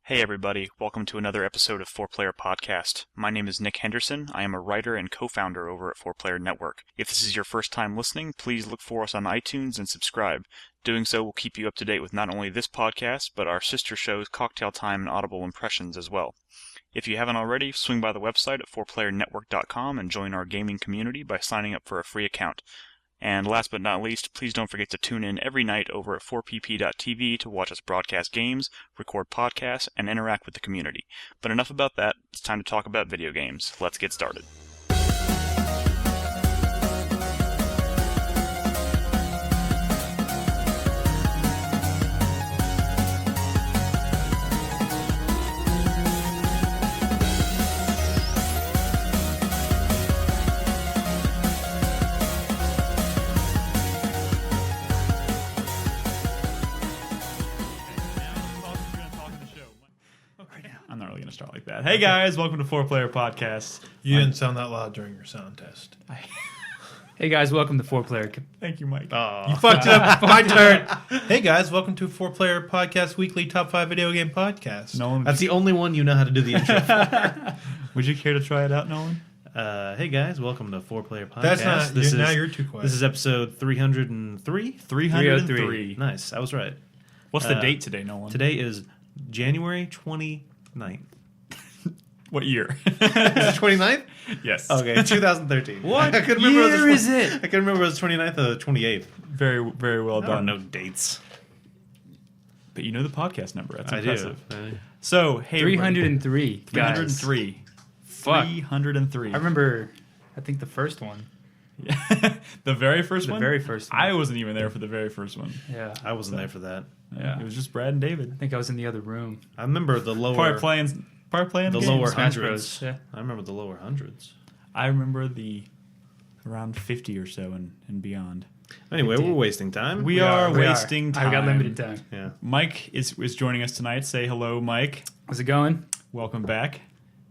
Hey everybody, welcome to another episode of 4Player Podcast. My name is Nick Henderson. I am a writer and co-founder over at 4Player Network. If this is your first time listening, please look for us on iTunes and subscribe. Doing so will keep you up to date with not only this podcast, but our sister shows Cocktail Time and Audible Impressions as well. If you haven't already, swing by the website at 4playernetwork.com and join our gaming community by signing up for a free account. And last but not least, please don't forget to tune in every night over at 4pp.tv to watch us broadcast games, record podcasts, and interact with the community. But enough about that, it's time to talk about video games. Let's get started. I'm not really going to start like that. Hey guys, welcome to 4Player Podcast. You didn't sound that loud during your sound test. Hey guys, welcome to 4Player. Thank you, Mike. You fucked it up. My turn. Hey guys, welcome to 4Player Podcast Weekly Top 5 Video Game Podcast. Nolan, That's the only one you know how to do the intro for. would you care to try it out, Nolan? Hey guys, welcome to 4Player Podcast. That's not. Now you're too quiet. This is episode 303. 303. Nice, I was right. What's the date today, Nolan? Today is January 29th. What year? Is it 29th? Yes. Okay, 2013. What I couldn't remember year is it? I couldn't remember if it was 29th or the 28th. Very, very well I done. don't know dates. But you know the podcast number. That's I impressive. do. So, hey, 303. guys. 303. Fuck. 303. I remember, I think the first one. The very first The one? very first one. I wasn't even there for the very first one. Yeah. I wasn't there for that. Yeah. It was just Brad and David. I think I was in the other room. I remember the lower Probably playing the games. lower Smash hundreds. Bros. Yeah. I remember the lower hundreds. I remember the around 50 or so and beyond. Anyway, Good we're deal. wasting time. We are We wasting time. I've got limited time. Yeah. Mike is joining us tonight. Say hello, Mike. How's it going? Welcome back.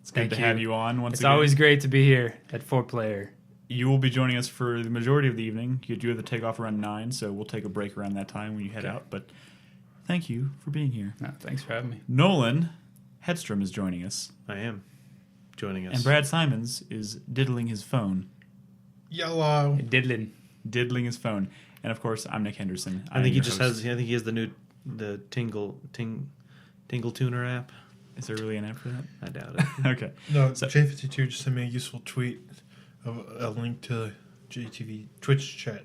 It's good Thank to you. have you on once It's again. always great to be here at 4Player. You will be joining us for the majority of the evening. You do have to take off around 9, so we'll take a break around that time when you head out. But thank you for being here. No, thanks for having me. Nolan Hedstrom is joining us. I am joining us. And Brad Simons is diddling his phone. Yellow. Diddlin. Diddling his phone. And of course, I'm Nick Henderson. I think he just has. I think he has the Tingle Tuner app. Is there really an app for that? I doubt it. Okay. No, So- J52 just sent me a useful tweet of a link to JTV Twitch chat.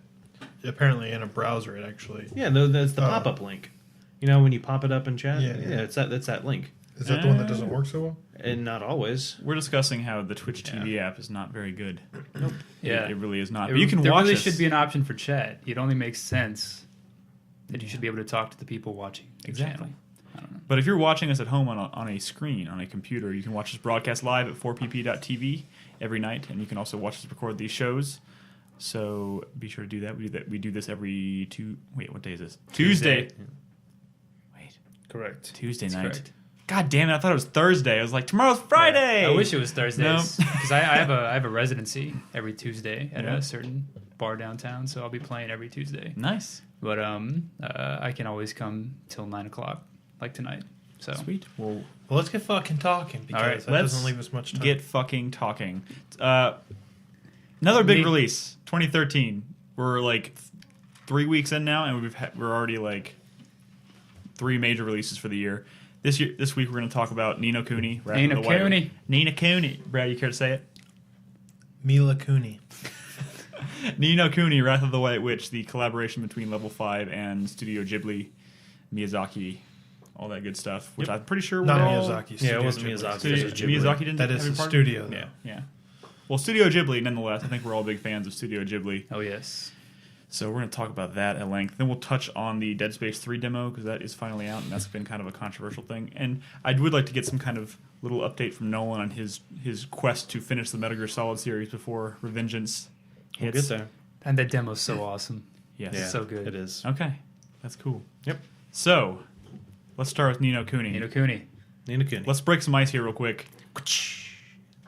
Apparently in a browser, it actually. Yeah, no, that's the Oh. pop-up link. You know when you pop it up in chat. Yeah. It's that link, Is that the one that doesn't work so well? and not always. We're discussing how the Twitch TV app is not very good. Yeah. It really is not. It- But you can there watch really us. should be an option for chat. It only makes sense that you should be able to talk to the people watching the Exactly. channel. I don't know. But if you're watching us at home on a screen, on a computer, you can watch us broadcast live at 4pp.tv every night, and you can also watch us record these shows. So be sure to do that. We do this every Wait, what day is this? Tuesday. Wait, Correct. Tuesday That's night. correct. God damn it! I thought it was Thursday. I was like, tomorrow's Friday. I wish it was Thursdays No. because I have a residency every Tuesday at Yeah. a certain bar downtown, so I'll be playing every Tuesday. Nice, But I can always come till 9:00, like tonight. So sweet. Well, Well, let's get fucking talking because All right, that let's doesn't leave us much time. get fucking talking. Another big Me- release, 2013. We're like 3 weeks in now, and we're already like 3 major releases for the year. This week, we're going to talk about Ni no Kuni. Wrath Ni no of the White Kuni. Witch. Ni no Kuni. Brad, you care to say it? Mila Kunis. Ni no Kuni, Wrath of the White Witch, the collaboration between Level 5 and Studio Ghibli, Miyazaki, all that good stuff. Which I'm pretty sure Not we're all... Miyazaki. Yeah, Studio it wasn't Ghibli. Miyazaki. Studio, This is Ghibli. Miyazaki didn't That have is any a part? studio, though. Yeah, yeah. Well, Studio Ghibli, nonetheless. I think we're all big fans of Studio Ghibli. oh yes, So we're going to talk about that at length. Then we'll touch on the Dead Space 3 demo because that is finally out, and that's been kind of a controversial thing. And I would like to get some kind of little update from Nolan on his quest to finish the Metal Gear Solid series before Revengeance We'll hits. get there. and that demo's so awesome. Yes. Yeah, so good. It is. Okay. That's cool. Yep. So, let's start with Ni no Kuni. Ni no Kuni. Ni no Kuni. Let's break some ice here real quick.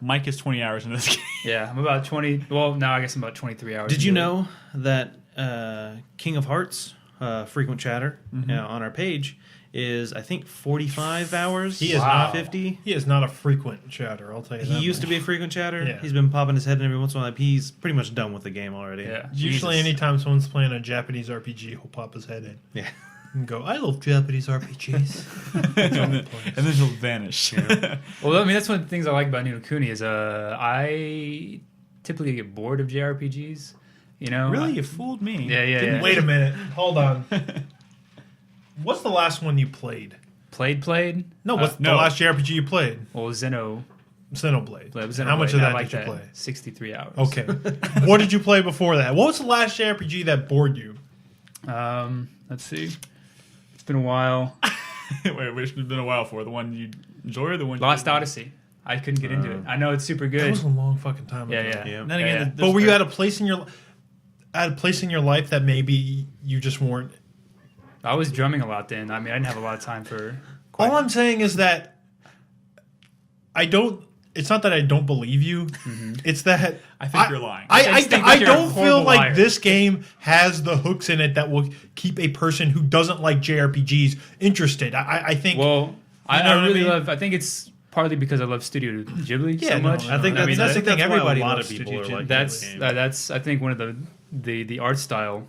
Mike is 20 hours into this game. Yeah, I'm about 20. Well, now I guess I'm about 23 hours. Did you into it. know that King of Hearts frequent chatter on our page is, I think, 45 hours. He is Wow. 50. He is not a frequent chatter. I'll tell you. He that used to much. be a frequent chatter. Yeah. He's been popping his head in every once in a while. He's pretty much done with the game already. Yeah. Usually, Jesus. anytime someone's playing a Japanese RPG, he'll pop his head in Yeah. and go, "I love Japanese RPGs." and then he'll vanish. Well, I mean, that's one of the things I like about Ni no Kuni is I typically get bored of JRPGs. You know, Really, you fooled me. Yeah, yeah, yeah. Wait a minute. Hold on. What's the last one you played? Played. No, what's the no. last JRPG you played? Well, Xenoblade. Xenoblade. Xenoblade. How much of I that like did you play? 63 hours. Okay. What did you play before that? What was the last JRPG that bored you? Let's see. It's been a while. Wait, which has been a while for the one you enjoy or the one? Lost you Odyssey. I couldn't get into it. I know it's super That good. was a long fucking time Yeah, ago. yeah. Yeah. And then again, Yeah. But were you at a place in your life that maybe you just weren't? I was drumming a lot then. I mean, I didn't have a lot of time for. All I'm saying is that I don't. It's not that I don't believe you. It's that I think you're lying. I just think I that you're a don't feel horrible like liar. this game has the hooks in it that will keep a person who doesn't like JRPGs interested. I think. Well, I know what I really mean? love. I think it's partly because I love Studio Ghibli Yeah, so no, much. no, I think no. that's, that's I the think thing. that's why Everybody a lot loves of people Studio are like That's this game. I think one of the art style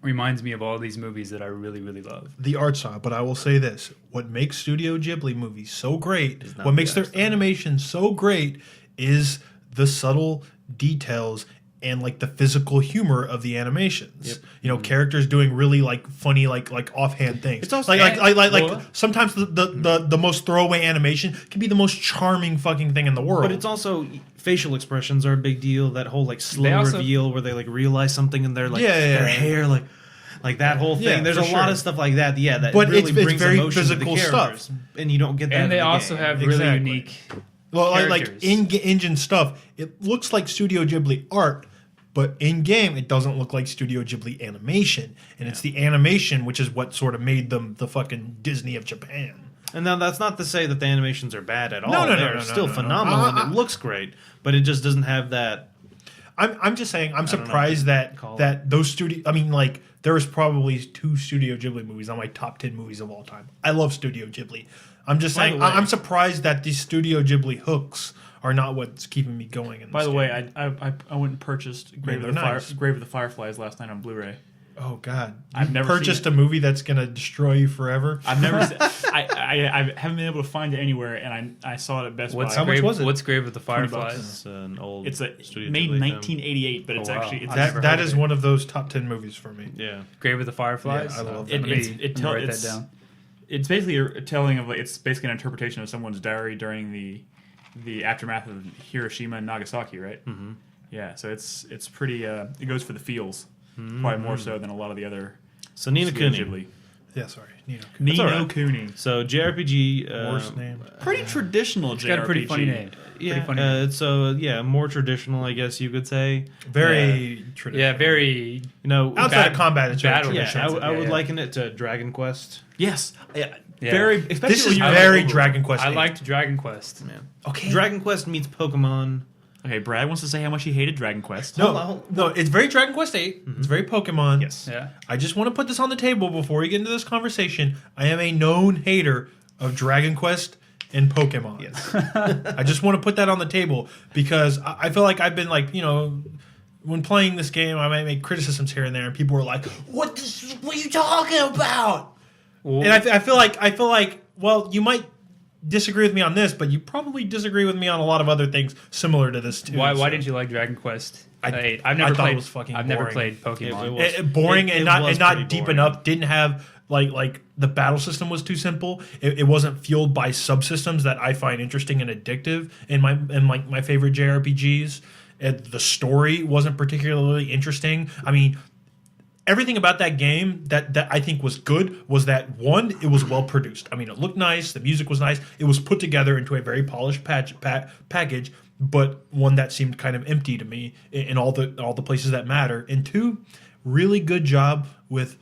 reminds me of all these movies that I really really love. The art style, but I will say this: what makes Studio Ghibli movies so great, not what the makes their art style. animation so great, is the subtle details and like the physical humor of the animations. Yep. You know, characters doing really like funny, like offhand things. It's also- well- sometimes the most throwaway animation can be the most charming fucking thing in the world. But it's also facial expressions are a big deal. That whole like They slow also- reveal where they like realize something and they're like Yeah, yeah, their yeah. hair like that whole thing. Yeah, There's for a lot sure. of stuff like that. Yeah, that But really it's brings very emotion physical to the stuff. characters, and you don't get that. And in they the also game. have really Exactly. unique. Well, like characters. in-engine stuff, it looks like Studio Ghibli art, but in-game it doesn't look like Studio Ghibli animation, and it's the animation which is what sort of made them the fucking Disney of Japan. And now that's not to say that the animations are bad at all. No, no, no, They're no, no, still no, no. phenomenal and it looks great, but it just doesn't have that. I'm just saying I'm don't know surprised what that to call that those studio. I mean, like there was probably 2 Studio Ghibli movies on my top 10 movies of all time. I love Studio Ghibli. I'm just By the saying way- I'm surprised that these Studio Ghibli hooks are not what's keeping me going. In By this the game. way, I went and purchased Grave they're of the nice. Grave of the Fireflies last night on Blu-ray. Oh God! I've You never purchased seen a movie that's gonna destroy you forever. I've never. I haven't been able to find it anywhere, and I saw it at Best What's Buy. How much Grave, was it? What's Grave with the 20 bucks. Fireflies? It's an old. It's a Studio made Ghibli in film. 1988, but it's Oh, wow. actually it's I've never That heard is of it. one of those top 10 movies for me. Yeah. Grave with the Fireflies. Yeah, I love It- that. it's- Let me it tell- write it's- that down. it's basically a telling of like it's basically an interpretation of someone's diary during the aftermath of Hiroshima and Nagasaki, right? Mm-hmm. Yeah, so it's pretty. It goes for the feels, probably more so than a lot of the other. So Ni no Studio Kuni. Ghibli. Yeah, sorry. Nino. Ni all no right. Kuni. So JRPG. Worst name. Pretty traditional It's JRPG. got a pretty funny name. Yeah. Pretty funny name. So yeah, more traditional, I guess you could say. Very traditional. Yeah, very. You know, Outside bad- of combat, it's very battle yeah, traditional. I would Yeah. liken it to Dragon Quest. Yes. Yeah. Yeah. Very. Especially This is when you're very like, Dragon Quest. I 8. liked Dragon Quest. Man. Okay. Dragon Quest meets Pokemon. Okay, Brad wants to say how much he hated Dragon Quest. No, it's very Dragon Quest 8. It's very Pokemon. Yes. Yeah. I just want to put this on the table before we get into this conversation. I am a known hater of Dragon Quest and Pokemon. Yes. I just want to put that on the table because I feel like I've been like, you know, when playing this game, I might make criticisms here and there, and people are like, what are you talking about? Well, And I feel like, well, you might disagree with me on this, but you probably disagree with me on a lot of other things similar to this too. why so. didn't you like Dragon Quest? I- 8? I I've never thought it played. was fucking I've never boring. played Pokemon. It was- Boring It and was not pretty deep boring. enough? Didn't have like the battle system was too simple. It wasn't fueled by subsystems that I find interesting and addictive in my favorite JRPGs. The story wasn't particularly interesting. I mean, everything about that game that I think was good was that one, it was well produced. I mean, it looked nice, the music was nice, it was put together into a very polished package, but one that seemed kind of empty to me in all the places that matter. And two, really good job with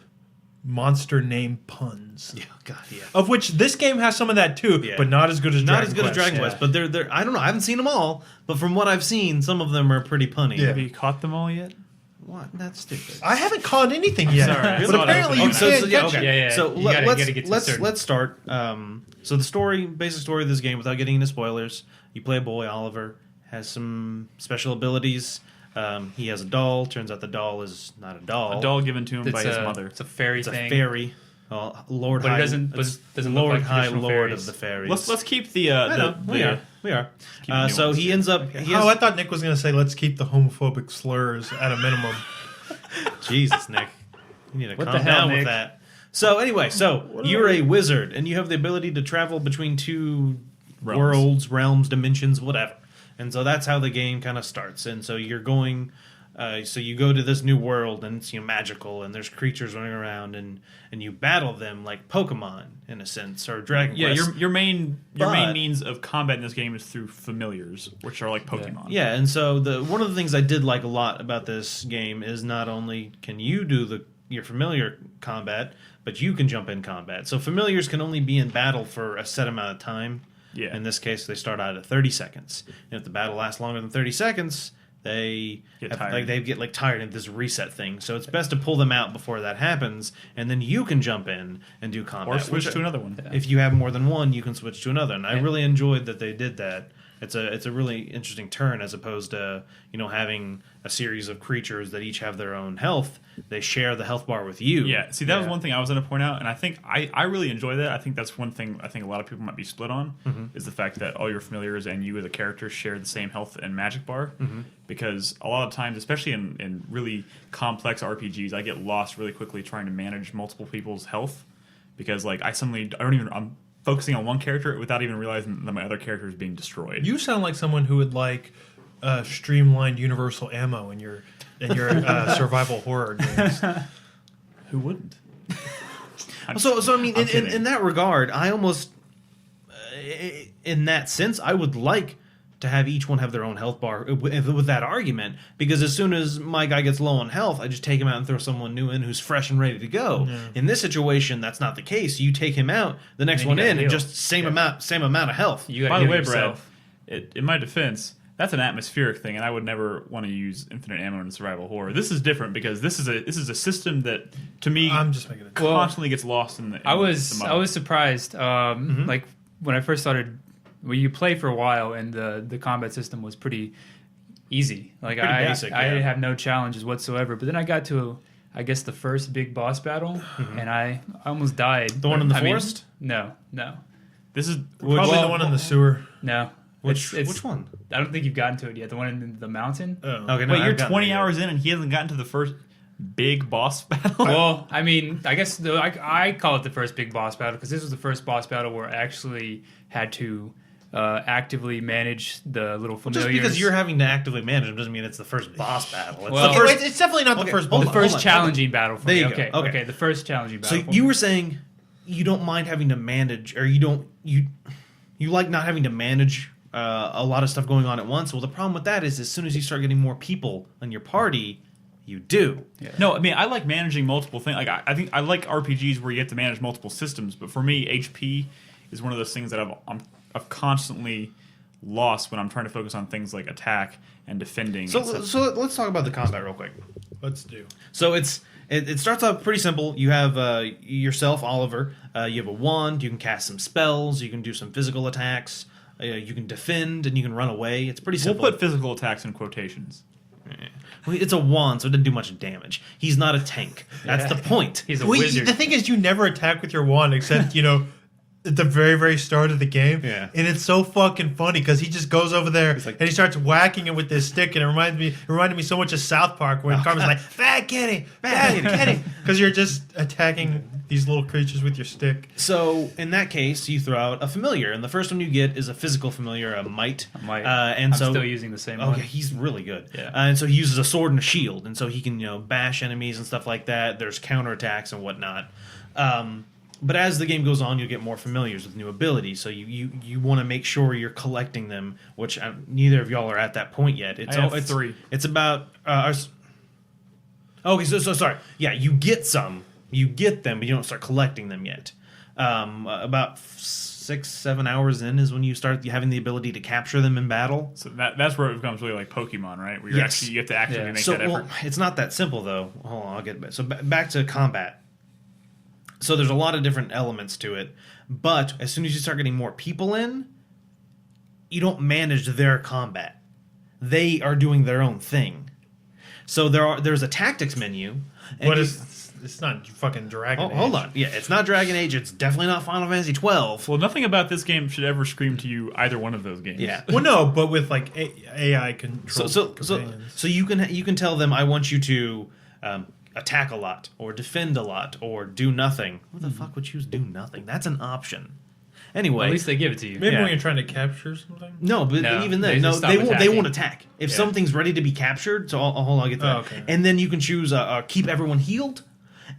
monster name puns, Yeah, God, yeah. of which this game has some of that too, Yeah. but not as good as Not Dragon as good Quest. as Dragon Quest, but they're I don't know. I haven't seen them all, but from what I've seen, some of them are pretty punny. Yeah. Have you caught them all yet? What? That's stupid. I haven't caught anything yet, Sorry. but apparently you So, can't yeah, catch okay. it. Yeah, So you gotta get to the let's certain- start. So the basic story of this game, without getting into spoilers, you play a boy, Oliver, has some special abilities. He has a doll. Turns out the doll is not a doll. A doll given to him by his mother. It's a fairy It's a thing. fairy. Lord But it High. doesn't- but it's it doesn't Lord look like High traditional Lord fairies. of the fairies. Let's keep the I know, we are. keep the So he nuance. ends up. He Oh, I has, thought Nick was going to say, let's keep the homophobic slurs at a minimum. Jesus, Nick, you need to What calm the hell, down with Nick? that. So anyway, you're a wizard, and you have the ability to travel between two Realms. worlds, realms, dimensions, whatever. And so that's how the game kind of starts. And so you're going. So you go to this new world, and it's magical, and there's creatures running around, and you battle them like Pokemon in a sense, or Dragon Yeah, Quest. your main But- means of combat in this game is through familiars, which are like Pokemon. Yeah, and so one of the things I did like a lot about this game is not only can you do your familiar combat, but you can jump in combat. So familiars can only be in battle for a set amount of time. Yeah. In this case, they start out at 30 seconds. And if the battle lasts longer than 30 seconds, they Get have- tired. they get tired of this reset thing. So it's best to pull them out before that happens, and then you can jump in and do combat. Or switch which- to another one. If you have more than one, you can switch to another. And I Yeah. really enjoyed that they did that. It's a really interesting turn as opposed to having a series of creatures that each have their own health. They share the health bar with you. Yeah, see, that was Yeah. one thing I was going to point out, and I think I really enjoy that. I think that's one thing I think a lot of people might be split on, is the fact that all your familiars and you as a character share the same health and magic bar. Because a lot of times, especially in really complex RPGs, I get lost really quickly trying to manage multiple people's health. Because like I'm focusing on one character without even realizing that my other character is being destroyed. You sound like someone who would like streamlined universal ammo in your survival horror games. Who wouldn't? So I mean, I'm in kidding. that regard, I almost, in that sense, I would like to have each one have their own health bar with that argument, because as soon as my guy gets low on health, I just take him out and throw someone new in who's fresh and ready to go. In this situation, that's not the case. You take him out, the next then you one gotta in, and heal. just same amount of health. You gotta By the heal way, yourself. Brad, in my defense, that's an atmospheric thing, and I would never want to use infinite ammo in survival horror. This is different because this is a system that, to me, I'm just making it. constantly gets lost in the. I was surprised. Like when I first started, when you play for a while, and the combat system was pretty easy. Like Pretty I basic, I yeah. have no challenges whatsoever. But then I got to, I guess, the first big boss battle, and I almost died. The one in the I mean, forest? no. This is Probably probably the one in the sewer. No. Which It's- which one? I don't think you've gotten to it yet. The one in the mountain. Oh. Okay, no, Wait, you're I've gotten 20 there yet. hours in and he hasn't gotten to the first big boss battle. Well, I mean, I guess I call it the first big boss battle because this was the first boss battle where I actually had to actively manage the little Just familiars. because you're having to actively manage them doesn't mean it's the first boss battle. It's Well- the Okay, first. wait, it's definitely not Okay, the first hold boss. the first hold on. challenging battle for There me. you go. Okay, Okay. okay, the first challenging So battle. for you me. were saying you don't mind having to manage, or you like not having to manage a lot of stuff going on at once. Well, the problem with that is as soon as you start getting more people in your party, you do. No, I mean I like managing multiple things. Like I think I like RPGs where you have to manage multiple systems. But for me, HP is one of those things that I've constantly lost when I'm trying to focus on things like attack and defending. So, and stuff. so let's talk about the combat real quick. Let's do. So it starts off pretty simple. You have yourself, Oliver. You have a wand. You can cast some spells. You can do some physical attacks. You can defend and you can run away. It's pretty We'll simple. put physical attacks in quotations. Well, it's a wand, so it didn't do much damage. He's not a tank. That's the point. He's a Well, wizard. the thing is, you never attack with your wand except, at the very, very start of the game. Yeah. And it's so fucking funny because he just goes over there like- and he starts whacking it with this stick. And it reminded me so much of South Park when Carmen's like, Fat Kitty, Fat Kitty. Because you're just attacking these little creatures with your stick. So in that case, you throw out a familiar, and the first one you get is a physical familiar, a mite. Might. And I'm so still using the same Oh one. yeah, he's really good. Yeah. And so he uses a sword and a shield, and so he can bash enemies and stuff like that. There's counterattacks and whatnot. But as the game goes on, you'll get more familiars with new abilities. So you want to make sure you're collecting them, which neither of y'all are at that point yet. It's I have it's 3. It's about okay. So sorry. Yeah, you get some. You get them, but you don't start collecting them yet. About 6-7 hours in is when you start having the ability to capture them in battle. So that's where it becomes really like Pokemon, right? Where you Yes. actually you have to actively Yeah. make So that effort. it's not that simple though. Hold on, I'll get back. So back to combat. So there's a lot of different elements to it, but as soon as you start getting more people in, you don't manage their combat. They are doing their own thing. So there's a tactics menu. And But you- it's not fucking Dragon oh, Age. hold on. Yeah, it's not Dragon Age. It's definitely not Final Fantasy 12. Well, nothing about this game should ever scream to you either one of those games. Yeah. Well, no, but with like AI control. So you can tell them I want you to attack a lot or defend a lot or do nothing. Who the fuck would choose do nothing? That's an option. Anyway, At least they give it to you. maybe Yeah. when you're trying to capture something. no, but No, even they then, no, just stop they won't. They attacking. won't attack if Yeah. something's ready to be captured. So hold on, I'll get that. Oh, okay. And then you can choose keep everyone healed.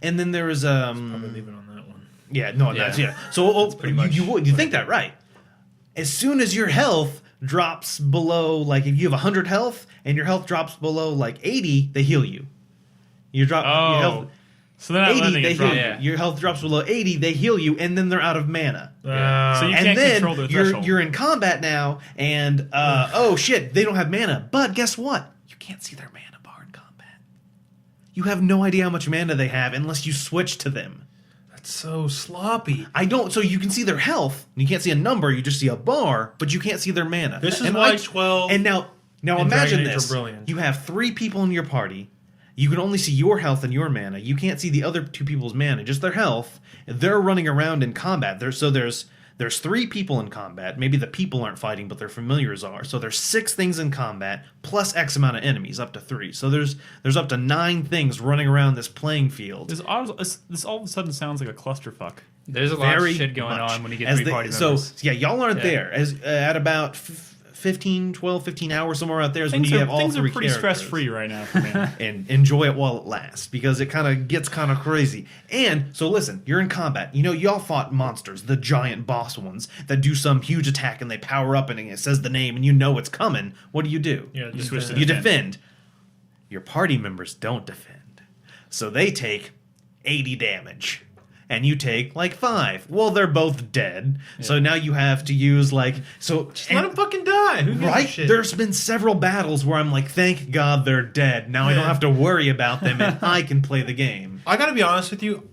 And then there is Probably leave it on that one. yeah, no, Yeah. that's yeah. So pretty much you think that right? As soon as your health drops below, like if you have 100 health and your health drops below like 80, they heal you. You drop your Oh, health so they're not 80, letting they it heal drop. you. Yeah. Your health drops below 80, they heal you, and then they're out of mana. Yeah. So you And can't then control their you're threshold. you're in combat now, and oh shit, they don't have mana. But guess what? You can't see their mana bar in combat. You have no idea how much mana they have unless you switch to them. That's so sloppy. I don't. So you can see their health. You can't see a number. You just see a bar, but you can't see their mana. This is And why I- 12 And now and imagine Dragon Age are this: brilliant. you have 3 people in your party. You can only see your health and your mana. You can't see the other 2 people's mana, just their health. They're running around in combat. There's 3 people in combat. Maybe the people aren't fighting, but their familiars are. So there's 6 things in combat plus X amount of enemies, up to 3. So there's up to 9 things running around this playing field. This all of a sudden sounds like a clusterfuck. There's a lot Very of shit going much. on when you get As 3 they- party so members. yeah, y'all aren't Yeah. there as at about 15 hours somewhere out there is when Things you are, have all things 3 are pretty characters. stress free right now for me. And enjoy it while it lasts because it kind of gets kind of crazy. And so listen, you're in combat. You know, y'all fought monsters, the giant boss ones that do some huge attack and they power up and it says the name and you know it's coming. What do? Yeah, You switch to You defend. defend. Your party members don't defend. So they take 80 damage. And you take like 5. Well, they're both dead. So now you have to use like so Let him fucking die. Who gives a right? shit? There's been several battles where I'm like, thank God they're dead. Now I don't Yeah. have to worry about them and I can play the game. I gotta be honest with you.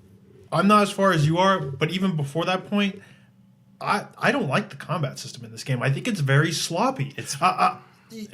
I'm not as far as you are, but even before that point, I don't like the combat system in this game. I think it's very sloppy.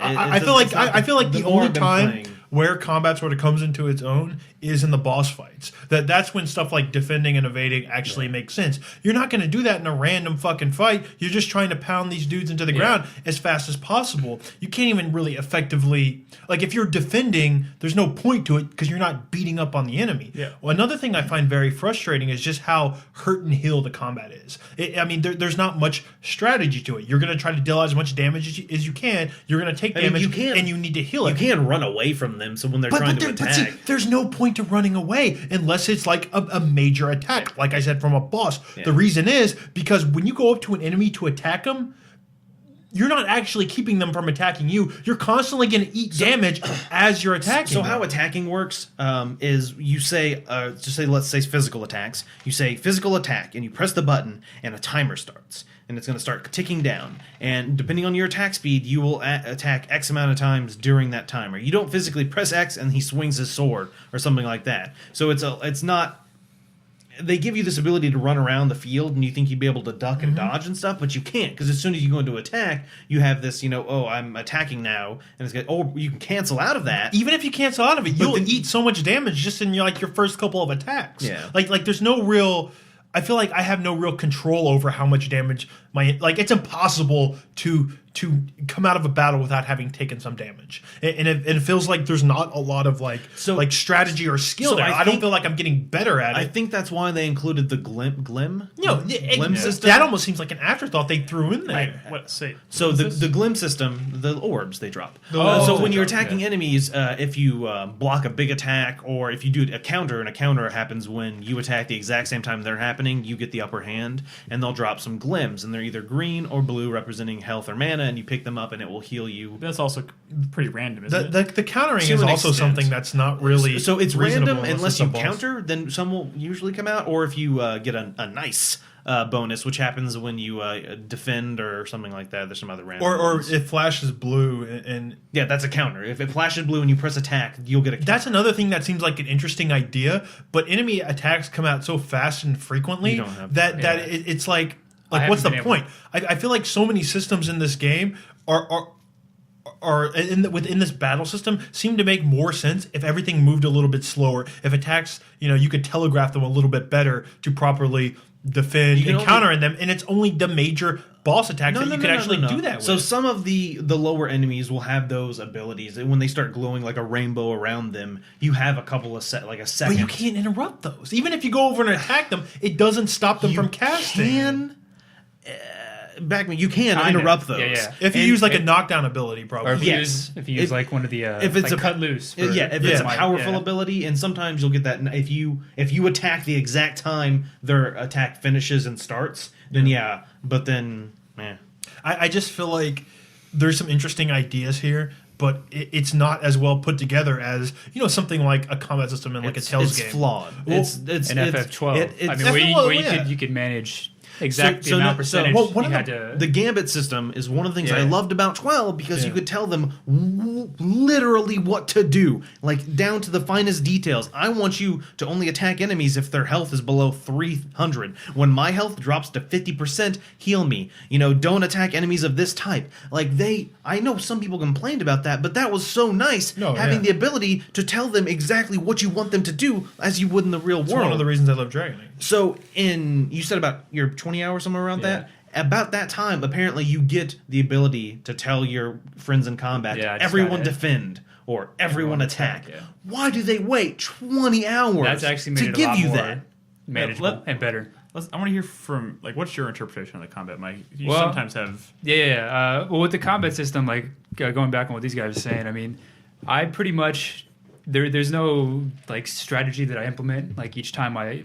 I feel like I feel like the more only I've been time playing. where combat sort of comes into its own is in the boss fights. That's when stuff like defending and evading actually makes sense. You're not going to do that in a random fucking fight. You're just trying to pound these dudes into the ground as fast as possible. You can't even really effectively, like if you're defending, there's no point to it because you're not beating up on the enemy. Yeah. Well, another thing I find very frustrating is just how hurt and heal the combat is. I mean, there's not much strategy to it. You're going to try to deal as much damage as you can. You're going to take I mean, damage you can't- and you need to heal You it. can't run away from them. So when they're trying to But see, attack, there's no point to running away unless it's like a major attack, like I said, from a boss. Yeah. The reason is because when you go up to an enemy to attack them, you're not actually keeping them from attacking you. You're constantly going to eat damage as you're attacking. So them. how attacking works is you say, let's say physical attacks. You say physical attack, and you press the button, and a timer starts, and it's going to start ticking down. And depending on your attack speed, you will attack X amount of times during that timer. You don't physically press X and he swings his sword or something like that. So it's not. They give you this ability to run around the field, and you think you'd be able to duck and dodge and stuff, but you can't because as soon as you go into attack, you have this, oh, I'm attacking now, and it's good. Oh, you can cancel out of that. even if you cancel out of it, you'll then- eat so much damage just in your first couple of attacks. Yeah. Like there's no real. I feel like I have no real control over how much damage it's impossible to come out of a battle without having taken some damage, and it feels like there's not a lot of strategy or skill So there. I I don't think- feel like I'm getting better at I it. think that's why they included the glim Glim system. that almost seems like an afterthought they threw in there. Wait, what? Say. So what's the this? the glim system, the orbs they drop. orbs So they when you're drop, attacking enemies, if you block a big attack, or if you do a counter, and a counter happens when you attack the exact same time they're happening, you get the upper hand, and they'll drop some glims, and they're either green or blue, representing health or mana, mana and you pick them up and it will heal you. That's also pretty random, isn't it? The countering To is an also extent. something that's not really So it's reasonable random unless it's a you boss. counter, then some will usually come out, or if you get a nice bonus, which happens when you defend or something like that. There's some other random or ones. it flashes blue and yeah, that's a counter. If it flashes blue and you press attack, you'll get a counter. that's another thing that seems like an interesting idea, but enemy attacks come out so fast and frequently You don't have- that yeah. it's like I what's the haven't been able- point? I feel like so many systems in this game within this battle system seem to make more sense if everything moved a little bit slower. If attacks, you could telegraph them a little bit better to properly defend You can and only- counter them, and it's only the major boss attacks that you can actually do that with. So some of the lower enemies will have those abilities, and when they start glowing like a rainbow around them, you have a couple of like a second. But you can't interrupt those. Even if you go over and attack them, it doesn't stop them from casting. Can back me. You can Kinda. interrupt those. Yeah, yeah. If you And- use like a knockdown ability, probably. Or if Yes. you use like one of the if it's like a- cut loose. For, Yeah, if it's a Yeah. powerful yeah. ability, and sometimes you'll get that if you attack the exact time their attack finishes and starts, then yeah. But then, I just feel like there's some interesting ideas here, but it's not as well put together as something like a combat system in like a Tales it's game. flawed. Well, it's An FF12. it's- I mean, where you, FF12, where you yeah. you could manage exact the amount no- percentage well, one you of had the- to. The Gambit system is one of the things Yeah. I loved about 12 because you Yeah. could tell them literally what to do, like down to the finest details. I want you to only attack enemies if their health is below 300. When my health drops to 50%, heal me. Don't attack enemies of this type. I know some people complained about that, but that was so nice No, having yeah. the ability to tell them exactly what you want them to do as you would in the real It's world. one of the reasons I love Dragon Age. So you said about your 20 hours somewhere around that. About that time, apparently you get the ability to tell your friends in combat, Yeah, I just everyone got it. defend or everyone attack. yeah. Why do they wait 20 hours That's actually made to it a give lot you more that? manageable let- and better. I want to hear from what's your interpretation of the combat, Mike? You Well- sometimes have Yeah. Well, with the combat system, going back on what these guys are saying, I mean, I pretty much there's no strategy that I implement each time I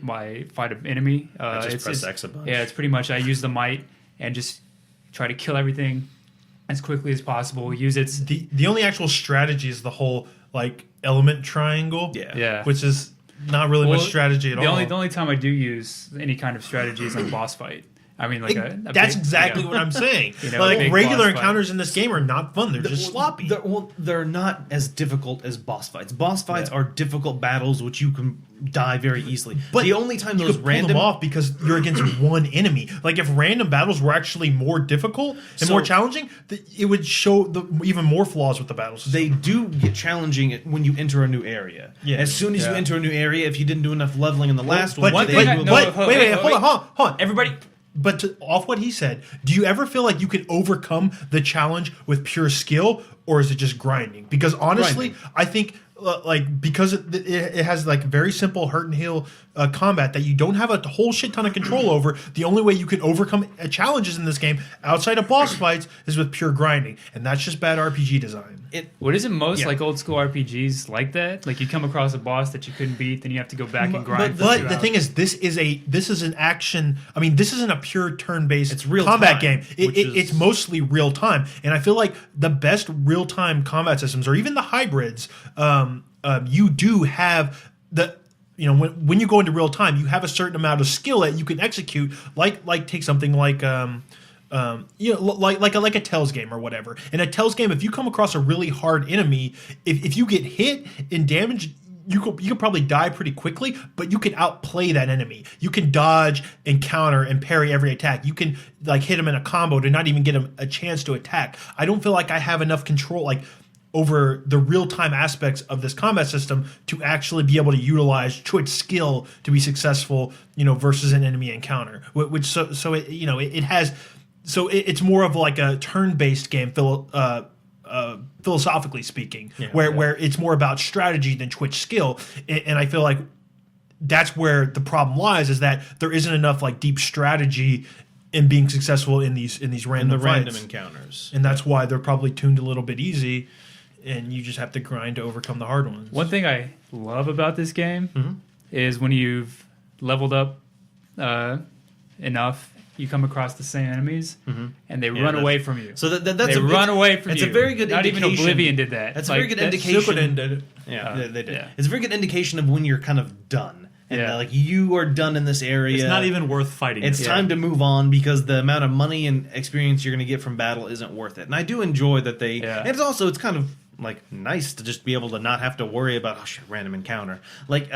fight an enemy. just press X a bunch. Yeah, it's pretty much I use the might and just try to kill everything as quickly as possible. Use its The only actual strategy is the whole element triangle. yeah. Which is not really Well, much strategy at the all. only time I do use any kind of strategy is on boss fight. I mean, That's exactly what I'm saying. a big Regular boss fight. encounters in this game are not fun. They're just sloppy. They're not as difficult as boss fights. Boss fights Yeah. are difficult battles which you can die very easily. But the only time you those could pull random them off because you're against one enemy. If random battles were actually more difficult and more So- challenging, it would show even more flaws with the battles. they do get challenging when you enter a new area. Yeah. As soon as you Yeah. enter a new area, if you didn't do enough leveling in the last one, one they thing do I a know- lot- wait, hold wait. on. Everybody. But off what he said, do you ever feel like you can overcome the challenge with pure skill, or is it just grinding? Because honestly, Grinding. I think because it has very simple hurt and heal combat that you don't have a whole shit ton of control over. The only way you can overcome challenges in this game outside of boss fights is with pure grinding, and that's just bad RPG design. What isn't most Yeah. old school RPGs like that? You come across a boss that you couldn't beat, then you have to go back and grind. But the thing is, this is an action. I mean, this isn't a pure turn-based It's real combat time, game. which It's is- mostly real time, and I feel like the best real-time combat systems, or even the hybrids, you do have when you go into real time, you have a certain amount of skill that you can execute. Take something like a Tell's game or whatever. In a Tell's game, if you come across a really hard enemy, if you get hit and damaged, you could probably die pretty quickly, but you can outplay that enemy. You can dodge and counter and parry every attack. You can hit him in a combo to not even get him a chance to attack. I don't feel like I have enough control over the real-time aspects of this combat system to actually be able to utilize Twitch skill to be successful, versus an enemy encounter. It's more of a turn-based game, philosophically speaking, where it's more about strategy than Twitch skill, and I feel like that's where the problem lies, is that there isn't enough deep strategy in being successful in these random fights. random encounters. And that's why they're probably tuned a little bit easy, and you just have to grind to overcome the hard ones. One thing I love about this game is when you've leveled up enough you come across the same enemies, and they run that's- away from you. So that's they run away from it's you. a very good Not indication. even Oblivion did that. That's a very good indication. Suikoden did it. Yeah, they did. yeah. It's a very good indication of when you're kind of done, and Yeah. like you are done in this area. It's not even worth fighting. It's time to move on because the amount of money and experience you're going to get from battle isn't worth it. And I do enjoy that they. Yeah. And it's kind of like nice to just be able to not have to worry about random encounter. Like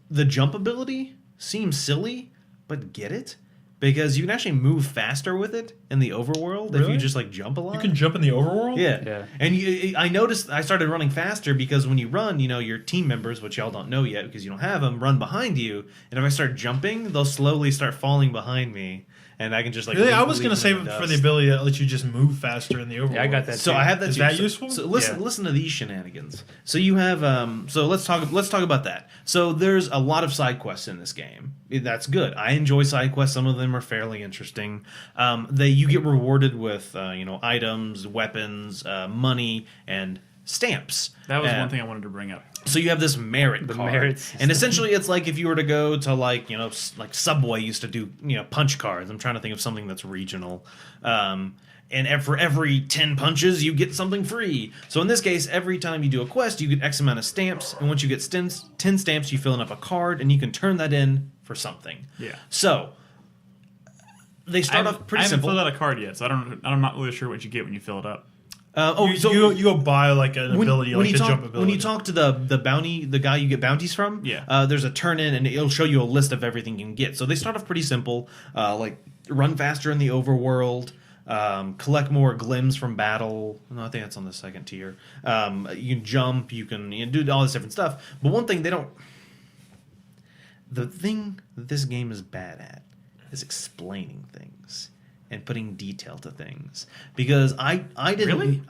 the jump ability seems silly, but get it. Because you can actually move faster with it in the overworld if Really? you just like jump a lot. You can jump in the overworld? Yeah. Yeah. And I noticed I started running faster because when you run, your team members, which y'all don't know yet because you don't have them, run behind you. And if I start jumping, they'll slowly start falling behind me. And I can just like. Really? I leave- was leave going to them in save it for dust. the ability that lets you just move faster in the overworld. Yeah, I got that. So too. I have that. Is too. that So- useful? So listen, Yeah. listen to these shenanigans. So you have. So let's talk about that. So there's a lot of side quests in this game. That's good. I enjoy side quests. Some of them are fairly interesting. You get rewarded with items, weapons, money, and stamps. That was Uh, one thing I wanted to bring up. So you have this merit card, merit system. and essentially it's like if you were to go to like Subway used to do punch cards. I'm trying to think of something that's regional. And for every 10 punches, you get something free. So in this case, every time you do a quest, you get X amount of stamps, and once you get 10 stamps, you fill in up a card, and you can turn that in for something. Yeah. So they start off I pretty haven't simple. filled out a card yet, so I'm not really sure what you get when you fill it up. You go buy like an ability, like a jump ability. When you talk to the guy you get bounties from, Yeah. there's a turn in and it'll show you a list of everything you can get. So they start off pretty simple, like run faster in the overworld, collect more glims from battle. No, I think that's on the second tier. You can jump, you can do all this different stuff. But one thing the thing that this game is bad at is explaining things and putting detail to things, because I didn't Really?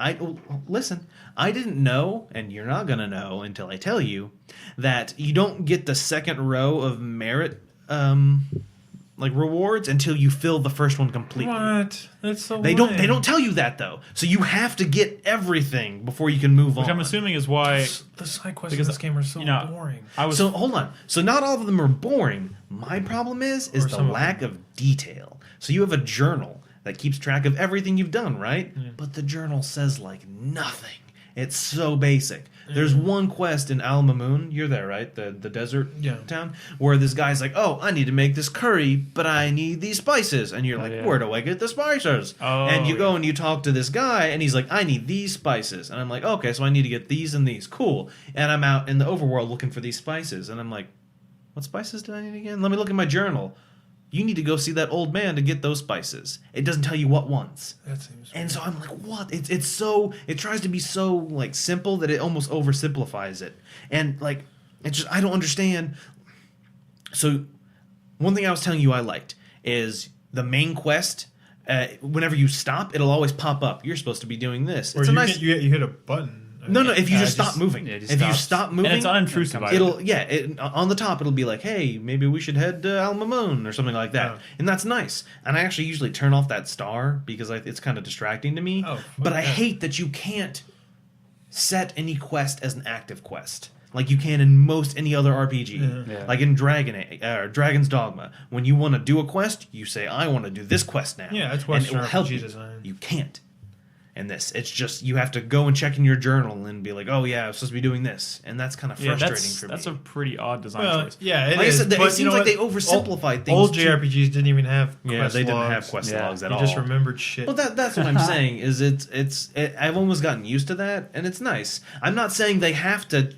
Listen, I didn't know, and you're not gonna know until I tell you that you don't get the second row of merit rewards until you fill the first one completely. What? That's so They lame. don't tell you that though, so you have to get everything before you can move Which on. I'm assuming is why. The side quests in Because, this game are so boring. I was So hold on. So not all of them are boring. My problem is Or the some of lack of detail. So you have a journal that keeps track of everything you've done, right? But the journal says like nothing. It's so basic. There's one quest in Al Mamoon. You're there, right? The desert Yeah. town where this guy's like, "Oh, I need to make this curry, but I need these spices." And you're like, yeah. "Where do I get the spices?" Oh, and you go yeah. and you talk to this guy, and he's like, "I need these spices." And I'm like, "Okay, so I need to get these and these. Cool." And I'm out in the overworld looking for these spices, and I'm like, "What spices did I need again? Let me look at my journal." You need to go see that old man to get those spices. It doesn't tell you what ones. That seems And so I'm like, what? It's so, it tries to be so like simple that it almost oversimplifies it. And like, it's just, I don't understand. So one thing I was telling you I liked is the main quest. Whenever you stop, it'll always pop up. You're supposed to be doing this. Or It's a you, nice. you hit a button. No, if you just just- stop moving. yeah, just if you stops. stop moving, and it's unintrusive. I it'll on the top it'll be like, hey, maybe we should head to Al Mamoon or something like that. Oh. And that's nice. And I actually usually turn off that star because it's kind of distracting to me. Oh, but I okay. hate that you can't set any quest as an active quest like you can in most any other RPG. Yeah. Like in Dragon's Dogma, when you want to do a quest, you say, I want to do this quest now. Yeah, that's and it Western will help RPG you. design. You can't. And it's just you have to go and check in your journal and be like, oh yeah, I'm supposed to be doing this, and that's kind of Yeah, frustrating for me. that's a pretty odd design Well, choice. yeah, it Like I is. said, it but seems you know like what? they oversimplified things Old too. JRPGs didn't even have Yeah, quest they didn't logs. have quest Yeah. logs at You all. just remembered shit. Well, that's what I'm saying. Is I've almost gotten used to that, and it's nice. I'm not saying they have to.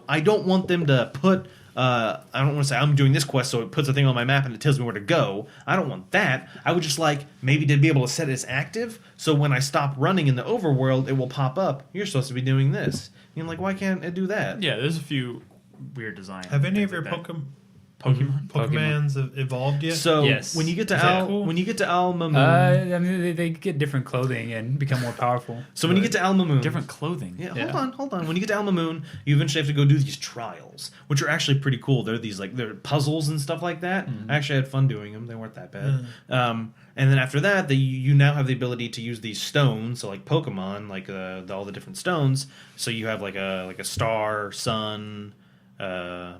I don't want them to put. I don't want to say I'm doing this quest, so it puts a thing on my map and it tells me where to go. I don't want that. I would just like maybe to be able to set it as active, so when I stop running in the overworld, it will pop up. You're supposed to be doing this. And I'm like, why can't it do that? Yeah, there's a few weird designs. have any of things your like that. Pokemans Pokemon. evolved yet? So Yes. when you get to Is that Al, cool? when you get to Al Mamoon, I mean, they get different clothing and become more powerful. so when you get to Al Mamoon, Different clothing. Yeah, Yeah. hold on. When you get to Al Mamoon, you eventually have to go do these trials, which are actually pretty cool. They're these they're puzzles and stuff like that. I actually had fun doing them. They weren't that bad. And then after that, you now have the ability to use these stones, so like Pokemon, like all the different stones. So you have like a star, sun,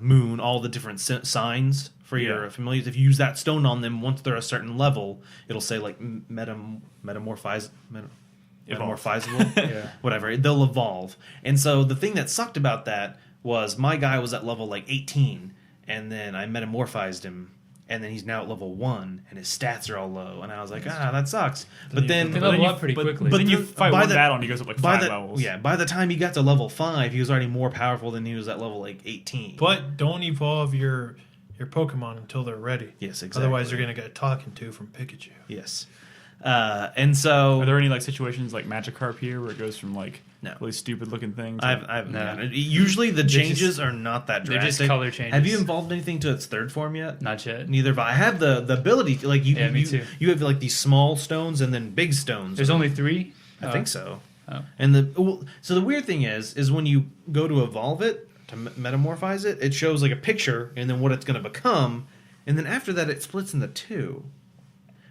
moon, all the different signs for your Yeah. familiars. If you use that stone on them, once they're a certain level, it'll say like metamorphizable, Yeah. whatever. They'll evolve. And so the thing that sucked about that was my guy was at level like 18, and then I metamorphized him, and then he's now at level 1, and his stats are all low, and I was like, that sucks. But then, They level up pretty quickly. But then you the- fight by one the- battle and he goes up like 5 levels. by the time he got to level 5, he was already more powerful than he was at level like 18. But don't evolve your Pokemon until they're ready. Yes, exactly. Otherwise, you're gonna get talking to from Pikachu. Yes. And so Are there any like situations like Magikarp here where it goes from like No. really stupid looking things? I haven't gotten it. Usually the changes are not that they're drastic. just color changes. Have you evolved anything to its third form yet? Not yet. Neither have I. I have the ability to, like, Yeah, me too. you have like these small stones and then big stones. There's only 3. I think so. Oh. And so the weird thing is when you go to evolve it, to metamorphize it, it shows like a picture and then what it's going to become, and then after that it splits into 2.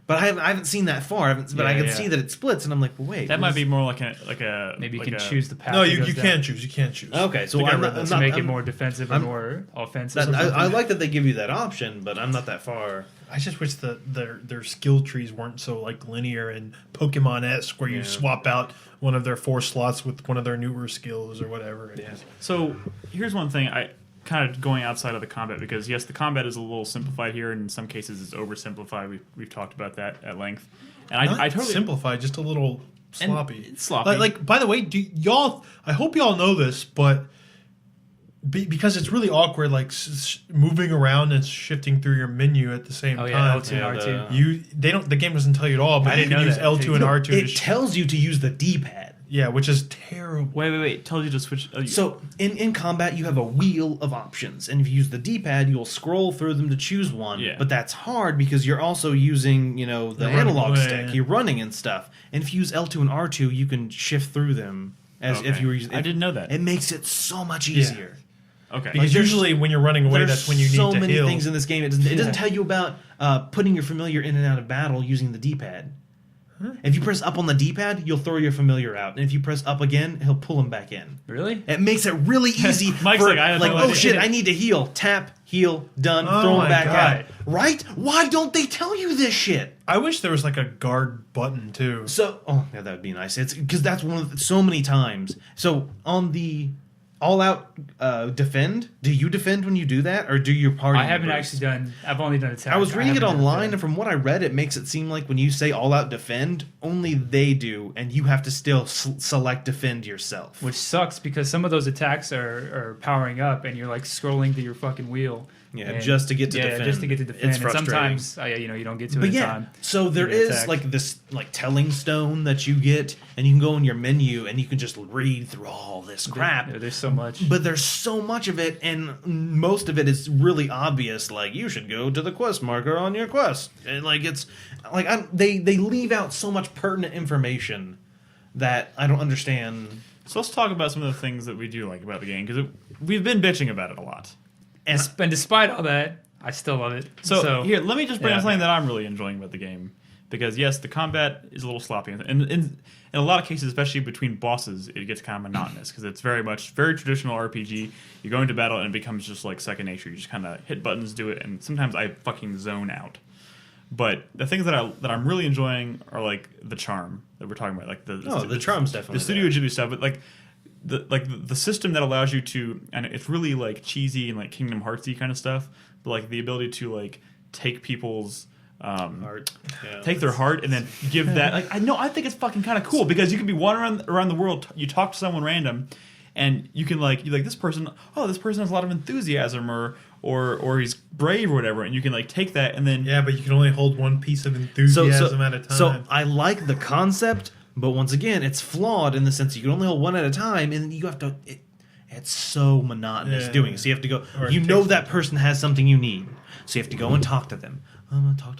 But I haven't seen that far. But I Yeah, can yeah. see that it splits, and I'm like, well, wait. that what might is- be more like a Maybe you like can a- choose the path. No, it you goes can down choose. You can't choose. Okay, so think I I'm read not, that. I'm to not, make it I'm- more defensive or I'm- more offensive. that, or something. I like that they give you that option, but I'm not that far. I just wish their skill trees weren't so like linear and Pokemon-esque, where you Yeah. swap out one of their 4 slots with one of their newer skills or whatever it is. So here's one thing I kind of going outside of the combat, because yes, the combat is a little simplified here, and in some cases it's oversimplified. We've talked about that at length, and Not I totally simplified, just a little and sloppy. it's sloppy. Like, by the way, do y'all? I hope y'all know this, but because it's really awkward, like moving around and shifting through your menu at the same Oh yeah, time. L2 and Yeah, R2. The game doesn't tell you at all, but I you didn't can know use that. L2 and R2 It tells you to use the D-pad. yeah, which is terrible. wait. Tells you to switch. So in combat, you have a wheel of options, and if you use the D-pad, you'll scroll through them to choose one. Yeah. But that's hard because you're also using, the You're running analog away, stick. yeah. You're running and stuff. And if you use L2 and R2, you can shift through them as if Okay. you were using. I didn't know that. It makes it so much easier. okay. Because there's- usually when you're running away, There's that's when you need so to many heal. things in this game. It doesn't tell you about putting your familiar in and out of battle using the D-pad. If you press up on the D-pad, you'll throw your familiar out, and if you press up again, he'll pull him back in. Really? It makes it really easy. Mike's for, like, I have no oh idea. shit, I need to heal. Tap, heal, done, Oh throw him my back God. out. Right? Why don't they tell you this shit? I wish there was like a guard button too. So, that would be nice. It's because that's one of so many times. So on the all-out defend, do you defend when you do that, or do your party? I haven't members? actually done. I've only done attack. I was reading it haven't done online, defend. and from what I read, it makes it seem like when you say all-out defend, only they do, and you have to still select defend yourself. Which sucks because some of those attacks are powering up, and you're like scrolling through your fucking wheel. Yeah, And- just to get to yeah, defend. just to get to defend. It's And frustrating. sometimes, you don't get to But it in yeah, time. so there You is attack. like this like telling stone that you get, and you can go in your menu and you can just read through all this crap. There's so much. But there's so much of it, and most of it is really obvious. Like you should go to the quest marker on your quest, and like it's like they leave out so much pertinent information that I don't understand. So let's talk about some of the things that we do like about the game, because we've been bitching about it a lot. And And despite all that, I still love it. So, here, let me just bring yeah. up something that I'm really enjoying about the game, because yes, the combat is a little sloppy, and in a lot of cases, especially between bosses, it gets kind of monotonous because it's very traditional RPG. You go into battle and it becomes just like second nature. You just kind of hit buttons, do it, and sometimes I fucking zone out. But the things that I'm really enjoying are like the charm that we're talking about, like the charm's definitely the Studio there. Ghibli stuff, but like. The system that allows you to, and it's really like cheesy and like Kingdom Heartsy kind of stuff, but like the ability to like take people's art, yeah. take their heart and then give that. Like I think it's fucking kind of cool because you can be wandering around the world, you talk to someone random, and you can like this person. Oh, this person has a lot of enthusiasm, or he's brave or whatever, and you can like take that and then Yeah, but you can only hold one piece of enthusiasm at a time. So I like the concept, but once again, it's flawed in the sense you can only hold one at a time, and you have to. It's so monotonous Yeah. doing it. So you have to go. Or it You know takes- that person has something you need, so you have to go and talk to them. Talk.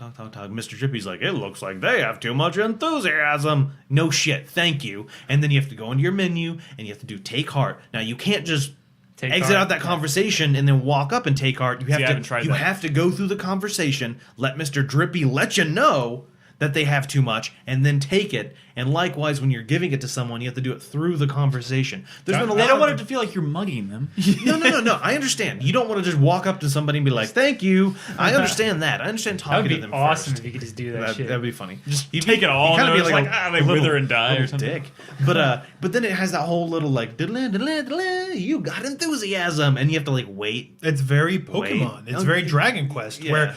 Mr. Drippy's like, it looks like they have too much enthusiasm. No shit, thank you. And then you have to go into your menu and you have to do take heart. Now you can't just Take exit heart, out that yeah. conversation and then walk up and take heart. You I haven't have tried to. You that. have to go through the conversation. Let Mr. Drippy let you know that they have too much, and then take it, And likewise, when you're giving it to someone, you have to do it through the conversation. There's been a lot. I don't of want it to feel like you're mugging them. No. I understand. You don't want to just walk up to somebody and be like, "Thank you." I understand that. I understand That talking would to be them awesome first. if you could just do that That'd, shit. that'd be funny. Just You'd take it all. you'd And kinda be like, they little- wither and die or little something. dick. But then it has that whole little like diddle, diddle, diddle, you got enthusiasm, and you have to like wait. It's very Pokemon. It's very Dragon Quest, Yeah. where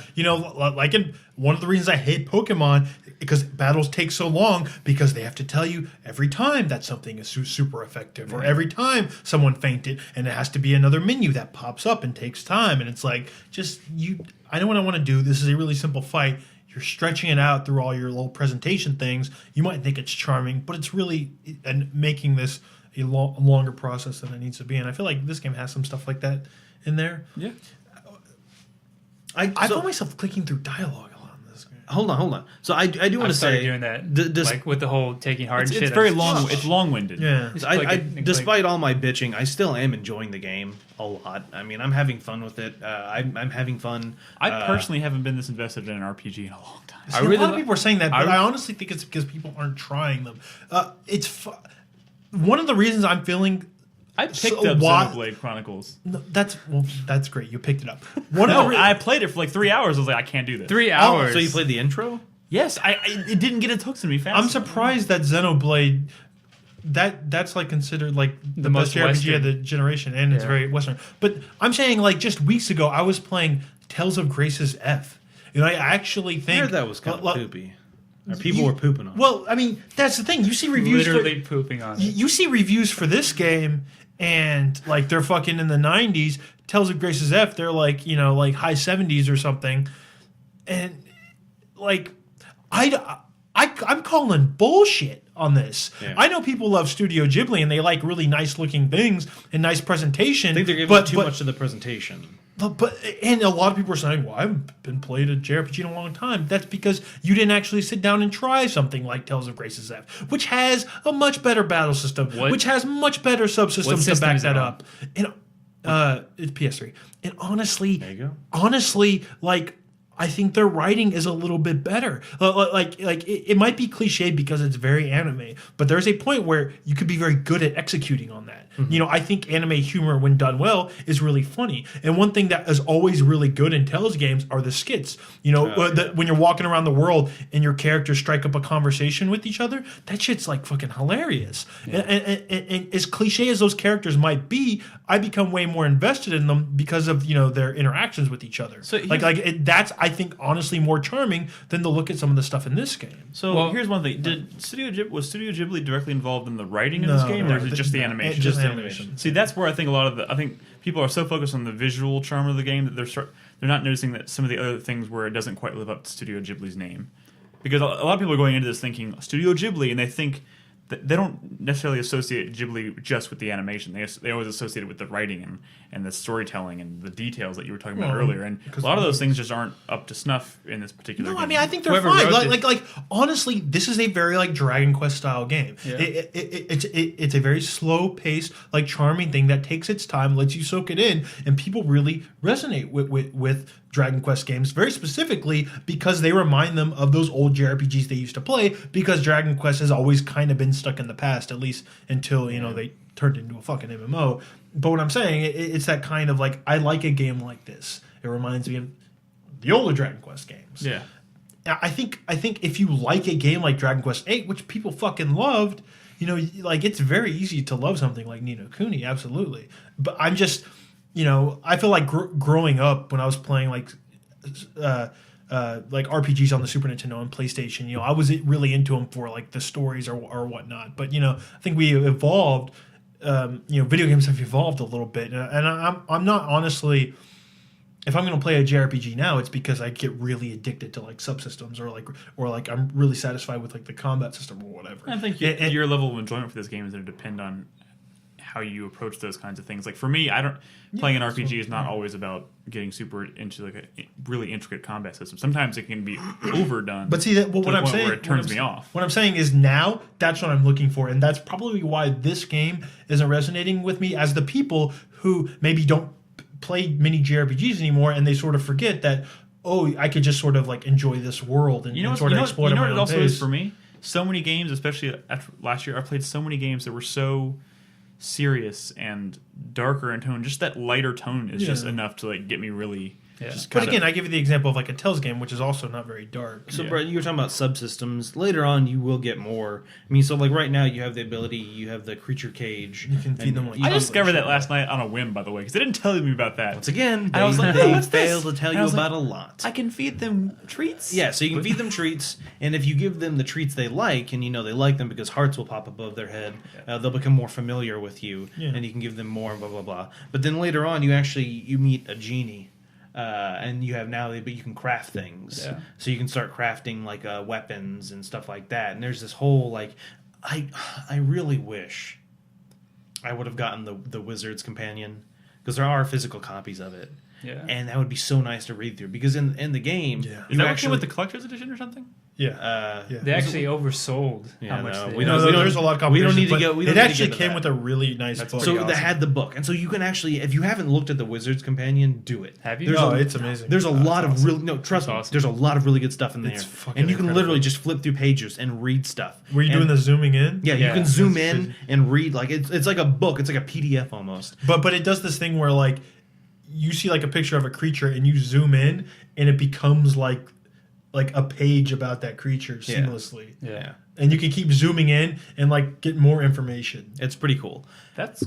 like in one of the reasons I hate Pokemon because battles take so long because they have to tell you every time that something is super effective or every time someone fainted, and it has to be another menu that pops up and takes time, and it's like I know what I want to do. This is a really simple fight. You're stretching it out through all your little presentation things. You might think it's charming, but it's really and making this a longer process than it needs to be. And I feel like this game has some stuff like that in there. Yeah. I found myself clicking through dialogue a lot in this game. Hold on. So I do want I to started say doing that, this, like with the whole taking hard It's, and shit. it's very I just- long. It's long-winded. Yeah. Just I, click I it and click. despite all my bitching, I still am enjoying the game a lot. I mean, I'm having fun with it. I'm having fun. I personally haven't been this invested in an RPG in a long time. See, really a lot of li- people are saying that, but I- I honestly think it's because people aren't trying them. One of the reasons I'm feeling I picked So up why- Xenoblade Chronicles. no, that's great. You picked it up. One of No, the I played it for like 3 hours. I was like, I can't do this. 3 hours. So you played the intro? Yes, it didn't get its hooks in me fast. I'm enough. surprised that Xenoblade that's like considered like the most best JRPG of the Western. generation, and it's Yeah. very Western. But I'm saying like just weeks ago I was playing Tales of Grace's F. I actually I think heard that was kind of Well, poopy. Or people were pooping on it. Well, I mean that's the thing. You see reviews for, literally pooping on it. you see reviews for this game and like they're fucking in the 90s. Tales of Grace's F, they're like like high 70s or something, and like I'm calling bullshit on this. Yeah. I know people love Studio Ghibli and they like really nice looking things and nice presentation. I think they're giving but, too but, much to the presentation. but and a lot of people are saying, "Well, I haven't been played a JRPG in a long time." That's because you didn't actually sit down and try something like Tales of Grace's F, which has a much better battle system, What- which has much better subsystems to system back is it that on? up. And it's PS3. And honestly, There you go. honestly, like I think their writing is a little bit better. Like it might be cliche because it's very anime, but there's a point where you could be very good at executing on that. I think anime humor, when done well, is really funny. And one thing that is always really good in Tales games are the skits. When you're walking around the world and your characters strike up a conversation with each other, that shit's like fucking hilarious. And as cliche as those characters might be, I become way more invested in them because of their interactions with each other. So That's I think honestly more charming than to look at some of the stuff in this game. So Well- here's one thing: was Studio Ghibli directly involved in the writing of this game, or is it just the animation? Just the animation. See, that's where I think I think people are so focused on the visual charm of the game that they're not noticing that some of the other things where it doesn't quite live up to Studio Ghibli's name. Because a lot of people are going into this thinking Studio Ghibli, and they think that they don't necessarily associate Ghibli just with the animation. They always associate it with the writing and the storytelling and the details that you were talking about Well, earlier. And a lot of those things just aren't up to snuff in this particular No, game. I mean I think they're Whoever fine. wrote Like honestly, this is a very like Dragon Quest style game. Yeah. It's a very slow paced, like charming thing that takes its time, lets you soak it in, and people really resonate with Dragon Quest games very specifically because they remind them of those old JRPGs they used to play. Because Dragon Quest has always kind of been stuck in the past, at least until they turned into a fucking MMO. But what I'm saying, it's that kind of like I like a game like this. It reminds me of the older Dragon Quest games. Yeah. I think if you like a game like Dragon Quest VIII, which people fucking loved, like it's very easy to love something like Ni no Kuni, absolutely. But I'm just, I feel like growing up when I was playing like RPGs on the Super Nintendo and PlayStation, I was really into them for like the stories or whatnot. But I think we evolved. Video games have evolved a little bit, and I'm not honestly. If I'm going to play a JRPG now, it's because I get really addicted to like subsystems or like I'm really satisfied with like the combat system or whatever. I think your level of enjoyment for this game is going to depend on how you approach those kinds of things. Like for me, playing an RPG is not always about getting super into like a really intricate combat system. Sometimes it can be overdone. But see that to what the I'm point saying where it turns what I'm- me off. What I'm saying is now that's what I'm looking for, and that's probably why this game isn't resonating with me as the people who maybe don't play many JRPGs anymore, and they sort of forget that I could just sort of like enjoy this world and, and sort of explore it at what my it own also pace. is for me so many games, especially after last year. I played so many games that were so serious and darker in tone. Just that lighter tone is just enough to like get me really. Yeah. Just But kind again, of, I give you the example of like a Tales game, which is also not very dark. So, Yeah. Brett, you were talking about subsystems. Later on, you will get more. I mean, so like right now, you have the ability. You have the creature cage. You can feed and them like you I can- discovered that last night on a whim, by the way, because they didn't tell me about that. Once again, I was like, they what's this? fail to tell And I you was like, about a lot. I can feed them treats. Yeah, so you can feed them treats, and if you give them the treats they like, and you know they like them because hearts will pop above their head, they'll become more familiar with you, Yeah. and you can give them more, blah blah blah. But then later on, you meet a genie, and you have but you can craft things. Yeah. So you can start crafting like weapons and stuff like that. And there's this whole like, I really wish I would have gotten the Wizard's Companion, because there are physical copies of it. Yeah. And that would be so nice to read through, because in the game, Yeah. Is that what came with the collector's edition or something? Yeah. Yeah. They actually oversold Yeah, how much no, they we No, don't- there's a lot of we don't need to complications, go- but we don't it need to actually get to came that. with a really nice That's book. So pretty they awesome. had the book, and so you can actually, if you haven't looked at the Wizard's Companion, do it. Have you? There's No, a- it's amazing. There's a lot of awesome. really trust me. That's awesome. There's a lot of really good stuff in there, It's fucking and you can incredible. literally just flip through pages and read stuff. Were you And- doing the zooming in? Yeah, you Yeah, can zoom that's in crazy. and read like it's like a book. It's like a PDF almost. But it does this thing where like you see like a picture of a creature and you zoom in and it becomes like a page about that creature Yeah. seamlessly. Yeah. And you can keep zooming in and like get more information. It's pretty cool. That's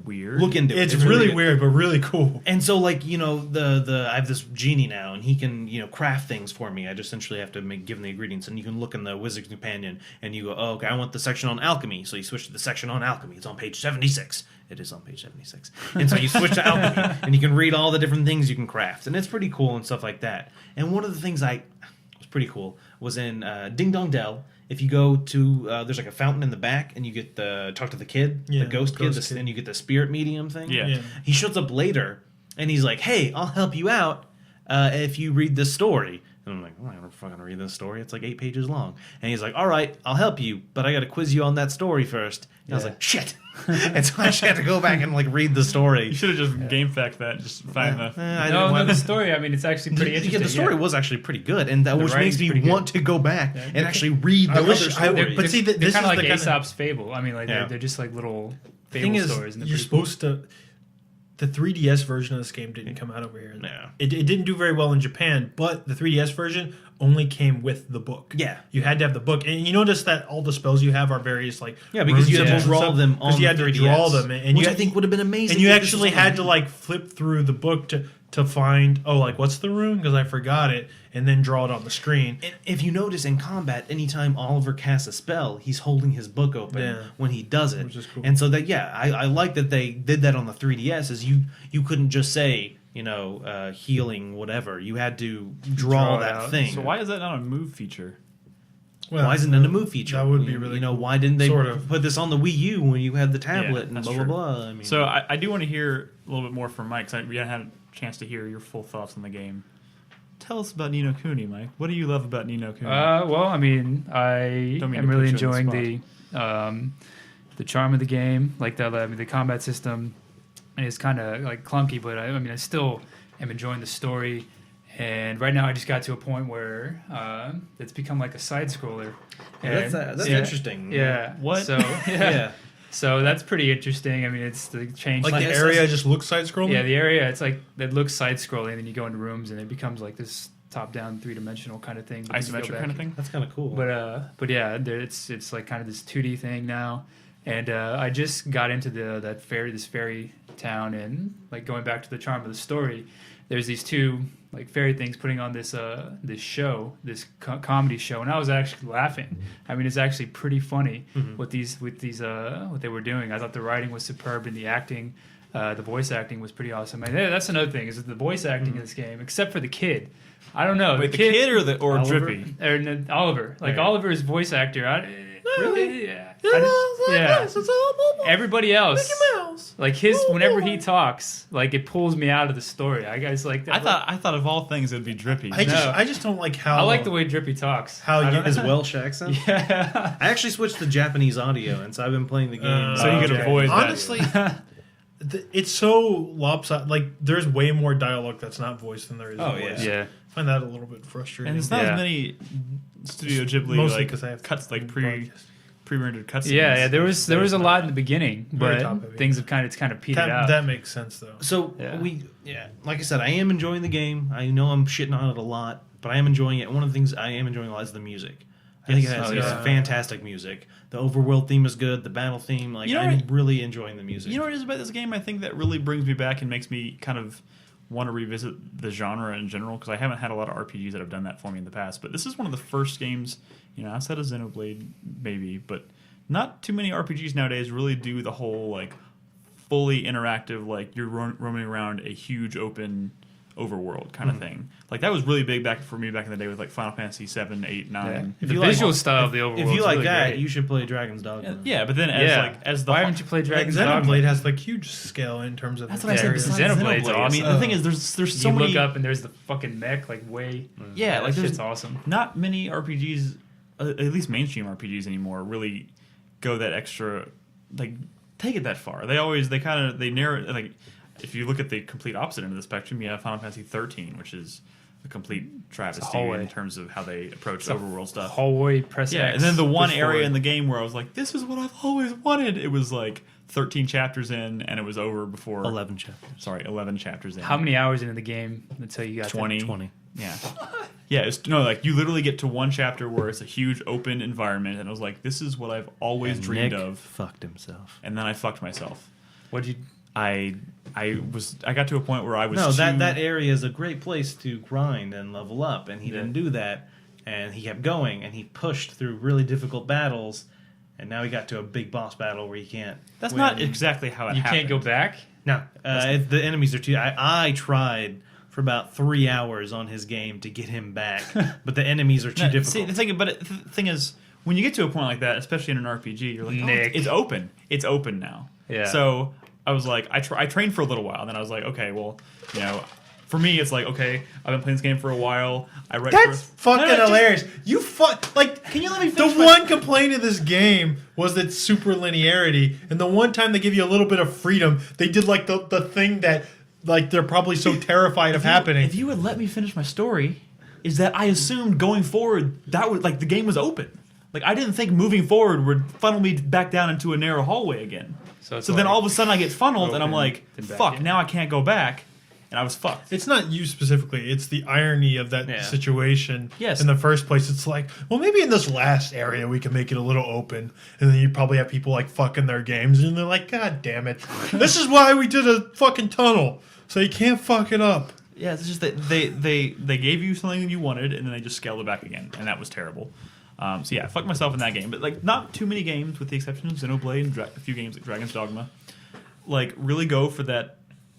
weird. Look into it. It's really good. weird, but really cool. And so, like, you know, I have this genie now, and he can, you know, craft things for me. I just essentially have to give him the ingredients, and you can look in the Wizard's Companion, and you go, oh, okay, I want the section on alchemy. So you switch to the section on alchemy. It's on page 76. It is on page 76. And so you switch to alchemy, and you can read all the different things you can craft, and it's pretty cool and stuff like that. And one of the things was pretty cool was in Ding Dong Dell. If you go to, there's like a fountain in the back, and you get talk to the kid, Yeah, the ghost kid, kid. and you get the spirit medium thing. Yeah. Yeah. He shows up later, and he's like, "Hey, I'll help you out if you read this story." And I'm like, "I'm not gonna fucking read this story. It's like 8 pages long." And he's like, "All right, I'll help you, but I got to quiz you on that story first." And I was Yeah. like, "Shit!" And so I actually had to go back and like read the You story. should have just game fact that. Just find the. I didn't No, want- the story. I mean, it's actually pretty interesting. Yeah, the story was actually pretty good, and that which makes writing's me pretty good. want to go back and actually read the I other wish I story. would- but see, they're this kind is of like the kinda- Aesop's Fable. I mean, like Yeah. they're just like little fable Thing is, stories. And they're you're pretty cool. supposed to. The 3DS version of this game didn't come out over here. No. It didn't do very well in Japan, but the 3DS version only came with the book. Yeah. You had to have the book. And you notice that all the spells you have are various, like, Yeah, because you rune had to symbols and draw stuff, them on you had the to 3DS, draw them. And which you, I think would have been amazing. and you if this was actually on had to, like, flip through the book to find, oh, like, what's the rune? Because I forgot it. And then draw it on the screen. And if you notice in combat, anytime Oliver casts a spell, he's holding his book open Yeah. when he does it. Which is cool. And so that, yeah, I like that they did that on the 3DS. Is you couldn't just say, you know, healing whatever. You had to draw Draw it that out. thing. So why is that not a move feature? Well, Why isn't it a move feature? That would be really You know, cool. why didn't they Sort of. put this on the Wii U when you had the tablet Yeah, and that's blah, true. blah, blah? I mean, So I do want to hear a little bit more from Mike, because we haven't had a chance to hear your full thoughts on the game. Tell us about Ni no Kuni, Mike. What do you love about Ni no Kuni? Well, I mean, I Don't mean am to really put you on enjoying the charm of the game, like the combat system. And it's kind of like clunky, but I mean, I still am enjoying the story. And right now, I just got to a point where it's become like a side scroller. that's yeah, interesting. Yeah. What? So Yeah. So that's pretty interesting. I mean, it's the change. Like, the it's- area just looks side-scrolling? Yeah, the area, it's like, it looks side-scrolling, and then you go into rooms, and it becomes like this top-down, three-dimensional kind of thing. but you go Isometric back. kind of thing? That's kind of cool. But yeah, it's like kind of this 2D thing now, and I just got into this fairy town, and like going back to the charm of the story, there's these two like fairy things putting on this show, this comedy show, and I was actually laughing. I mean, it's actually pretty funny with these what they were doing. I thought the writing was superb, and the acting. The voice acting was pretty awesome. And that's another thing is that the voice acting in this game, except for the kid, I don't know. Wait, the kid or Oliver? Drippy? Or no, Oliver, like Okay. Oliver's voice actor. Really? Yeah. Everybody else, like whenever he talks, like it pulls me out of the story. I guys like that. I thought of all things it'd be Drippy. I just don't like how... I like the way Drippy talks. How you... his Welsh accent. Yeah. I actually switched to Japanese audio, and so I've been playing the game. So you can okay. avoid that. Honestly, it's so lopsided. Like, there's way more dialogue that's not voiced than there is Oh, voiced. yeah. Yeah. find that a little bit frustrating. And it's not Yeah. as many Studio Ghibli Mostly like 'cause I have cuts like podcast. pre-rendered cutscenes. Yeah, there was a lot in the beginning, Very but top-heavy. things have kind of petered out. That makes sense though. So Yeah. like I said, I am enjoying the game. I know I'm shitting on it a lot, but I am enjoying it. One of the things I am enjoying a lot is the music. I think it has Yes. Oh, yeah. fantastic music. The overworld theme is good. The battle theme, like You know I'm what- really enjoying the music. You know what it is about this game? I think that really brings me back and makes me kind of want to revisit the genre in general because I haven't had a lot of RPGs that have done that for me in the past. But this is one of the first games, outside of Xenoblade maybe, but not too many RPGs nowadays really do the whole like fully interactive, like you're roaming around a huge open overworld kind of thing. Like that was really big for me back in the day with like Final Fantasy 7, 8, 9. The visual style of the overworld. If you like really that, great. you should play Dragon's Dogma. Yeah, but then as the why haven't you played Dragon's Xenoblade Dogma? has like huge scale in terms of That's its what I said. areas. Besides Xenoblade's Xenoblade. I mean, awesome. the thing is, there's so you many. look up and there's the fucking mech like way. Yeah, like that there's shit's awesome. not many RPGs, at least mainstream RPGs anymore, really go that extra, like take it that far. They narrow it. Like if you look at the complete opposite end of the spectrum, you have Final Fantasy 13, which is a complete travesty hallway. in terms of how they approach overworld stuff. Hallway press Yeah, X, and then the one push area forward. in the game where I was like, "This is what I've always wanted." It was like 13 chapters in, and it was over before 11 chapters. Sorry, 11 chapters in. How many hours into the game until you got to 20. 20. Yeah. Yeah, like you literally get to one chapter where it's a huge open environment, and I was like, this is what I've always And dreamed Nick of. fucked himself. And then I fucked myself. What'd you? I got to a point where I was No, too, that area is a great place to grind and level up, and he didn't do that, and he kept going, and he pushed through really difficult battles, and now he got to a big boss battle where he can't. That's win. not exactly how it You happened. can't go back. No, the enemies are too. I tried for about 3 hours on his game to get him back, but the enemies are too No, difficult. See, the thing is, when you get to a point like that, especially in an RPG, you're like, Nick. it's open. It's open now. Yeah. So I was like, I trained for a little while, and then I was like, okay, well, for me, it's like, okay, I've been playing this game for a while. I read That's fucking No, just- hilarious. You like. Can you let me The finish my- one complaint of this game was its super linearity, and the one time they give you a little bit of freedom, they did like the thing that like they're probably so terrified of happening. If you would let me finish my story, is that I assumed going forward that would like the game was open. Like I didn't think moving forward would funnel me back down into a narrow hallway again. So it's So then like all of a sudden I get funneled and I'm open, like, then back fuck, in. now I can't go back. And I was fucked. It's not you specifically. It's the irony of that Yeah. situation. Yes. In the first place, it's like, well, maybe in this last area we can make it a little open, and then you probably have people like fucking their games, and they're like, God damn it, this is why we did a fucking tunnel, so you can't fuck it up. Yeah, it's just that they gave you something you wanted and then they just scaled it back again, and that was terrible. So yeah, I fucked myself in that game. But like, not too many games, with the exception of Xenoblade and a few games like Dragon's Dogma, like really go for that.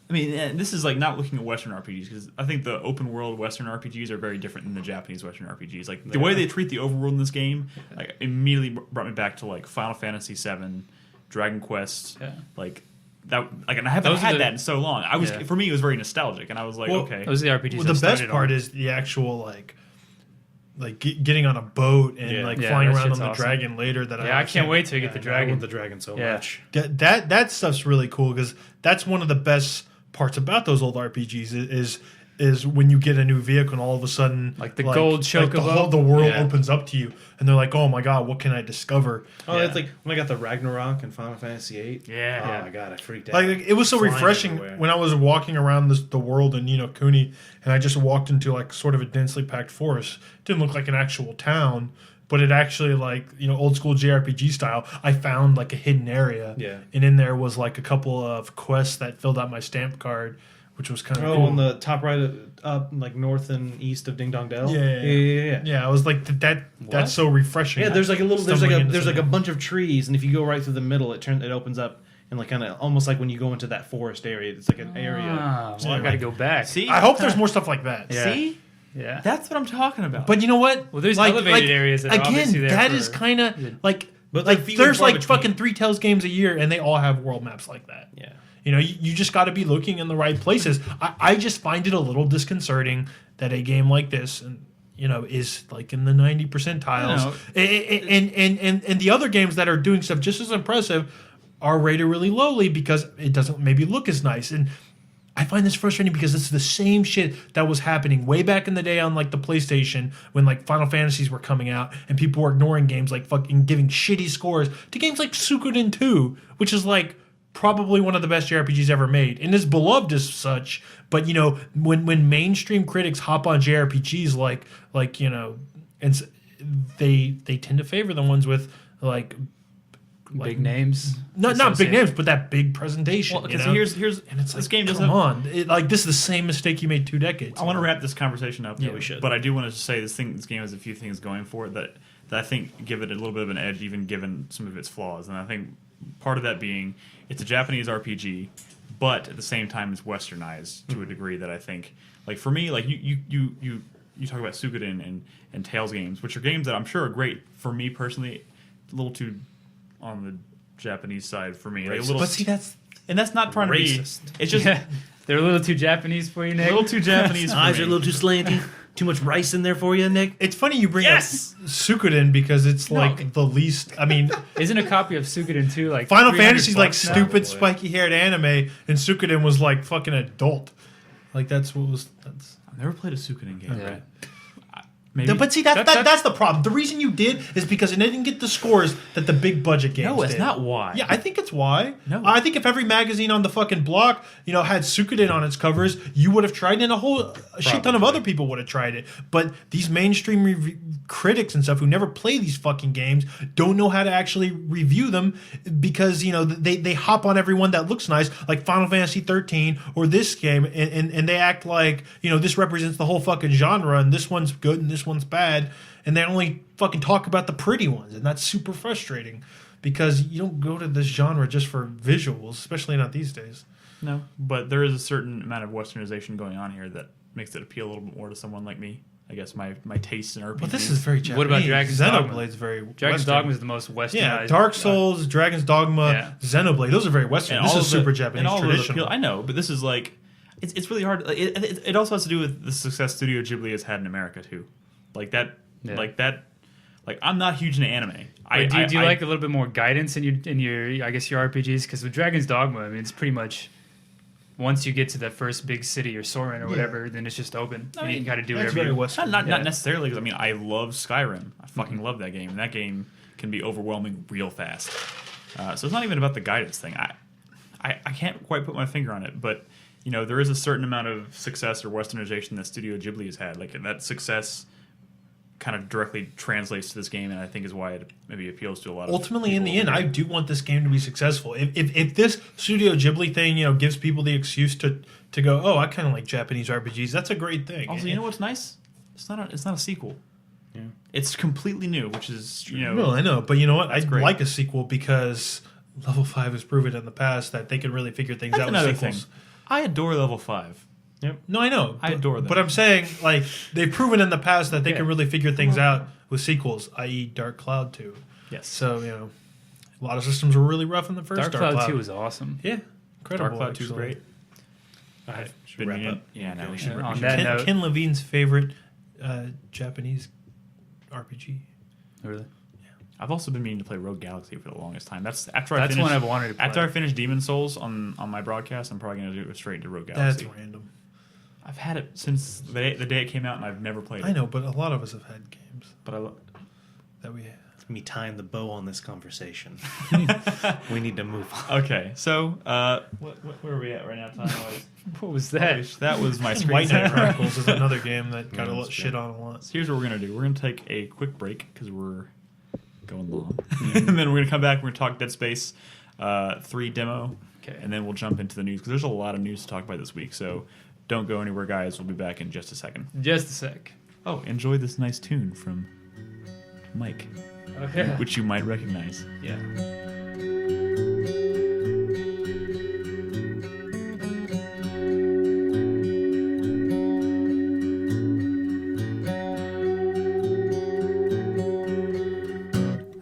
I mean, and this is like not looking at Western RPGs because I think the open world Western RPGs are very different than the Japanese Western RPGs. Like the way they treat the overworld in this game, like immediately brought me back to like Final Fantasy VII, Dragon Quest, Yeah. like that. Like, and I haven't Those are had the- that in so long. Yeah. For me, it was very nostalgic, and I was like, Well, okay, Those are the RPGs. Well, that the best started part on. is the actual like getting on a boat and Yeah. like Yeah, flying that around on shit's the awesome. dragon later. That Yeah, I can't wait till you get the I dragon. want the dragon so Yeah. much. That stuff's really cool because that's one of the best parts about those old RPGs is when you get a new vehicle and all of a sudden Like the gold chocobo? the world Yeah. opens up to you and they're like, oh my god, what can I discover? Oh, Yeah. it's like when I got the Ragnarok in Final Fantasy VIII. Yeah. Oh Yeah. my god, I freaked out. Like it was so Flying refreshing everywhere. when I was walking around the world in Ni no Kuni and I just walked into like sort of a densely packed forest. It didn't look like an actual town, but it actually like old school JRPG style. I found like a hidden area, Yeah. and in there was like a couple of quests that filled out my stamp card, which was kind of Oh, cool. on the top right, up like north and east of Ding Dong Dell. Yeah. Yeah, I was like that's so refreshing. Yeah, there's like a little, Stumbling into there's like a something. bunch of trees, and if you go right through the middle, it opens up, and like kind of almost like when you go into that forest area, it's like an area. Ah, well, I got to go back. see, I hope there's more stuff like that. Yeah. see, Yeah. that's what I'm talking about. But you know what? Well, there's elevated areas that are obviously again, there that for- is kind of like But, like like, few there's and far like between. fucking 3 Tales games a year, and they all have world maps like that. Yeah. You just got to be looking in the right places. I just find it a little disconcerting that a game like this, and is like in the 90 percentiles, and the other games that are doing stuff just as impressive are rated really lowly because it doesn't maybe look as nice. And I find this frustrating because it's the same shit that was happening way back in the day on like the PlayStation when like Final Fantasies were coming out and people were ignoring games like fucking giving shitty scores to games like Suikoden 2, which is like probably one of the best JRPGs ever made and is beloved as such. But you know, when mainstream critics hop on JRPGs like you know, and they tend to favor the ones with like Big names. not big associated. names, but that big presentation. Well, okay, you so know? here's and it's this like, game doesn't come have- on, like this is the same mistake you made 2 decades. I want to ago. wrap this conversation up. Yeah, we should. But I do want to say this game has a few things going for it that I think give it a little bit of an edge, even given some of its flaws. And I think part of that being it's a Japanese RPG, but at the same time it's westernized to a degree that I think, like for me, like you talk about Suikoden and Tales games, which are games that I'm sure are great for me personally, a little too on the Japanese side for me. Like a little, But see, that's not trying Racist. to be. It's just Yeah, they're a little too Japanese for you, a Nick. little too Japanese. For Eyes me. are a little too slanty. Too much rice in there for you, Nick. it's funny you bring Yes! up Suikoden because it's like the least. I mean, Isn't a copy of Suikoden 2 like Final 300 Fantasy's like bucks now? stupid spiky haired anime, and Suikoden was like fucking adult. Like that's what was. That's. I've never played a Suikoden game. Yeah. Maybe. No, but see, that's the problem. The reason you did is because it didn't get the scores that the big budget games No, it's did. not why. Yeah, I think it's why. No. I think if every magazine on the fucking block, you know, had Suikoden on its covers, you would have tried it, and a shit ton of other people would have tried it. But these mainstream critics and stuff who never play these fucking games don't know how to actually review them because, you know, they hop on everyone that looks nice, like Final Fantasy 13 or this game, and they act like, you know, this represents the whole fucking genre, and this one's good and this one's bad, and they only fucking talk about the pretty ones, and that's super frustrating because you don't go to this genre just for visuals, especially not these days. No, but there is a certain amount of westernization going on here that makes it appeal a little bit more to someone like me. I guess my taste in RPGs. But this is very Japanese. What about Dragon's Dogma? Xenoblade's very Dragon's Western. Dogma is the most westernized. Yeah, Dark Souls, Dragon's Dogma, Yeah. Xenoblade. Those are very Western. and This all is of the- super Japanese and all of those traditional. appeal. I know, but this is like it's really hard. Like, it also has to do with the success Studio Ghibli has had in America too. Like that, Yeah. like that. Like I'm not huge into anime. Do you like a little bit more guidance in your I guess your RPGs? Because with Dragon's Dogma, I mean, it's pretty much once you get to that first big city or Soren or whatever, then it's just open. I and mean, you got to do That's whatever very you Western. not Yeah. necessarily because I mean I love Skyrim. I fucking love that game. And that game can be overwhelming real fast. So it's not even about the guidance thing. I can't quite put my finger on it, but you know there is a certain amount of success or westernization that Studio Ghibli has had. Like that success kind of directly translates to this game, and I think is why it maybe appeals to a lot of Ultimately, in people the end, over I here. do want this game to be successful. If this Studio Ghibli thing, you know, gives people the excuse to go, oh, I kind of like Japanese RPGs, that's a great thing. Also, you know what's nice? It's not a sequel. Yeah. It's completely new, which is Well, I know, but you know what? I'd great. like a sequel because Level 5 has proven in the past that they can really figure things that's out another with thing. sequels. I adore Level 5. No, I know. I adore them. But I'm saying, like, they've proven in the past that they Yeah. can really figure things out with sequels, i.e., Dark Cloud 2. Yes. So, you know, a lot of systems were really rough in the first Dark Cloud 2 is awesome. Yeah, incredible. Dark Cloud 2 is actually. great. I've Been wrap meaning- up. Yeah, no, we should. Yeah, we on should- that Ken, note- Ken Levine's favorite Japanese RPG. Really? I've also been meaning to play Rogue Galaxy for the longest time. That's after I That's finish, one I've wanted to play. After I finish Demon Souls on my broadcast, I'm probably going to go straight into Rogue That's Galaxy. random. I've had it since the day it came out, and I've never played it. I know, but a lot of us have had games but that we Me tying the bow on this conversation. We need to move on. okay. So, where are we at right now, time-wise? What was that? That was my screen. White Knight Chronicles is another game that got a lot that's shit on a lot. So here's what we're gonna do. We're gonna take a quick break because we're going long, and then we're gonna come back. We're gonna talk Dead Space 3 demo, Okay. and then we'll jump into the news because there's a lot of news to talk about this week. So don't go anywhere, guys. We'll be back in just a second. Just a sec. Oh, enjoy this nice tune from Mike, Okay. which you might recognize. Yeah.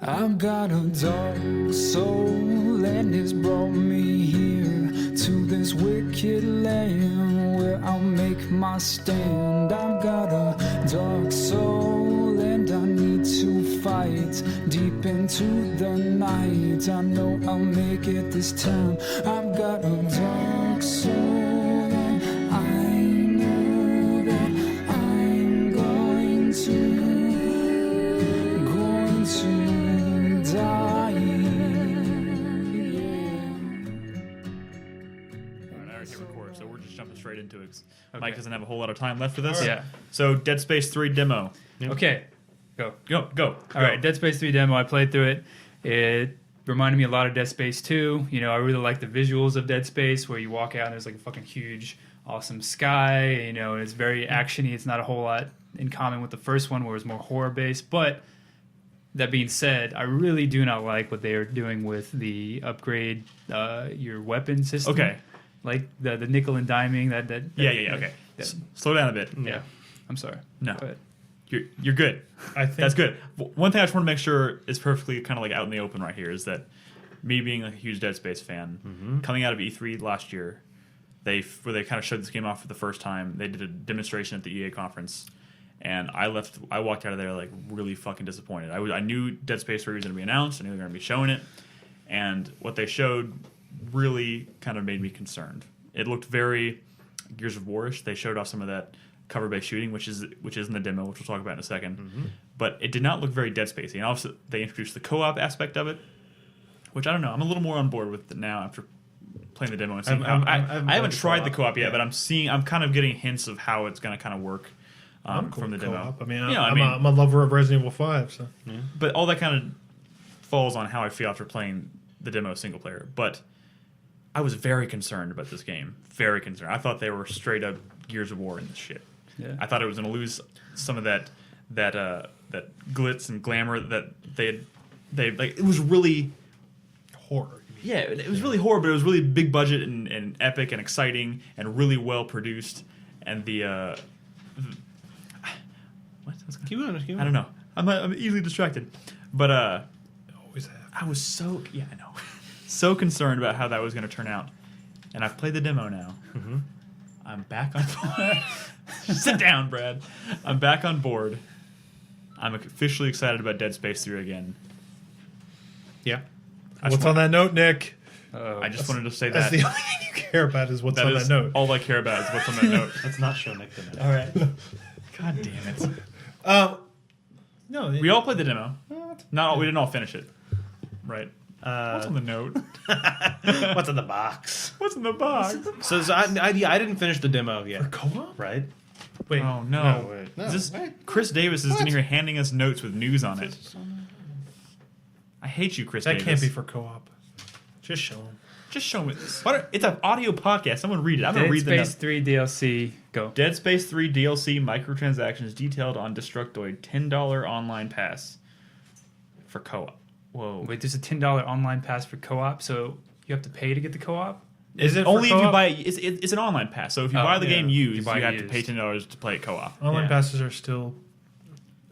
I've got a dark soul and it's brought me here to this wicked land where I'll make my stand. I've got a dark soul and I need to fight deep into the night. I know I'll make it this time. I've got a dark soul. into it. 'Cause Okay. Mike doesn't have a whole lot of time left for this. Yeah. So Dead Space 3 demo. Okay. Go. Go. All right, Dead Space 3 demo. I played through it. It reminded me a lot of Dead Space 2. You know, I really like the visuals of Dead Space, where you walk out and there's like a fucking huge, awesome sky. You know, and it's very actiony. It's not a whole lot in common with the first one, where it's more horror based. But that being said, I really do not like what they are doing with the upgrade your weapon system. Okay. Like the nickel and diming. That Yeah. Okay. Slow down a bit. Yeah. I'm sorry. No. Go ahead. You're good. I think That's good. One thing I just want to make sure is perfectly kind of like out in the open right here is that me being a huge Dead Space fan, coming out of E3 last year, where they kind of showed this game off for the first time. They did a demonstration at the EA conference, and I walked out of there like really fucking disappointed. I knew Dead Space 3 was going to be announced. I knew they were going to be showing it, and what they showed really kind of made me concerned. It looked very Gears of War-ish. They showed off some of that cover-based shooting, which is in the demo, which we'll talk about in a second. But it did not look very Dead Spacey. And also, they introduced the co-op aspect of it, which I don't know. I'm a little more on board with it now after playing the demo and seeing how. I haven't tried the co-op yet, but I'm kind of getting hints of how it's going to kind of work I'm cool from the with demo. co-op. I mean, Yeah, I'm a lover of Resident Evil 5. So But all that kind of falls on how I feel after playing the demo single player. But I was very concerned about this game. Very concerned. I thought they were straight up Gears of War in this shit. Yeah. I thought it was going to lose some of that glitz and glamour that they like. It was really horror. yeah. It was really horror, but it was really big budget and epic and exciting and really well produced. And what's going Keep on. I don't know. I'm easily distracted, but Always have. I was so I know, so concerned about how that was going to turn out, and I've played the demo now. I'm back on board. Sit down, Brad. I'm back on board. I'm officially excited about Dead Space 3 again. Yeah. What's on that note, Nick? I just wanted to say That's that. the only thing you care about is what's That on is that note. all I care about is what's on that note. Let's not show Nick the note. All right. God damn it. No, We all played the demo. Not all. We didn't all finish it. Right. What's on the note? What's in the box? What's in the box? So I didn't finish the demo yet. co-op. Right? Wait. Oh no! wait. Is this Chris Davis is in here handing us notes with news on it. I hate you, Chris That Davis. can't be for co-op. Just show them. Just show me this. It's an audio podcast. Someone read it. I'm gonna Dead read the Space notes. 3 DLC. Go. Dead Space 3 DLC microtransactions detailed on Destructoid. $10 online pass for co-op. Whoa! Wait, there's a $10 online pass for co-op, so you have to pay to get the co-op? Is it Only for if you co-op? buy. It's an online pass. So if you Oh, buy the yeah. game used, You buy you have used. to pay $10 to play it co-op. Online Yeah. passes are still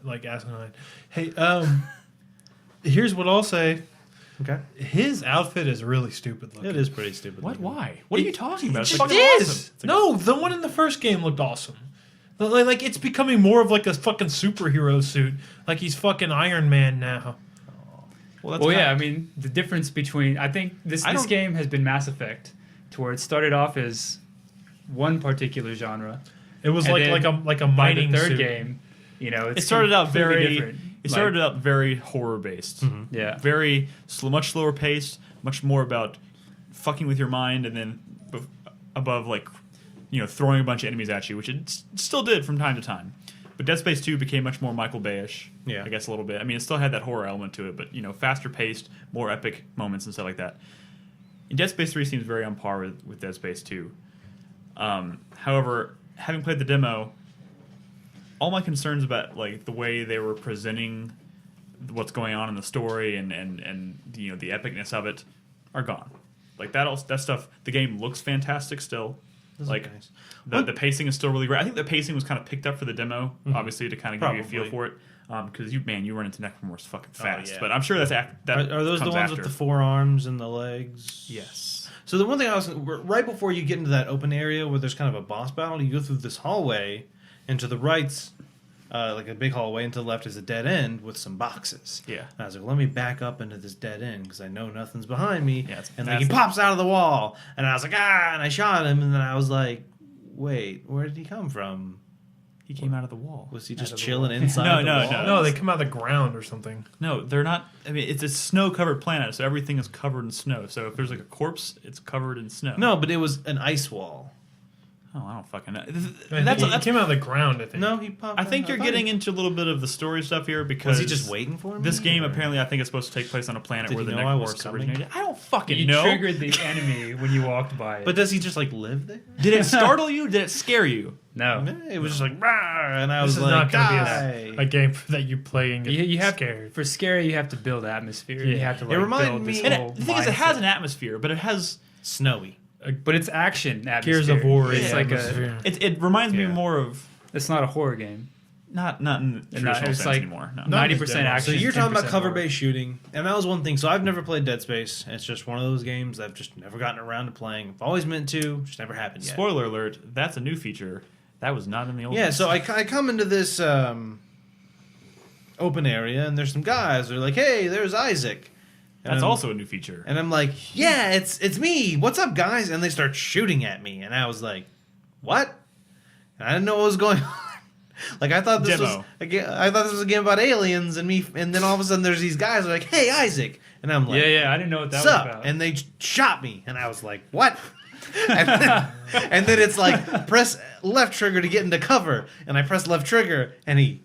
like asinine. Hey, here's what I'll say. Okay. His outfit is really stupid looking. It is pretty stupid. What? looking. Why? What are you talking about? It's It fucking is. awesome. It's like- No, the one in the first game looked awesome. Like it's becoming more of like a fucking superhero suit. Like he's fucking Iron Man now. Well, that's Well, kinda- yeah, I mean, the difference between... I think this I don't- game has been Mass Effect, to where it started off as one particular genre. It was And like then like a By the mining third suit. game, you know, it's It started out completely very. different. It Like, started out very horror based. Yeah. Very much slower paced, much more about fucking with your mind, and then above like throwing a bunch of enemies at you, which it still did from time to time. But Dead Space 2 became much more Michael Bay-ish, Yeah. I guess a little bit. I mean, it still had that horror element to it, but faster paced, more epic moments and stuff like that. And Dead Space 3 seems very on par with Dead Space 2. However, having played the demo, all my concerns about like the way they were presenting what's going on in the story and the epicness of it are gone. Like that stuff, the game looks fantastic still. Like nice. the pacing is still really great. I think the pacing was kind of picked up for the demo, obviously to kind of give you a feel Probably. for it. Because you run into Necromorphs fucking fast. yeah. But I'm sure that Are those the comes ones after. with the forearms and the legs? Yes. So the one thing I was right before you get into that open area where there's kind of a boss battle, you go through this hallway, and to the right's like a big hallway, and to the left is a dead end with some boxes. Yeah. And I was like, let me back up into this dead end because I know nothing's behind me. Yeah, it's and like he massive. pops out of the wall, and I was like, and I shot him, and then I was like, wait, where did he come from? He came out of the wall. Was he just chilling inside? No, the no, wall? no. No, they come out of the ground or something. No, they're not. I mean, it's a snow-covered planet, so everything is covered in snow. So if there's like a corpse, it's covered in snow. No, but it was an ice wall. Oh, I don't fucking know. It came out of the ground, I think. No, he popped. I think you're thought getting he- into a little bit of the story stuff here because Was he just waiting for me? this game or- apparently I think is supposed to take place on a planet Did where he the know I was Necromorphs coming? originated. I don't fucking You know. triggered the enemy when you walked by it. But does he just like live there? Did it startle you? Did it scare you? no. It was just like, "Rah," and I This was is like, not going to "Die." be a game that you play and get You have scared. for scary. You have to build atmosphere. You Yeah. have to It like reminded build this me- And whole the thing is, it has mindset. an atmosphere, but it has Snowy. But it's action atmosphere. Gears of War. It's like a. atmosphere. it reminds me Yeah. more of It's not a horror game. not in the traditional it's sense like- anymore. No. Not 90% demo. action. So you're talking about 10% cover-based shooting, and that was one thing. So I've never played Dead Space. It's just one of those games I've just never gotten around to playing. I've always meant to, just never happened yet. Spoiler alert: that's a new feature that was not in the old. Yeah, ones. so I come into this open area, and there's some guys. They're like, "Hey, there's Isaac." And that's I'm- also a new feature. And I'm like, "Yeah, it's me. What's up, guys?" And they start shooting at me, and I was like, "What?" And I didn't know what was going on. Like I thought this Demo. was I thought this was a game about aliens and me, and then all of a sudden there's these guys who are like, "Hey, Isaac," and I'm like, Yeah, I didn't know what that "What's was up?" about. And they shot me, and I was like, "What?" and then it's like press left trigger to get into cover, and I press left trigger, and he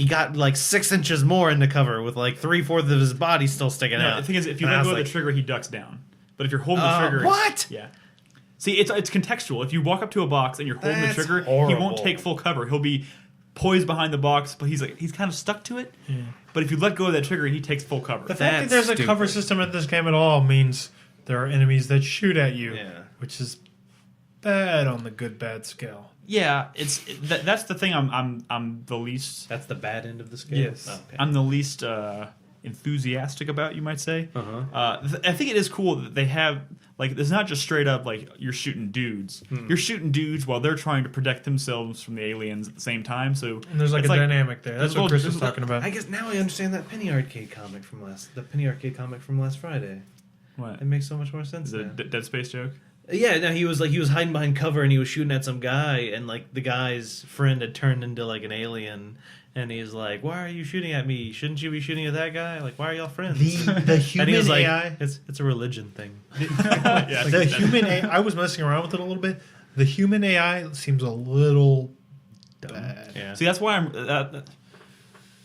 got like 6 inches more into cover with like 3/4 of his body still sticking No, out. the thing is, if you And I let was go of like, the trigger, he ducks down. But if you're holding the trigger, what? Yeah. See, it's contextual. If you walk up to a box and you're holding That's the trigger, he horrible. won't take full cover. He'll be poised behind the box, but he's kind of stuck to it. But if you let go of that trigger, he takes full cover. The fact that That's there's a stupid. cover system in this game at all means there are enemies that shoot at you, Yeah. which is bad on the good bad scale. Yeah, that's the thing. I'm the least That's the bad end of the scale. Yes. Okay. I'm the least enthusiastic about, you might say. Uh-huh. I think it is cool that they have like it's not just straight up like you're shooting dudes. You're shooting dudes while they're trying to protect themselves from the aliens at the same time. So And there's like it's a dynamic there. there's That's what a Chris little- was talking about. I guess now I understand that Penny Arcade comic from last Friday. What It makes so much more sense is it? A now. Dead Space joke? Yeah, no, he was hiding behind cover and he was shooting at some guy, and like the guy's friend had turned into like an alien, and he's like, "Why are you shooting at me? Shouldn't you be shooting at that guy? Like, why are y'all friends?" The and he human was like, AI. "It's a religion thing." Yeah, The human AI. I was messing around with it a little bit. The human AI seems a little bad. Yeah. See, that's why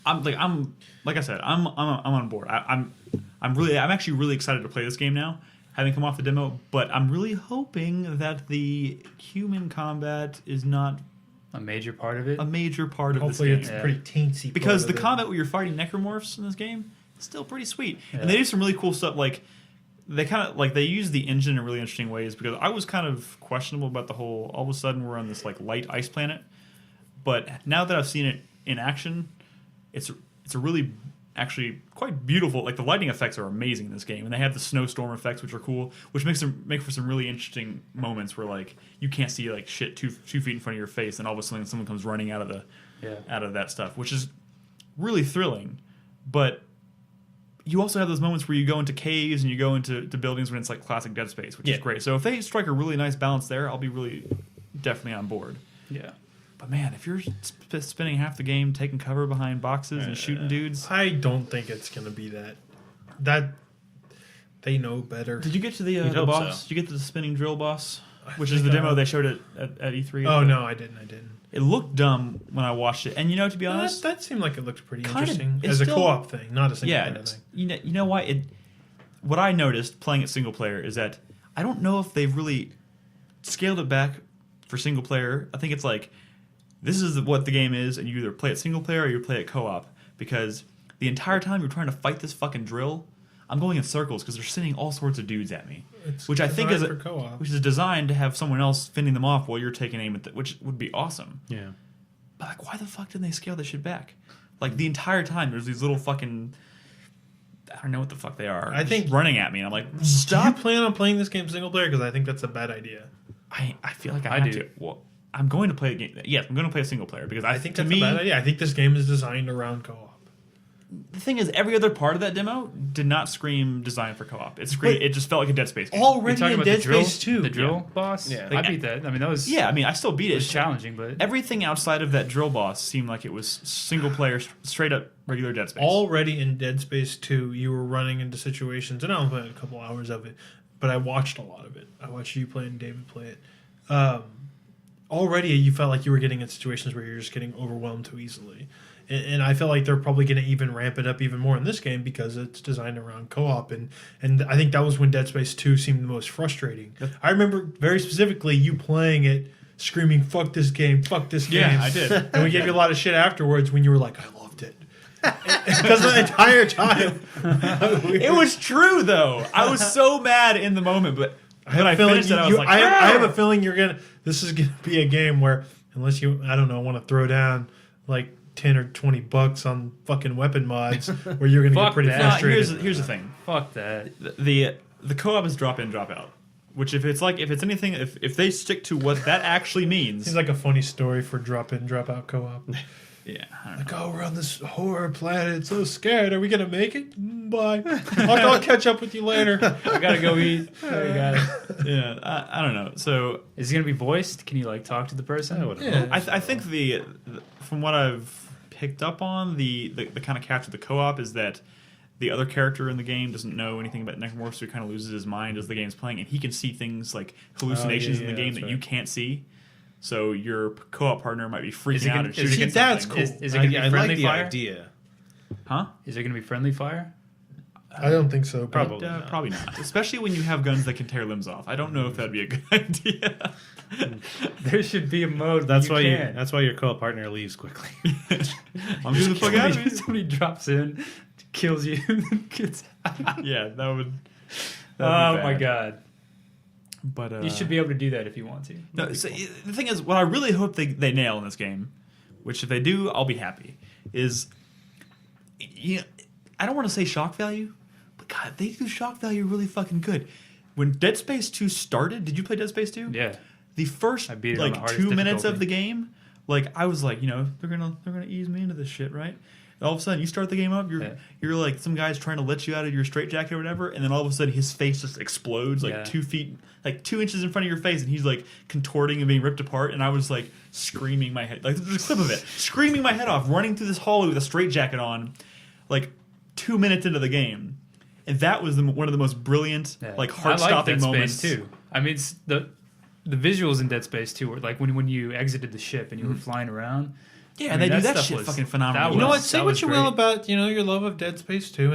I'm like I said, I'm on board. I'm actually really excited to play this game now, having come off the demo. But I'm really hoping that the human combat is not a major part of it. a major part of Hopefully, this it's game. a pretty teensy. Because part the of it. combat where you're fighting necromorphs in this game is still pretty sweet, Yeah. and they do some really cool stuff. Like they kind of like they use the engine in really interesting ways. Because I was kind of questionable about the whole. All of a sudden, we're on this like light ice planet, but now that I've seen it in action, it's a really actually quite beautiful. Like the lighting effects are amazing in this game, and they have the snowstorm effects, which are cool, which make for some really interesting moments where like you can't see like shit 2 feet in front of your face, and all of a sudden someone comes running out of that stuff, which is really thrilling. But you also have those moments where you go into caves and you go into buildings when it's like classic Dead Space, which is Yeah. great. So if they strike a really nice balance there, I'll be really definitely on board. Yeah. But man, if you're spending half the game taking cover behind boxes and shooting dudes, I don't think it's going to be that. That they know better. did you get to the You'd hope boss? so. Did you get to the spinning drill boss, which is think the I- demo they showed at E3? Oh no, I didn't. It looked dumb when I watched it, and to be honest, That seemed like it looked pretty Kinda- interesting it's as a still- co-op thing, not a single yeah, player it's- thing. you know what? What I noticed playing it single player is that I don't know if they've really scaled it back for single player. I think it's like this is what the game is, and you either play it single player or you play it co-op. Because the entire time you're trying to fight this fucking drill, I'm going in circles because they're sending all sorts of dudes at me, It's which I think is designed for co-op. which is designed to have someone else fending them off while you're taking aim at which would be awesome. Yeah. But like, why the fuck didn't they scale this shit back? Like the entire time, there's these little fucking I don't know what the fuck they are. I just think- running at me, and I'm like, Do you stop. plan on playing this game single player? Because I think that's a bad idea. I feel like I I have do. to. Well, I'm going to play the game. Yes, I'm going to play a single player because I think to that's me a bad idea. I think this game is designed around co-op. the thing is every other part of that demo did not scream design for co-op. It screamed. But It just felt like a Dead Space game. You're Already talking in about Dead the drill, Space 2. the drill boss. Yeah. I beat that. I mean, that was Yeah, I mean, I still beat it it. was challenging, but Everything outside of that drill boss seemed like it was single player, straight up regular Dead Space. Already in Dead Space 2, you were running into situations, and I only played a couple hours of it, but I watched a lot of it. I watched you play and David play it. already you felt like you were getting in situations where you're just getting overwhelmed too easily. And I feel like they're probably going to even ramp it up even more in this game because it's designed around co-op. And I think that was when Dead Space 2 seemed the most frustrating. I remember very specifically you playing it, screaming, fuck this game, fuck this game. Yeah, I did. And we gave you a lot of shit afterwards when you were like, I loved it. Because the entire time. It was true though. I was so mad in the moment, but when I finished it, I was like, I have a feeling this is gonna be a game where unless you want to throw down like $10 or $20 on fucking weapon mods, where you're gonna get Fuck pretty that. frustrated. here's the thing. Fuck that. The co-op is drop in, drop out. Which if it's anything, if they stick to what that actually means, Seems like a funny story for drop in, drop out co-op. yeah, I don't know. Like, oh, we're on this horror planet, so scared. Are we gonna make it? Bye. I'll catch up with you later. I gotta go eat. Sorry, guys. Yeah, I don't know. So Is it gonna be voiced? Can you like talk to the person? Yeah. I think the from what I've picked up on, the kind of catch with the co-op is that the other character in the game doesn't know anything about necromorphs, so he kind of loses his mind as the game's playing, and he can see things like hallucinations in the game that's that you right. can't see. So your co-op partner might be Is freaking it out gonna- and is shooting it- at that's something. cool. Is it gonna be I friendly like the fire? idea. Huh? Is it gonna be friendly fire? I don't think so. but- Probably not. Probably not. Especially when you have guns that can tear limbs off. I don't know if that'd be a good idea. There should be a mode. That's where why you you. can. That's why your co-op partner leaves quickly. I'm getting the fuck out of here. Somebody drops in, kills you, and then gets out. Yeah, that would. Oh my god! But You should be able to do that if you want to. No, so, the thing is, what I really hope they nail in this game, which if they do, I'll be happy, is, you know, I don't want to say shock value, but God, they do shock value really fucking good. When Dead Space 2 started, did you play Dead Space 2? Yeah. The first I beat it on the like hardest 2 minutes of difficulty. the game, like I was like, you know, they're gonna ease me into this shit, right? And all of a sudden, you start the game up, you're like some guy's trying to let you out of your straitjacket or whatever, and then all of a sudden his face just explodes like Yeah. 2 feet, like 2 inches in front of your face, and he's like contorting and being ripped apart, and I was like screaming my head, like there's a clip of it, screaming my head off, running through this hallway with a straitjacket on, like 2 minutes into the game, and that was one of the most brilliant, Yeah. like I like heart-stopping Dead moments. Space too. I mean, it's the visuals in Dead Space 2 were like when you exited the ship and you were flying around. Yeah, I and mean, they do that that stuff shit was- fucking phenomenal. that You know was- what? Say that what was you will great. about your love of Dead Space 2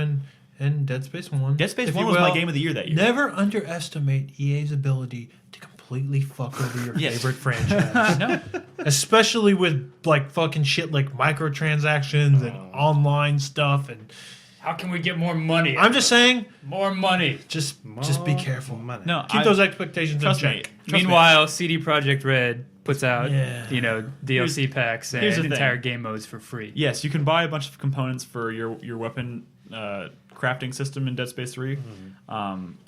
and Dead Space 1. Dead Space if 1 you was my will. game of the year that year. Never underestimate EA's ability to completely fuck over your Yes. favorite franchise. No, Especially with like fucking shit like microtransactions and online stuff. And how can we get more money? I'm just saying, more money. just be careful. Money. No, Keep those expectations in trust me. check. Meanwhile, CD Projekt Red puts out Yeah. DLC packs and here's the thing. entire game modes for free. Yes, you can buy a bunch of components for your weapon crafting system in Dead Space 3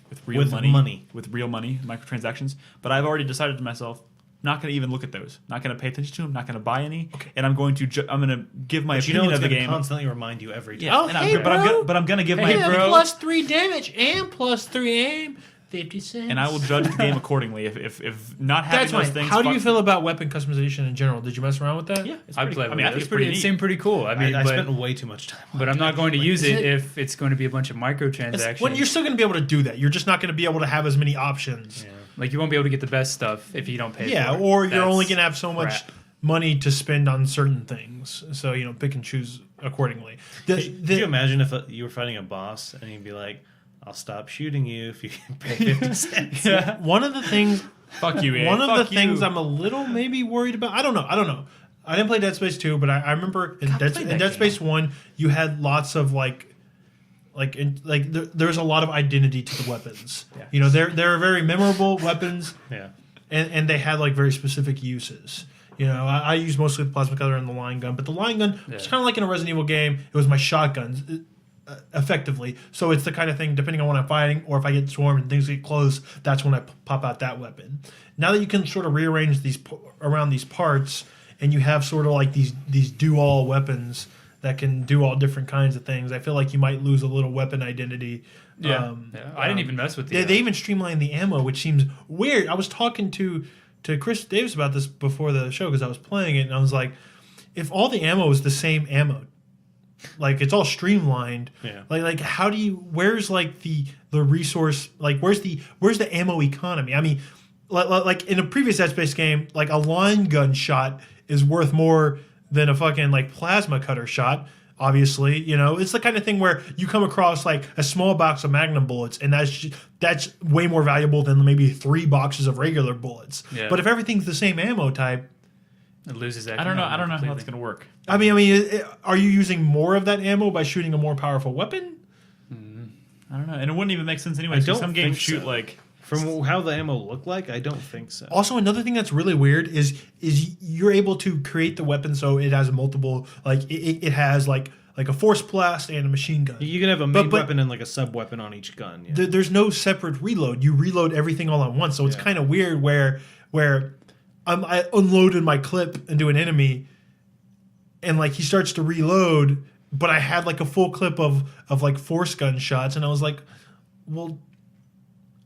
with real With money. with real money, microtransactions. But I've already decided to myself, not going to even look at those. Not going to pay attention to them. Not going to buy any. Okay. And I'm going to I'm going to give my But you know opinion it's of the going to game. constantly remind you every time. Yeah, Oh, and hey, but I'm going to give my Hey, bro. +3 damage and +3 aim. 50 cents. and I will judge the game accordingly. If not having That's those fine. things. How do you fuck- feel about weapon customization in general? Did you mess around with that? Yeah, it's I pretty, played I with mean, it. I think It's it's pretty It neat. seemed pretty cool. I mean, I but, spent way too much time. but I'm not going to use Is it it- if it's going to be a bunch of microtransactions. When you're still going to be able to do that. You're just not going to be able to have as many options. Like you won't be able to get the best stuff if you don't pay. Yeah, for it. or you're That's only going to have so much crap. money to spend on certain things. So, pick and choose accordingly. Could you imagine if you were fighting a boss and he'd be like, "I'll stop shooting you if you can pay 50 cents." Yeah. One of the things Fuck you, EA. One of the Fuck you. things I'm a little maybe worried about. I don't know. I didn't play Dead Space 2, but I remember in Dead played that game. Space 1, you had lots of there's a lot of identity to the weapons. Yeah. They're very memorable weapons, Yeah. and they had like very specific uses. I used mostly the plasma cutter and the line gun, but the line gun was Yeah. kind of like in a Resident Evil game. It was my shotguns. Effectively, so it's the kind of thing. Depending on what I'm fighting, or if I get swarmed and things get close, that's when I pop out that weapon. Now that you can sort of rearrange these around these parts, and you have sort of like these do-all weapons that can do all different kinds of things, I feel like you might lose a little weapon identity. Yeah. I didn't even mess with the. They even streamlined the ammo, which seems weird. I was talking to Chris Davis about this before the show because I was playing it, and I was like, if all the ammo is the same ammo. Like it's all streamlined. Yeah. Like how do you? Where's like the resource? Like where's the ammo economy? I mean, like in a previous Dead Space game, like a line gun shot is worth more than a fucking like plasma cutter shot. Obviously, it's the kind of thing where you come across like a small box of Magnum bullets, and that's way more valuable than maybe 3 boxes of regular bullets. Yeah. But if everything's the same ammo type, It loses that. I don't know how completely. that's going to work. I mean, are you using more of that ammo by shooting a more powerful weapon? I don't know. And it wouldn't even make sense anyway. I So don't some games think shoot so. like... From how the ammo looked like, I don't think so. Also, another thing that's really weird is you're able to create the weapon so it has multiple, like it has like a force blast and a machine gun. You can have a main but- weapon and like a sub weapon on each gun. Yeah. There's no separate reload. You reload everything all at once, so it's Yeah. kind of weird where I unloaded my clip into an enemy, and like he starts to reload, but I had like a full clip of like force gun shots, and I was like, well,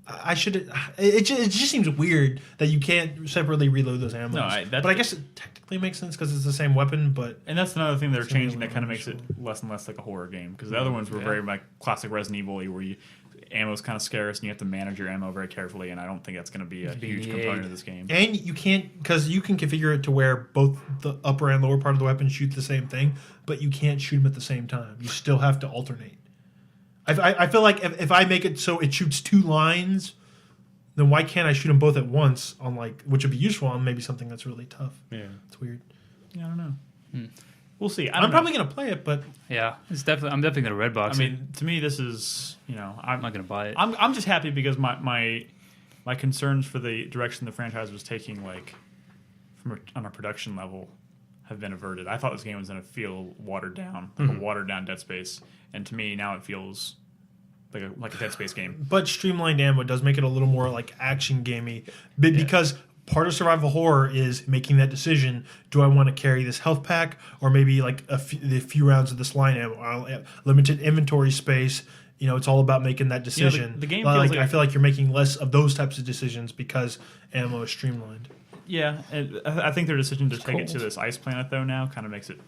I should. It just seems weird that you can't separately reload those ammo. No, but I guess it technically makes sense because it's the same weapon. But And that's another thing they're Something changing that like kind of that, makes it sure. less and less like a horror game. Because the other ones were very like classic Resident Evil, where ammo's kind of scarce and you have to manage your ammo very carefully. And I don't think that's going to be a huge BB-8. component of this game. and you can't, because you can configure it to where both the upper and lower part of the weapon shoot the same thing, but you can't shoot them at the same time. You still have to alternate. I feel like if I make it so it shoots 2 lines, then why can't I shoot them both at once on like, which would be useful on maybe something that's really tough. Yeah. It's weird. Yeah, I don't know. We'll see. I'm probably gonna play it, but Yeah, I'm definitely gonna red box. I mean, to me, this is I'm not gonna buy it. I'm just happy because my concerns for the direction the franchise was taking, like on a production level, have been averted. I thought this game was going to feel watered down, like a watered down Dead Space, and to me now it feels like a Dead Space game. but streamlined ammo does make it a little more like action gamey, because part of survival horror is making that decision. Do I want to carry this health pack, or maybe like the few rounds of this line ammo? Limited inventory space. It's all about making that decision. the game like, feels like I feel like you're making less of those types of decisions because ammo is streamlined. Yeah, and I think their decision to take it to cold. this ice planet though now kind of makes it.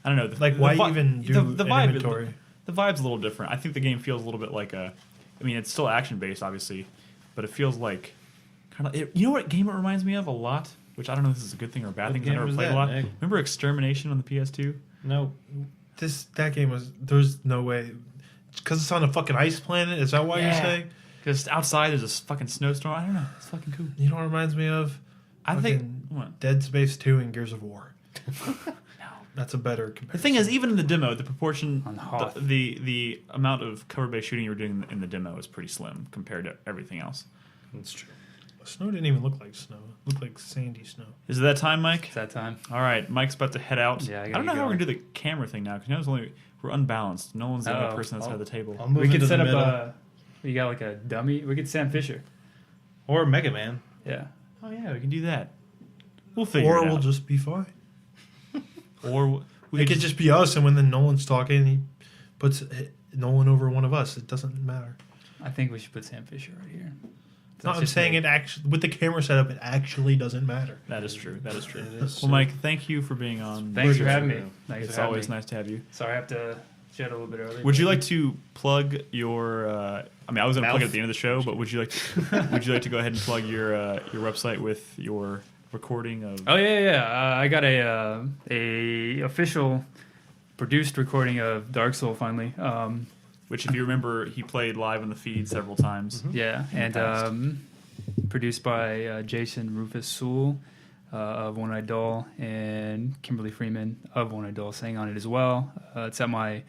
I don't know. Like, why even do an inventory? The vibe's a little different. I think the game feels a little bit like a. I mean, it's still action based, obviously, but it feels like kind of. You know what game it reminds me of a lot, which I don't know if this is a good thing or a bad What thing. 'Cause I game never was played that, a lot. Nick? Remember Extermination on the PS2? No. That game was. There's no way. Because it's on a fucking ice planet. Is that why you're Yeah. saying? Because outside there's a fucking snowstorm. I don't know. It's fucking cool. You know what it reminds me of? I think. Fucking What? Dead Space 2 and Gears of War. That's a better comparison. The thing is, even in the demo, the proportion, On Hoth. the amount of cover-based shooting you were doing in the demo is pretty slim compared to everything else. That's true. Snow didn't even look like snow. It looked like sandy snow. Is it that time, Mike? It's that time. All right, Mike's about to head out. Yeah, I I gotta don't know get how we're gonna going. do the camera thing now because we're unbalanced. No one's the other Oh, person outside the table. I'll move We could into set the up middle. you got like a dummy. We could Sam Fisher. Or Mega Man. Yeah. Oh yeah, we can do that. We'll figure Or it we'll out. just be fine. Or we It could could just be us, and when then Nolan's talking, he puts Nolan over one of us. It doesn't matter. I think we should put Sam Fisher right here. No, I'm saying it actually with the camera setup. It actually doesn't matter. That is true. That is true. It is Well, Mike, thank you for being on. Thanks for Pleasure. having me. Thanks It's for having always me. nice to have you. Sorry, I have to shed a little bit early. Would you like to plug your? I mean, I was going to plug it at the end of the show, but would you like to go ahead and plug your website with your recording of? Oh yeah. I got a official produced recording of Dark Soul finally. Which, if you remember, he played live in the feed several times. Yeah, and past. produced by Jason Rufus Sewell of One Eyed Doll and Kimberly Freeman of One Eyed Doll sang on it as well. It's at my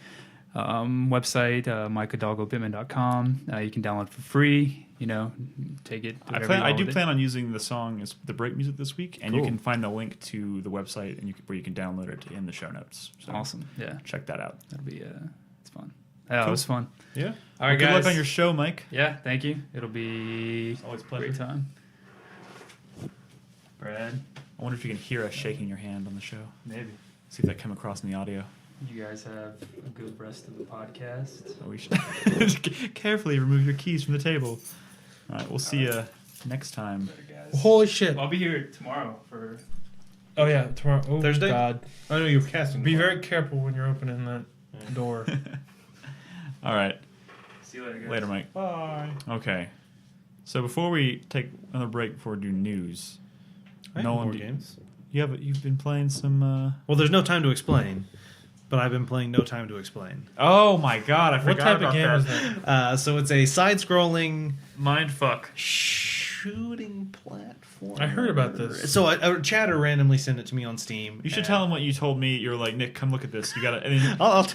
website, micahidalgobitman.com. You can download for free. Take it. do whatever you I want do with it. plan on using the song as the break music this week, and you Cool. can find a link to the website and where you can download it in the show notes. So Awesome. Yeah, check that out. that'll be it's fun. Yeah, Cool. it was fun. Yeah. All Well, right, good guys. luck on your show, Mike. Yeah, thank you. It'll be Always a a pleasure. great time. Brad, I wonder if you can hear us shaking your hand on the show. maybe. See if that came across in the audio. You guys have a good rest of the podcast. So we should carefully remove your keys from the table. All right, we'll see you next time. Holy shit! I'll be here tomorrow for. Oh yeah, tomorrow. Oh, Thursday? God. I know you're casting. Be tomorrow. very careful when you're opening that door. All right, See you later, guys. later, Mike. Bye. Okay, So before we take another break before we do news, I have Nolan, more games. you've been playing some. Well, there's no time to explain, but I've been playing No Time to Explain. Oh my god, I forgot What type about of game that. is that? So it's a side-scrolling Mindfuck. shooting platform. I heard about this. So a chatter randomly sent it to me on Steam. You should tell him what you told me. You were like, Nick, come look at this. You gotta. And then,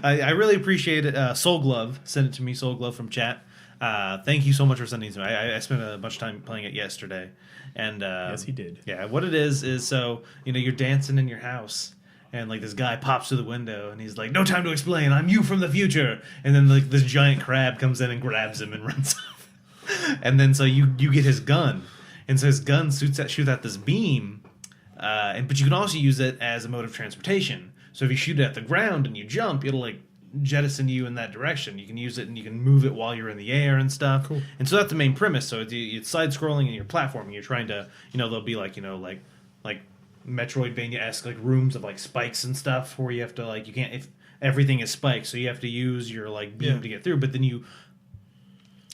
I really appreciate it. Soul Glove sent it to me. Soul Glove from chat. Thank you so much for sending it to me. I spent a bunch of time playing it yesterday, and yes, he did. Yeah, what it is so you're dancing in your house, and like this guy pops through the window, and he's like, "No time to explain. I'm you from the future." And then like this giant crab comes in and grabs him and runs off. And then so you get his gun, and so his gun shoots at this beam, but you can also use it as a mode of transportation. So if you shoot it at the ground and you jump, it'll like jettison you in that direction. You can use it and you can move it while you're in the air and stuff. Cool. And so that's the main premise. So it's side scrolling and you're platforming. You're trying to, there'll be like Metroidvania-esque like rooms of like spikes and stuff where you have to like, you can't, if everything is spiked, so you have to use your like beam to get through. But then you,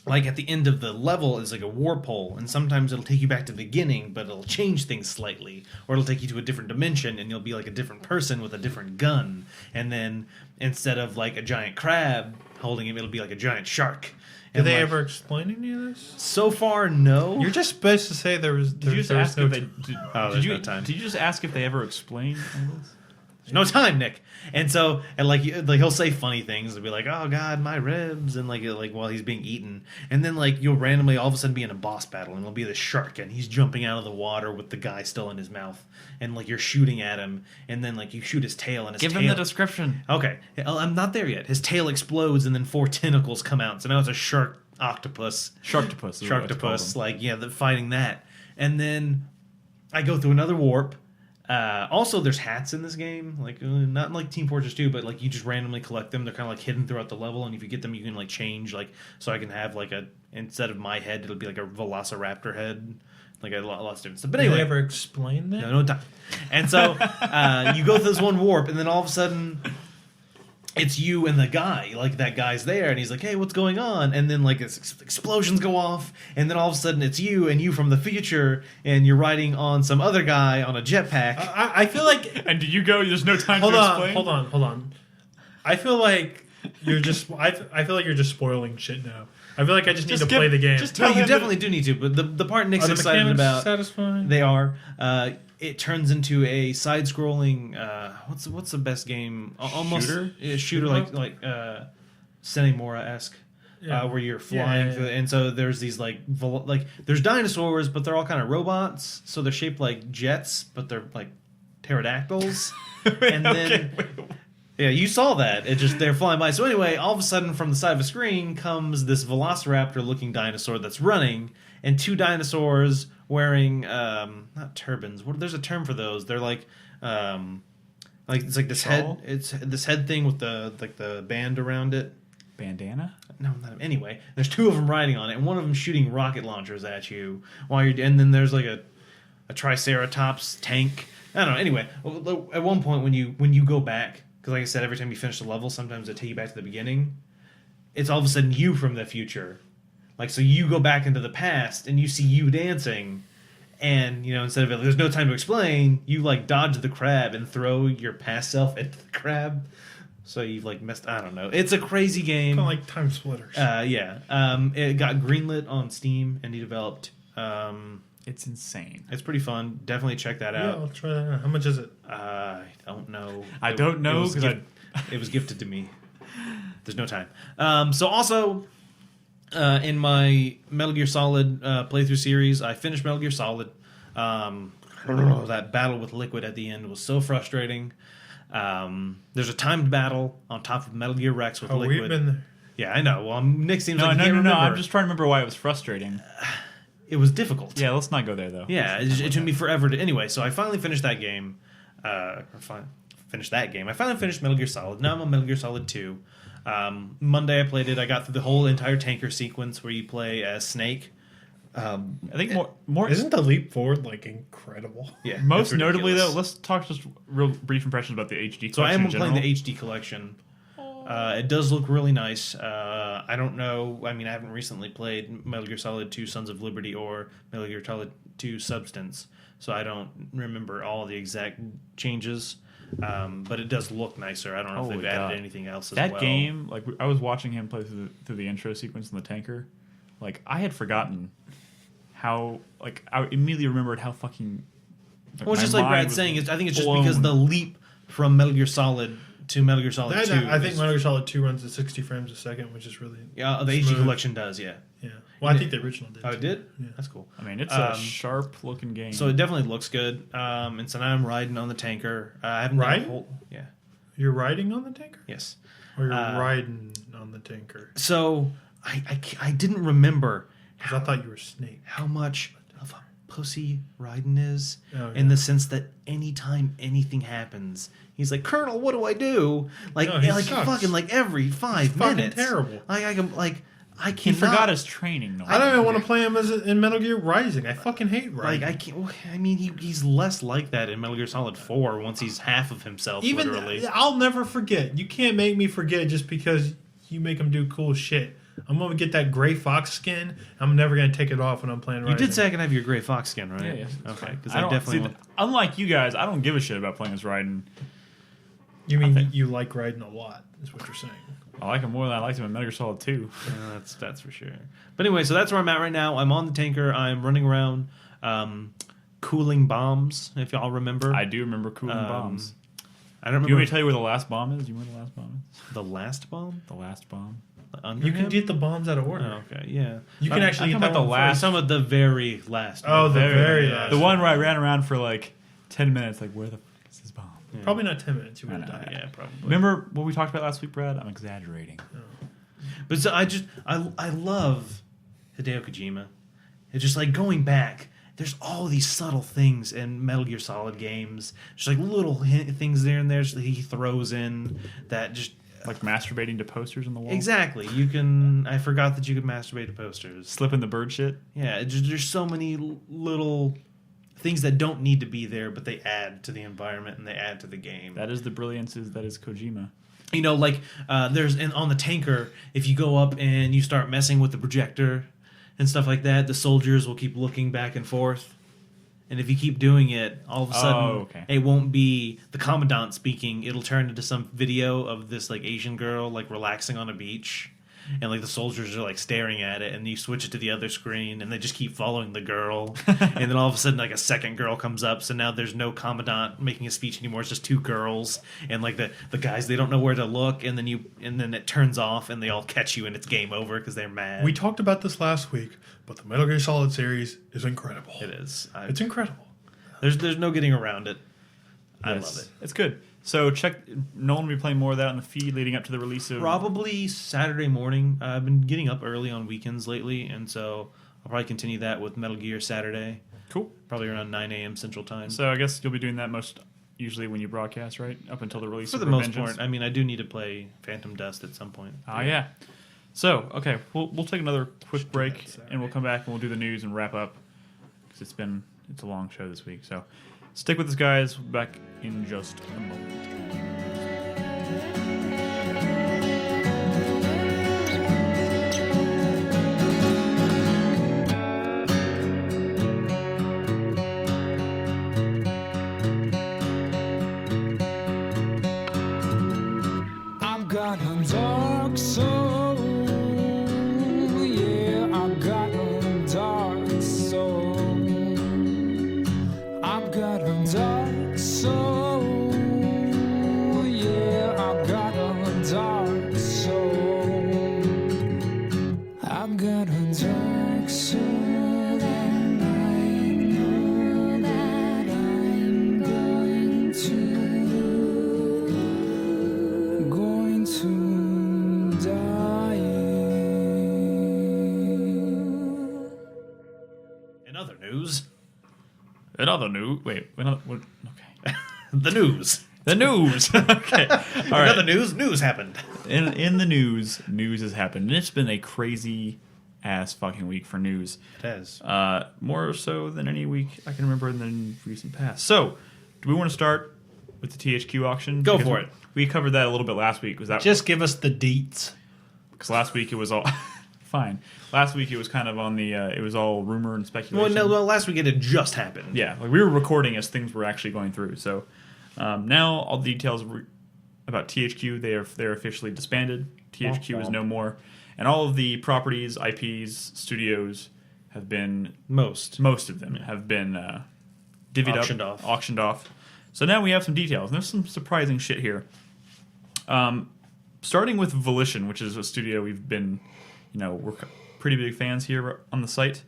like at the end of the level is like a warp hole, and sometimes it'll take you back to the beginning, but it'll change things slightly, or it'll take you to a different dimension, and you'll be like a different person with a different gun, and then instead of like a giant crab holding him, it'll be like a giant shark. Did And they like, ever explain any of this? So far, no. You're just supposed to say there was. Did you just ask if they? there's no time. Did you just ask if they ever explained all this? There's no time, Nick. And so, and like he'll say funny things. He'll be like, "Oh God, my ribs," and like while he's being eaten. And then like you'll randomly all of a sudden be in a boss battle, and it'll be the shark, and he's jumping out of the water with the guy still in his mouth, and like you're shooting at him, and then like you shoot his tail, and his Give tail. him the description. Okay, I'm not there yet. His tail explodes, and then 4 tentacles come out. So now it's a shark octopus. Sharktopus. is what it's called. Sharktopus, like fighting that, and then I go through another warp. Also, there's hats in this game, like not like Team Fortress 2, but like you just randomly collect them. They're kind of like hidden throughout the level, and if you get them, you can like change. Like, so I can have like instead of my head, it'll be like a Velociraptor head, like a lot of different stuff. But Did anyway, they ever explain that? no time. And so you go through this one warp, and then all of a sudden, it's you and the guy. Like that guy's there, and he's like, "Hey, what's going on?" And then like explosions go off, and then all of a sudden it's you from the future, and you're riding on some other guy on a jetpack. I feel like. And do you go? There's no time Hold to on, explain. hold on. I feel like you're just. I feel like you're just spoiling shit now. I feel like I just need to play the game. Just No, tell you him definitely do need to. But the part Nick's Are the excited mechanics about, satisfying? they are. It turns into a side-scrolling. What's the best game? Almost Shooter? Shooter like Senemora-esque. Yeah. Where you're flying Yeah. through, and so there's these like there's dinosaurs, but they're all kind of robots, so they're shaped like jets, but they're like pterodactyls. And then yeah, you saw that. It just they're flying by. So anyway, all of a sudden from the side of a screen comes this Velociraptor looking dinosaur that's running, and 2 dinosaurs wearing not turbans. There's a term for those. They're like it's like this Shawl? head. It's this head thing with the band around it. Bandana. No, not anyway. There's 2 of them riding on it, and one of them shooting rocket launchers at you while you're. And then there's like a Triceratops tank. I don't know. Anyway, at one point when you go back, because like I said, every time you finish the level, sometimes they take you back to the beginning. It's all of a sudden you from the future, like so you go back into the past and you see you dancing, and instead of there's no time to explain, you like dodge the crab and throw your past self into the crab. So you've like messed. I don't know. It's a crazy game. Kind of like Time Splitters. Yeah. It got greenlit on Steam, and he developed. It's insane. It's pretty fun. Definitely check that Yeah, out. I'll try that out. How much is it? I don't know. I don't know, It was, 'cause it was gifted to me. There's no time. So also, in my Metal Gear Solid playthrough series, I finished Metal Gear Solid. That battle with Liquid at the end was so frustrating. There's a timed battle on top of Metal Gear Rex with Oh, Liquid. we've been there. Yeah, I know. Well, Nick seems No, like he can't remember. I'm just trying to remember why it was frustrating. It was difficult. Yeah, let's not go there though. Yeah, it took me forever to. Anyway, so I finally finished that game. Finished that game. I finally finished Metal Gear Solid. Now I'm on Metal Gear Solid 2. Monday I played it. I got through the whole entire tanker sequence where you play as Snake. I think more. Isn't the leap forward like incredible? Yeah, Most it's notably, ridiculous. though, let's talk just real brief impressions about the HD collection. So I am in playing general. the HD collection. It does look really nice. I don't know. I mean, I haven't recently played Metal Gear Solid 2 Sons of Liberty or Metal Gear Solid 2 Substance, so I don't remember all the exact changes. But it does look nicer. I don't know if Holy they've added God. anything else as That well. game, like I was watching him play through the intro sequence in the tanker, like I had forgotten how, like I immediately remembered how fucking. Well, it's my just like mind Brad's was saying, I think it's just blown. because the leap from Metal Gear Solid to Metal Gear Solid 2. I think is- Metal Gear Solid 2 runs at 60 frames a second, which is really yeah, the HD smooth. collection does, yeah. Yeah. Well, I think the original did. Oh, it too. did? Yeah. That's cool. I mean, it's a Um, sharp looking game. So it definitely looks good. And so now I'm riding on the tanker. I haven't done a Riding? whole, yeah, You're riding on the tanker, yes. or you're Uh, riding on the tanker? So I didn't remember Because I thought you were Snake. how much of a pussy Raiden is, Oh, in yeah. the sense that anytime anything happens, he's like, Colonel, what do I do? Like, No, he like sucks. fucking like every 5 fucking minutes. terrible. Like I can I he cannot. forgot his training. No I don't even want to play him in Metal Gear Rising. I fucking hate Rising. Like I can't. I mean, he's less like that in Metal Gear Solid 4 once he's half of himself. Even literally. I'll never forget. You can't make me forget just because you make him do cool shit. I'm gonna get that Gray Fox skin. I'm never gonna take it off when I'm playing You Rising. did say I can have your Gray Fox skin, right? Yeah, yeah. Okay, because I I don't definitely see, want. unlike you guys, I don't give a shit about playing as Raiden. You mean think- you like Raiden a lot? Is what you're saying? I like him more than I liked him in Metal Gear Solid 2. Yeah, that's for sure. But anyway, so that's where I'm at right now. I'm on the tanker. I'm running around, cooling bombs. If y'all remember, I do remember cooling Um, bombs. I don't Do you want me remember to tell you where the last bomb is? Do you remember the last bomb is? the last bomb. The last bomb. Under You can him? get the bombs out of order. Oh, okay, yeah. You can actually I'm get talking that about the one last- first. Some of the very last. Oh, one. the very yeah. last. The one where I ran around for like 10 minutes, like, where the fuck is this bomb? Yeah. Probably not 10 minutes. You would I have know, died. Yeah, probably. Remember what we talked about last week, Brad? I'm exaggerating. But so I love Hideo Kojima. It's just like going back. There's all these subtle things in Metal Gear Solid games, just like little things there and there that he throws in that just Like masturbating to posters on the wall? exactly. You can. I forgot that you could masturbate to posters. Slipping the bird shit? Yeah, there's so many little things that don't need to be there, but they add to the environment and they add to the game. That is the brilliance that is Kojima. You know, like there's on the tanker, if you go up and you start messing with the projector and stuff like that, the soldiers will keep looking back and forth. And if you keep doing it, all of a sudden okay. it won't be the commandant speaking. It'll turn into some video of this like Asian girl like relaxing on a beach. And like the soldiers are like staring at it, and you switch it to the other screen, and they just keep following the girl. And then all of a sudden, like a second girl comes up, so now there's no commandant making a speech anymore. It's just two girls, and like the guys, they don't know where to look, and then it turns off, and they all catch you, and it's game over because they're mad. We talked about this last week, but the Metal Gear Solid series is incredible. It is. It's incredible. There's no getting around it. I Yes. love it. It's good. So check. Nolan will be playing more of that on the feed leading up to the release of. Probably Saturday morning. I've been getting up early on weekends lately, and so I'll probably continue that with Metal Gear Saturday, Cool. probably around 9 a.m. Central Time. So I guess you'll be doing that most usually when you broadcast, right? Up until the release For of the most Revengeance. part, I mean, I do need to play Phantom Dust at some point. Oh yeah. So okay, we'll take another quick break that Saturday. and we'll come back and we'll do the news and wrap up because it's a long show this week. So stick with us, guys. We'll be back in just a moment. I've got a dark soul. Yeah, I've got a dark soul. I've got a dark soul. Yeah, I've got a dark soul. I've got a dark soul. And I know that I'm going to die. In other news, Another news. Wait. What? Okay. the news. The news. Okay. All In right. other news happened. In the news has happened, and it's been a crazy ass fucking week for news. It has. More so than any week I can remember in the recent past. So, do we want to start with the THQ auction. Go Because for it. We covered that a little bit last week. Was that Just give us the deets. because last week it was all fine. Last week it was kind of on the it was all rumor and Well, speculation. no, last week it had just happened. Yeah, like we were recording as things were actually going through. So now all the details about THQ they're officially disbanded. THQ is no more, and all of the properties, IPs, studios have been most of them have been divvied up, auctioned off. So now we have some details. And there's some surprising shit here. Starting with Volition, which is a studio we've been, we're pretty big fans here on the site.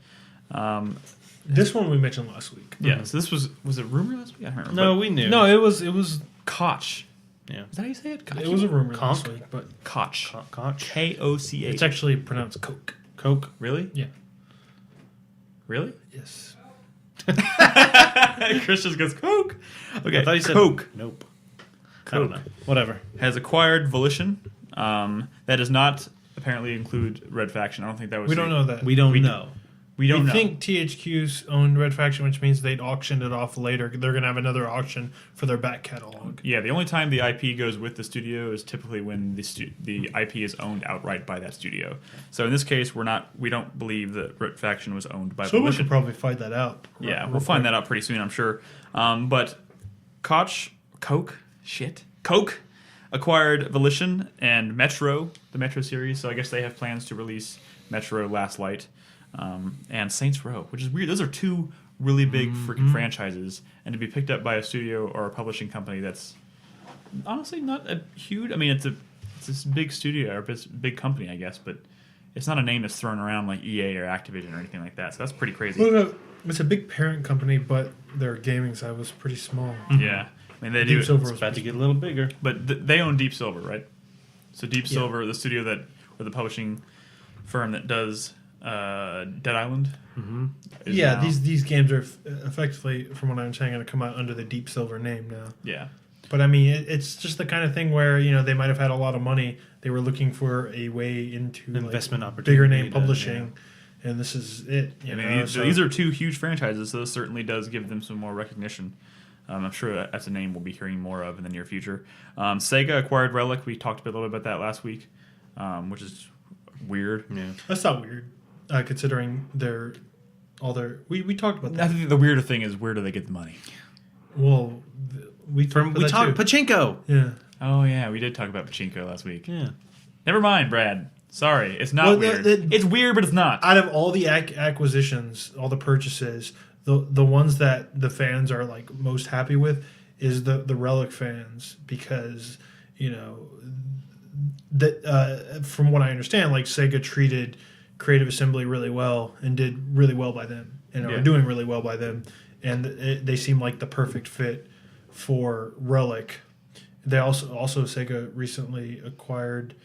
This one we mentioned last week. Yeah, so this was it rumor last week? I don't remember. No, we knew. No, it was Koch. Yeah. Is that how you say it? Koch? it was a rumor Conch? last week, but Koch. Koch. Koch. it's actually pronounced Coke. Coke. Really? Yeah. Really? Yes. Chris just goes Coke. Okay, I thought you said Coke Nope. I don't know. Whatever. has acquired Volition. That does not apparently include Red Faction. I don't think that was. We don't know that. We don't know. We don't know. think THQ's owned Red Faction, which means they'd auctioned it off later. They're going to have another auction for their back catalog. Yeah, the only time the IP goes with the studio is typically when the IP is owned outright by that studio. So in this case, we don't believe that Red Faction was owned by Someone Volition. should probably find that out. Yeah, we'll find that out pretty soon, I'm sure. But Koch acquired Volition and Metro, the Metro series. So I guess they have plans to release Metro Last Light and Saints Row, which is weird. Those are two really big freaking franchises, and to be picked up by a studio or a publishing company that's honestly not a huge. I mean, it's this big studio or big company, I guess, but it's not a name that's thrown around like EA or Activision or anything like that. So that's pretty crazy. Well, it's a big parent company, but their gaming side was pretty small. Yeah, I mean they do. Deep Silver It's was about to get a little bigger. But they own Deep Silver, right? So Deep Silver, the studio or the publishing firm that does Dead Island. Mm-hmm. Yeah, these games are effectively, from what I understand, going to come out under the Deep Silver name now. Yeah. But I mean, it's just the kind of thing where they might have had a lot of money. They were looking for a way into Investment bigger opportunity name publishing, and this is it. I mean, these are two huge franchises, so this certainly does give them some more recognition. I'm sure that's a name we'll be hearing more of in the near future. Sega acquired Relic. We talked a little bit about that last week, which is weird. Yeah. That's not weird, considering we talked about I that. think the weirder thing is where do they get the money? Well, we talked Pachinko. Yeah. Oh yeah, we did talk about Pachinko last week. Yeah. Never mind, Brad. Sorry, it's not Well, weird. the- It's weird, but it's not. Out of all the acquisitions, all the purchases, the ones that the fans are like most happy with is the Relic fans, because that from what I understand, like Sega treated Creative Assembly really well and did really well by them, and are doing really well by them, and they seem like the perfect fit for Relic. They also Sega recently acquired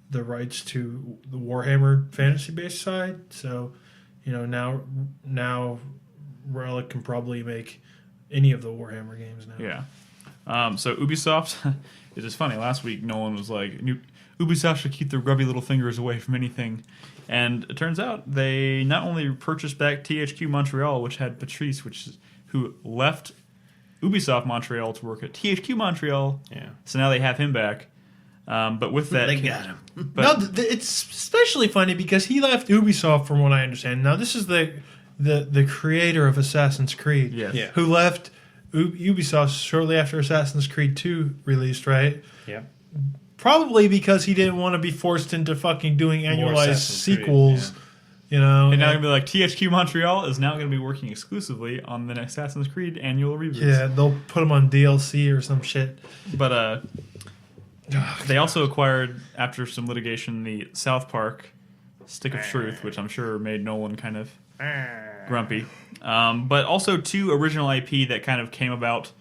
the rights to the Warhammer fantasy based side, so now Relic can probably make any of the Warhammer games now. Yeah. So Ubisoft, it is funny. Last week, Nolan was like, Ubisoft should keep their grubby little fingers away from anything. And it turns out they not only purchased back THQ Montreal, which had Patrice, who left Ubisoft Montreal to work at THQ Montreal. Yeah. So now they have him back. But with that, They got him. But It's especially funny because he left Ubisoft, from what I understand. Now, this is the creator of Assassin's Creed, Yes. Yeah. who left Ubisoft shortly after Assassin's Creed 2 released, right? Yeah. Probably because he didn't want to be forced into fucking doing annualized Assassin's Creed, sequels, and now they're going to be like, THQ Montreal is now going to be working exclusively on the next Assassin's Creed annual reboots. yeah, they'll put him on DLC or some shit. But they also acquired, after some litigation, the South Park Stick of Truth, which I'm sure made Nolan kind of grumpy. But also two original IP that kind of came about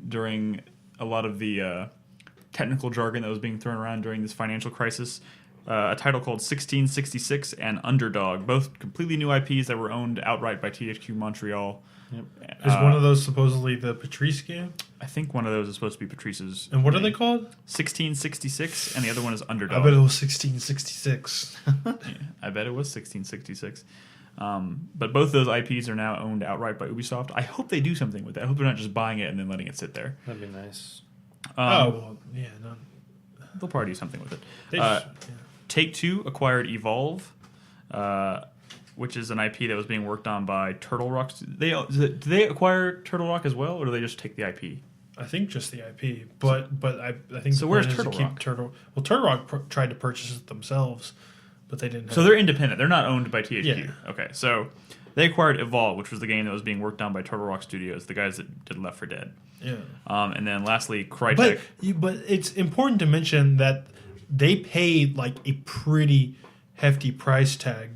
during a lot of the technical jargon that was being thrown around during this financial crisis. A title called 1666 and Underdog, both completely new IPs that were owned outright by THQ Montreal. Is one of those supposedly the Patrice game? I think one of those is supposed to be Patrice's. And what are they called? 1666, and the other one is Underdog. I bet it was 1666. I bet it was 1666. But both those IPs are now owned outright by Ubisoft. I hope they do something with that. I hope they're not just buying it and then letting it sit there. That'd be nice. well, yeah, no. They'll probably do something with it. They just, Take-Two acquired Evolve, which is an IP that was being worked on by Turtle Rock. Did they acquire Turtle Rock as well, or do they just take the IP? I think just the IP, but I think So the where's plan is to Turtle keep Rock? Turtle Rock tried to purchase it themselves, but they didn't. So they're independent. They're not owned by THQ. Yeah. Okay, so they acquired Evolve, which was the game that was being worked on by Turtle Rock Studios, the guys that did Left 4 Dead. yeah. And then lastly, Crytek. But it's important to mention that they paid like a pretty hefty price tag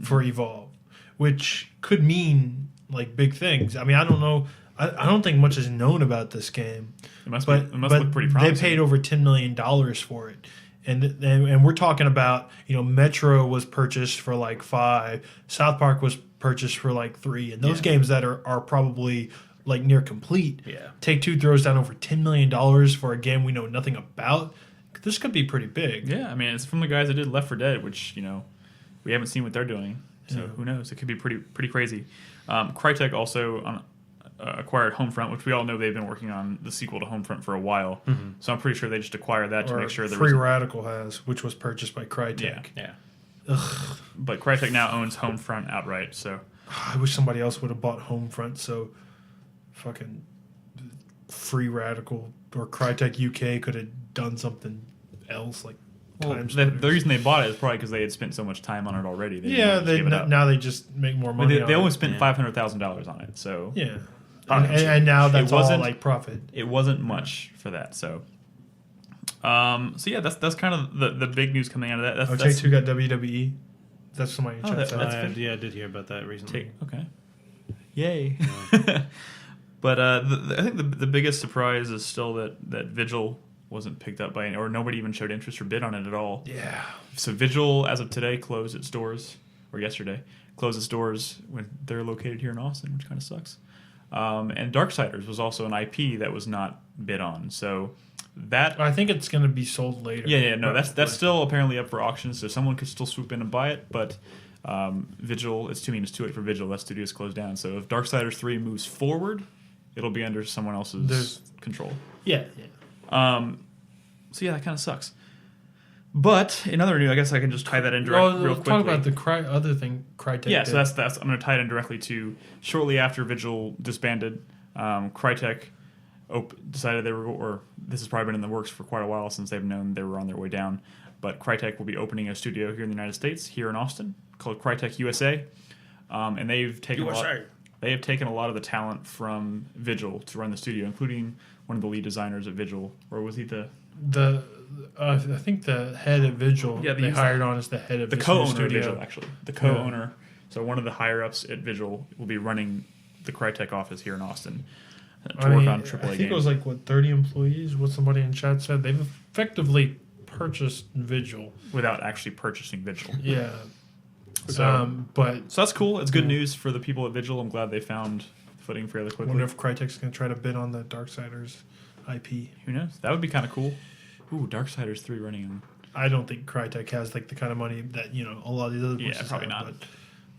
for Evolve, which could mean like big things. I mean, I don't know. I don't think much is known about this game. It must But look pretty promising. they paid over $10 million for it, and we're talking about, you know, Metro was purchased for like $5, South Park was purchased for like $3, and those games that are probably like near complete. Yeah. Take-Two throws down over $10 million for a game we know nothing about. This could be pretty big. Yeah, I mean, it's from the guys that did Left 4 Dead, which, you know, we haven't seen what they're doing. So Yeah. who knows? It could be pretty crazy. Crytek also acquired Homefront, which we all know they've been working on the sequel to Homefront for a while. So I'm pretty sure they just acquired that to Or make sure there Free was... Radical has, which was purchased by Crytek. Yeah. Yeah. But Crytek now owns Homefront outright, so... I wish somebody else would have bought Homefront so fucking Free Radical or Crytek UK could have done something else like Time the Splitters. reason they bought it is probably because they had spent so much time on it already. They Yeah, didn't wanna just give it up. now they just make more But money. they on only it. spent $500,000 on it, so... Yeah, Obviously. and now that's It all wasn't- like profit. It wasn't much for that, so... So yeah, that's kind of the big news coming out of that. That's, Oh, that's Take-Two got WWE. That's somebody in Oh, chat that- said. that's I did hear about that recently. okay. Yay. But I think the biggest surprise is still that Vigil wasn't picked up by any, or nobody even showed interest or bid on it at all. Yeah, So Vigil, as of today, closed its doors, or yesterday, closed its doors when they're located here in Austin, which kind of sucks. And Darksiders was also an IP that was not bid on. So that I think it's going to be sold later. yeah, no, Right. that's still apparently up for auction, so someone could still swoop in and buy it. But Vigil, it's too late for Vigil. That studio's closed down. So if Darksiders 3 moves forward, it'll be under someone else's There's- control. yeah. So yeah, that kind of sucks. But in other news, I guess I can just tie that in real quickly. Talk about the other thing Crytek. Yeah, did. so that's I'm going to tie it in directly to shortly after Vigil disbanded, Crytek decided they were, or this has probably been in the works for quite a while since they've known they were on their way down. But Crytek will be opening a studio here in the United States, here in Austin, called Crytek USA, and they've taken a lot of the talent from Vigil to run the studio, including one of the lead designers at Vigil, or was he the I think the head of Vigil. Yeah, they they use hired on as the head of this new co-owner of studio. Vigil, actually. The co-owner. So one of the higher-ups at Vigil will be running the Crytek office here in Austin to work on AAA I think games. it was like 30 employees. What somebody in chat said. They've effectively purchased Vigil. without actually purchasing Vigil. Yeah. So, But so that's cool. It's good news for the people at Vigil. I'm glad they found footing fairly I quickly. wonder if Crytek's going to try to bid on the Darksiders IP. Who knows? That would be kind of cool. Ooh, Darksiders 3 running on... I don't think Crytek has like the kind of money that a lot of these other Yeah, places probably have, not.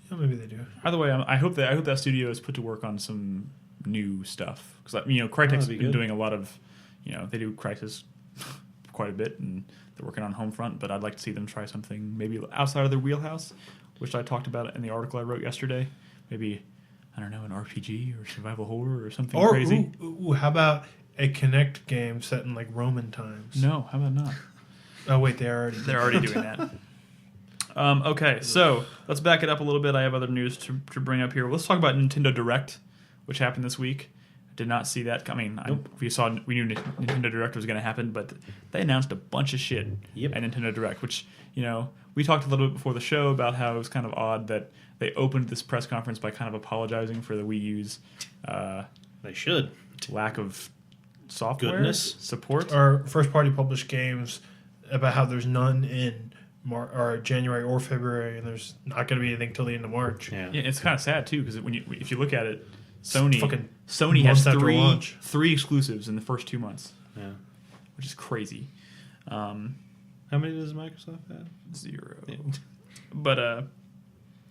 But maybe they do. Either way, I hope that studio is put to work on some new stuff. Because, Crytek's that'd be been good. doing a lot of... they do Crysis quite a bit, and they're working on Homefront, but I'd like to see them try something maybe outside of their wheelhouse, which I talked about in the article I wrote yesterday. Maybe, I don't know, an RPG or survival horror or something Or crazy. ooh, how about a Kinect game set in like Roman times? No, how about not? Oh wait, they're Already doing that. Okay, so let's back it up a little bit. I have other news to bring up here. Let's talk about Nintendo Direct, which happened this week. Did not see that coming. We knew Nintendo Direct was going to happen, but they announced a bunch of shit Yep. at Nintendo Direct, which, we talked a little bit before the show about how it was kind of odd that they opened this press conference by kind of apologizing for the Wii U's They should. lack of software Goodness. support. Or first party published games about how there's none in January or February, and there's not going to be anything till the end of March. Yeah. Yeah, it's kind of sad too because if you look at it, Sony fucking has months after launch. three exclusives in the first 2 months, Yeah. which is crazy. How many does Microsoft have? 0. Yeah. But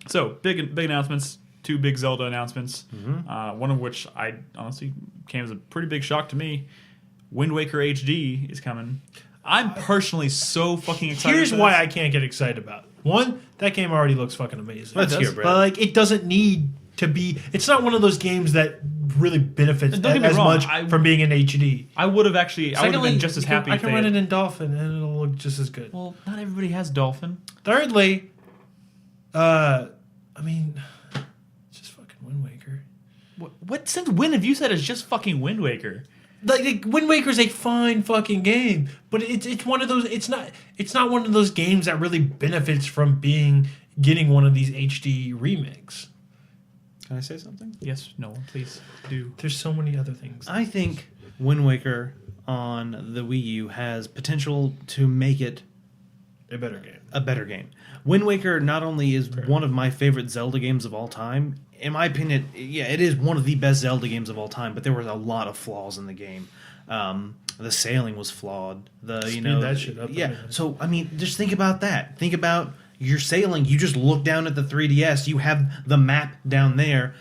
So big announcements. 2 big Zelda announcements. One of which I honestly came as a pretty big shock to me. Wind Waker HD is coming. I'm personally so fucking excited. Here's for why this. I can't get excited about it. One, that game already looks fucking amazing. Let's hear, Brett. But like, it doesn't need to be. It's not one of those games that really benefits Don't get me as wrong, much from being in HD. I would have actually. I would have Secondly, been just as happy. I if can they run had- it in Dolphin and it'll look just as good. Well, not everybody has Dolphin. Thirdly, I mean, it's just fucking Wind Waker. What since when have you said it's just fucking Wind Waker? Like Wind Waker is a fine fucking game, but it's one of those. It's not one of those games that really benefits from getting one of these HD remakes. Can I say something? Yes, no, please do. There's so many other things. I think Wind Waker on the Wii U has potential to make it A better game. a better game. Wind Waker not only is one of my favorite Zelda games of all time, in my opinion, yeah, it is one of the best Zelda games of all time, but there were a lot of flaws in the game. The sailing was flawed. Speed that shit up, yeah. man. So I mean, just think about that. Think about you're sailing. You just look down at the 3DS. You have the map down there.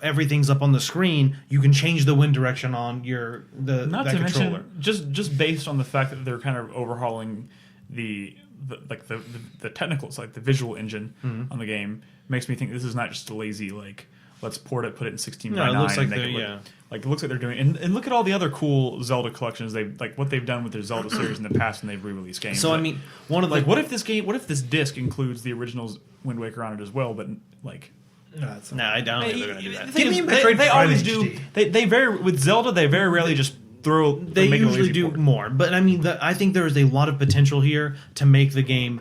Everything's up on the screen. You can change the wind direction on Not that to controller. mention, just based on the fact that they're kind of overhauling the technicals, like the visual engine on the game, makes me think this is not just a lazy let's port it, put it in 16 by 9. it looks like and make they're- it look, yeah. like it looks like they're doing. And look at all the other cool Zelda collections what they've done with their Zelda series in the past when they've re-released games. So I mean, one of the what if this disc includes the original Wind Waker on it as well? But like. No, it's not. Nah, I don't think they're gonna do that. Give me a they, Metroid they Prime always HD. do. They very with Zelda. They very rarely just throw. They make a usually lazy do port. more, but I mean, I think there is a lot of potential here to make the game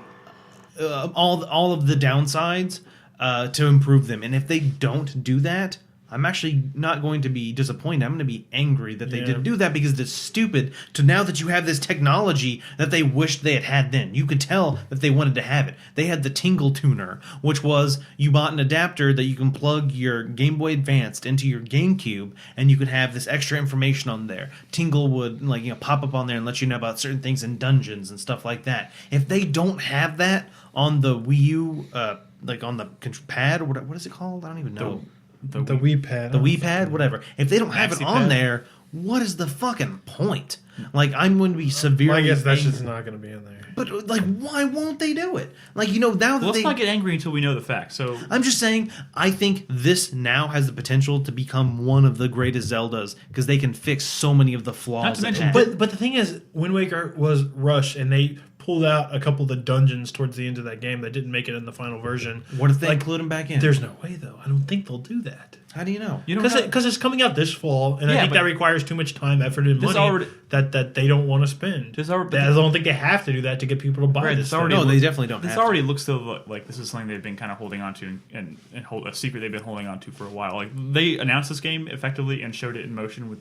all of the downsides to improve them. And if they don't do that, I'm actually not going to be disappointed. I'm going to be angry that they didn't do that because it's stupid. To now that you have this technology that they wished they had then, you could tell that they wanted to have it. They had the Tingle Tuner, which was you bought an adapter that you can plug your Game Boy Advanced into your GameCube, and you could have this extra information on there. Tingle would pop up on there and let you know about certain things in dungeons and stuff like that. If they don't have that on the Wii U, on the pad, what is it called? I don't even know. The Wii Pad. The Wii Pad, whatever. If they don't have it Maxi on Pad. there, what is the fucking point? I'm going to be severely. Well, I guess that's angry. just not going to be in there. But why won't they do it? Now that Well, let's they. not get angry until we know the facts. So I'm just saying, I think this now has the potential to become one of the greatest Zeldas because they can fix so many of the flaws. Not to it mention- had. But the thing is, Wind Waker was rushed, and they pulled out a couple of the dungeons towards the end of that game that didn't make it in the final version. What if they include them back in? There's no way, though. I don't think they'll do that. How do you know? you don't have- Because it's coming out this fall, and I Yeah, think but- that requires too much time, effort, and This money already- that they don't want to spend. This already- I don't think they have to do that to get people to buy Right, this. this already- thing. No, they definitely don't. This have to. already looks to like this is something they've been kind of holding on to and hold a secret they've been holding on to for a while. Like they announced this game effectively and showed it in motion with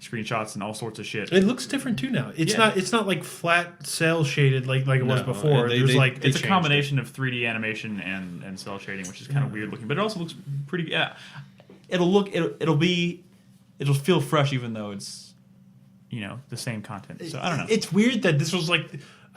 screenshots and all sorts of shit. It looks different too now. It's Yeah. not like flat cell shaded like it was No, before. they- There's they- like they It's a changed combination of 3D animation and cell shading, which is kind of weird looking, but it also looks pretty. Yeah, it'll feel fresh even though it's the same content. So I don't know. It's weird that this was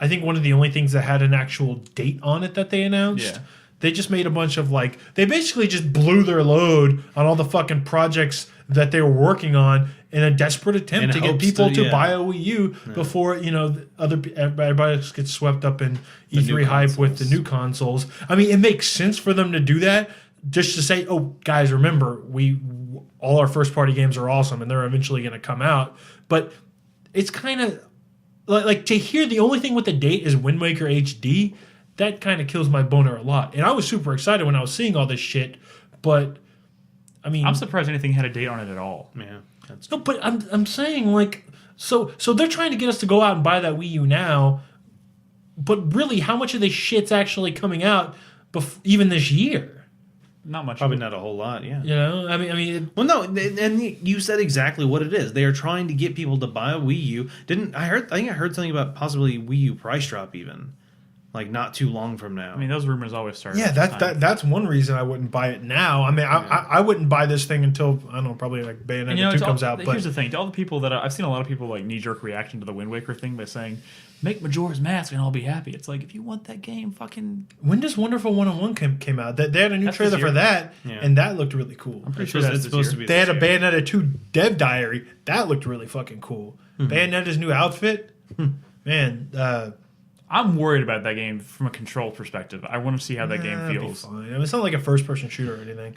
I think one of the only things that had an actual date on it that they announced. Yeah. They just made a bunch of they basically just blew their load on all the fucking projects that they were working on in a desperate attempt In to get hopes people to yeah. buy a Wii U before everybody else gets swept up in new E3 hype with the consoles. new consoles. I mean, it makes sense for them to do that. Just to say, oh, guys, remember all our first party games are awesome and they're eventually going to come out. But it's kind of like to hear the only thing with the date is Wind Waker HD. That kind of kills my boner a lot. And I was super excited when I was seeing all this shit. But I mean, I'm surprised anything had a date on it at all. Yeah, that's no, but I'm saying so they're trying to get us to go out and buy that Wii U now. But really, how much of this shit's actually coming out even this year? Not much. probably not a whole lot. Yeah. You know, I mean, Well, no, and you said exactly what it is. They are trying to get people to buy a Wii U. I think I heard something about possibly Wii U price drop even, not too long from now. I mean, those rumors always start. yeah, at this time. that's one reason I wouldn't buy it now. I mean, I wouldn't buy this thing until I don't know, probably Bayonetta And, 2 it's all- comes out. But here's the thing: to all the people that I've seen a lot of people knee jerk reaction to the Wind Waker thing by saying make Majora's Mask and I'll be happy. It's like, if you want that game, fucking. When does Wonderful 101 came out? They had a new That's trailer this for year. that, Yeah. and that looked really cool. I'm pretty sure that's it's this supposed year. to be. They had a this year. Bayonetta 2 dev diary. That looked really fucking cool. Bayonetta's new outfit. Man, I'm worried about that game from a control perspective. I want to see how that game that'd be feels. fine. I mean, it's not like a first-person shooter or anything.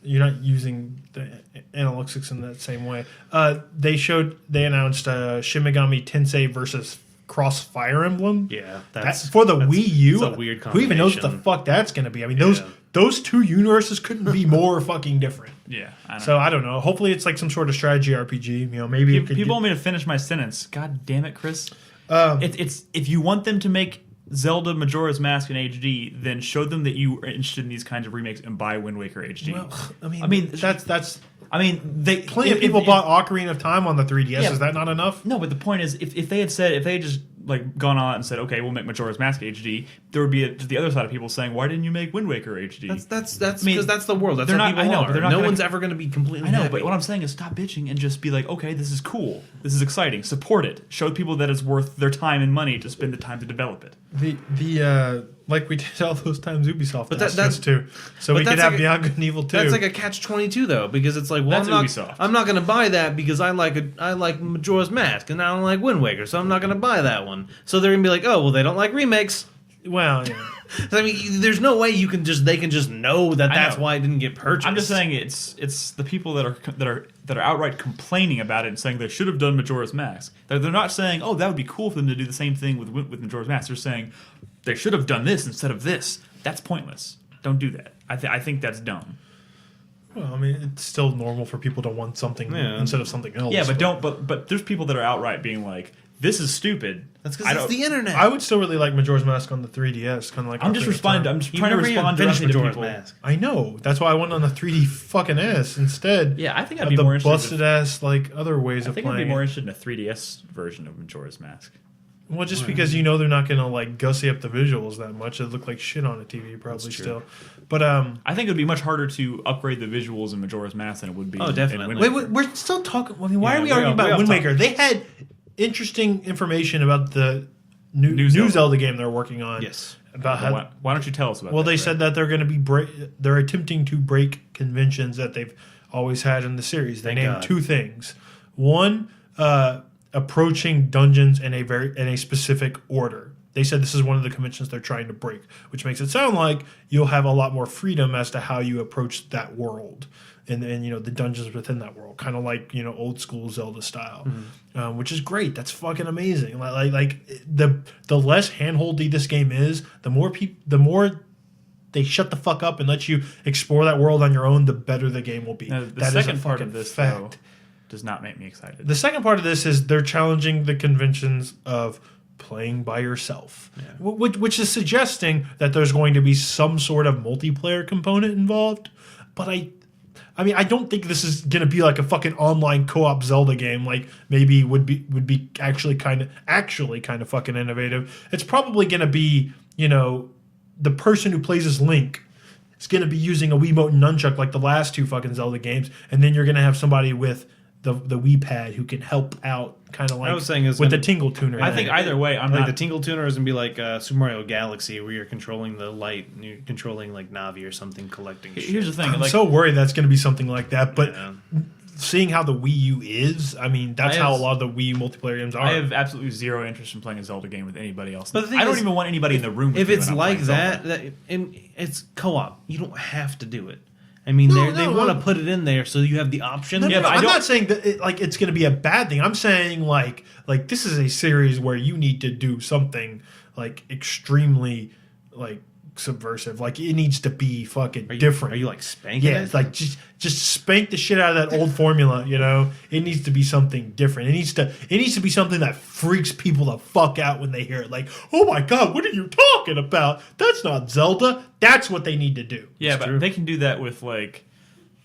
You're not using the analytics in that same way. They announced Shin Megami Tensei versus Cross Fire Emblem. Yeah, That's for the Wii U. it's a weird Who even knows what the combination. fuck that's going to be? I mean, Yeah. those two universes couldn't be more fucking different. Yeah. I don't So know. I don't know. Hopefully, it's like some sort of strategy RPG. You know, maybe it could People want me to finish my sentence. God damn it, Chris. Um, It's if you want them to make Zelda Majora's Mask in HD, then show them that you are interested in these kinds of remakes and buy Wind Waker HD. well, I I mean, that's I mean, they plenty of people bought Ocarina of Time on the 3DS. Yeah. Is that not enough? No, but the point is, if they had just like gone on and said, okay, we'll make Majora's Mask HD, there would be just the other side of people saying, why didn't you make Wind Waker HD? That's I mean, because that's the world. That's they're how not- people I know, are. but they're not no gonna- one's ever going to be completely. I know, happy. but what I'm saying is stop bitching and just be like, okay, this is cool. This is exciting. Support it. Show people that it's worth their time and money to spend the time to develop it. The like we did all those times Ubisoft But asked that's- us to. So but we could that's have like a- Beyond Good and Evil 2. That's like a catch-22 though, because it's like, well, That's Ubisoft. I'm not going to buy that because I like Majora's Mask and I don't like Wind Waker, so I'm not going to buy that one. So they're going to be like, oh, well, they don't like remakes. well, yeah. I mean, there's no way they can just know that I that's know. why it didn't get purchased. I'm just saying it's the people that are outright complaining about it and saying they should have done Majora's Mask. They're not saying, oh, that would be cool for them to do the same thing with Majora's Mask. They're saying they should have done this instead of this. That's pointless. Don't do that. I think that's dumb. Well, I mean, it's still normal for people to want something Yeah. instead of something else. Yeah, but there's people that are outright being like, this is stupid. That's I because it's don't- the internet. I would still really like Majora's Mask on the 3DS. Kind of like I'm just Ocarina of responding. Time. I'm just You've trying to never even respond finished directly to Majora's people. Mask. I know. That's why I went on the 3D fucking S instead. Yeah, I think I'd of be the more interested. busted ass like other ways I of think I'd playing. be more interested in a 3DS version of Majora's Mask. Well, just because you know they're not gonna like gussy up the visuals that much, it look like shit on a TV probably true. still. But I think it would be much harder to upgrade the visuals in Majora's Mask than it would be. Oh, in definitely. Wind wait, Waker. we're still talking. I mean, why Yeah, are we way arguing off- way about off Wind topic. Waker? They had interesting information about the new Zelda. Zelda game they're working on. Yes. About how Why don't you tell us about well, that? they Brett? said that they're going to be they're attempting to break conventions that they've always had in the series. They Thank named God. two things. One, approaching dungeons in a specific order. They said this is one of the conventions they're trying to break, which makes it sound like you'll have a lot more freedom as to how you approach that world and you know the dungeons within that world, kind of like you know old school Zelda style, which is great. That's fucking amazing. Like the less handholdy this game is, the more they shut the fuck up and let you explore that world on your own, the better the game will be. Now, the That is a second part fucking of this fact. though does not make me excited. The second part of this is they're challenging the conventions of playing by yourself, which is suggesting that there's going to be some sort of multiplayer component involved. But I mean, I don't think this is going to be like a fucking online co-op Zelda game. Like maybe would be actually kind of fucking innovative. It's probably going to be, you know, the person who plays as Link is going to be using a Wiimote and nunchuck like the last two fucking Zelda games, and then you're going to have somebody with the Wii Pad who can help out, kind of like I was saying it's with gonna- the Tingle Tuner. I think either way, I'm like not. the Tingle Tuner is gonna be like Super Mario Galaxy, where you're controlling the light and you're controlling like Navi or something, collecting. Here's the thing. I'm Like, so worried that's going to be something like that. But Yeah. seeing how the Wii U is, I mean, that's I how have- a lot of the Wii multiplayer games are. I have absolutely zero interest in playing a Zelda game with anybody else. But the thing I don't is, even want anybody in the room. With If me it's when I'm like playing Zelda. that, and it's co-op. You don't have to do it. I mean, No, they no, want to no. put it in there so you have the option. No, Yeah, no, but I I'm don't- not saying that it's going to be a bad thing. I'm saying like this is a series where you need to do something like extremely like subversive. Like it needs to be fucking different. Are you like spanking Yeah, it? it's like just spank the shit out of that old formula, you know? It needs to be something different. It needs to be something that freaks people the fuck out when they hear it. Like, oh my god, what are you talking about? That's not Zelda. That's what they need to do. Yeah, but they can do that with like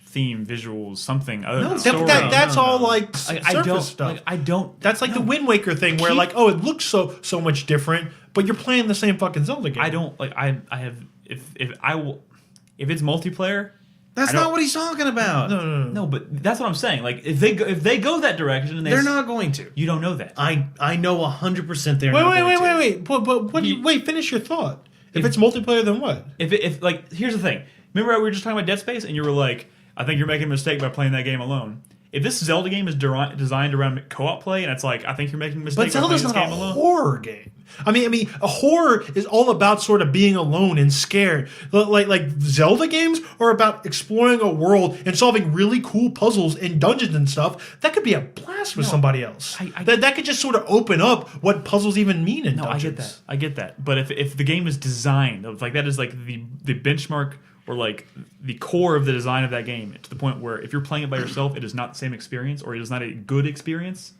theme, visuals, something other No, than that, story. that's all like I surface don't. stuff. Like, I don't. That's like the Wind Waker thing, where Keep- like, oh, it looks so much different, but you're playing the same fucking Zelda game. I don't like. I have. If it's multiplayer, That's not what he's talking about. No. No, but that's what I'm saying. Like if they go that direction, and They're not going to. You don't know that. I know 100% they're not going to. Wait. But what do you wait? Finish your thought. If it's multiplayer, then what? If like here's the thing. Remember we were just talking about Dead Space, and you were like, I think you're making a mistake by playing that game alone. If this Zelda game is designed around co-op play, and it's like, I think you're making a mistake But by playing Zelda's this not a game alone. horror game. I mean, a horror is all about sort of being alone and scared. Like Zelda games are about exploring a world and solving really cool puzzles in dungeons and stuff. That could be a blast with somebody else. That could just sort of open up what puzzles even mean in dungeons. I get that. But if the game is designed, like that is like the benchmark or like the core of the design of that game, to the point where if you're playing it by yourself, it is not the same experience, or it is not a good experience.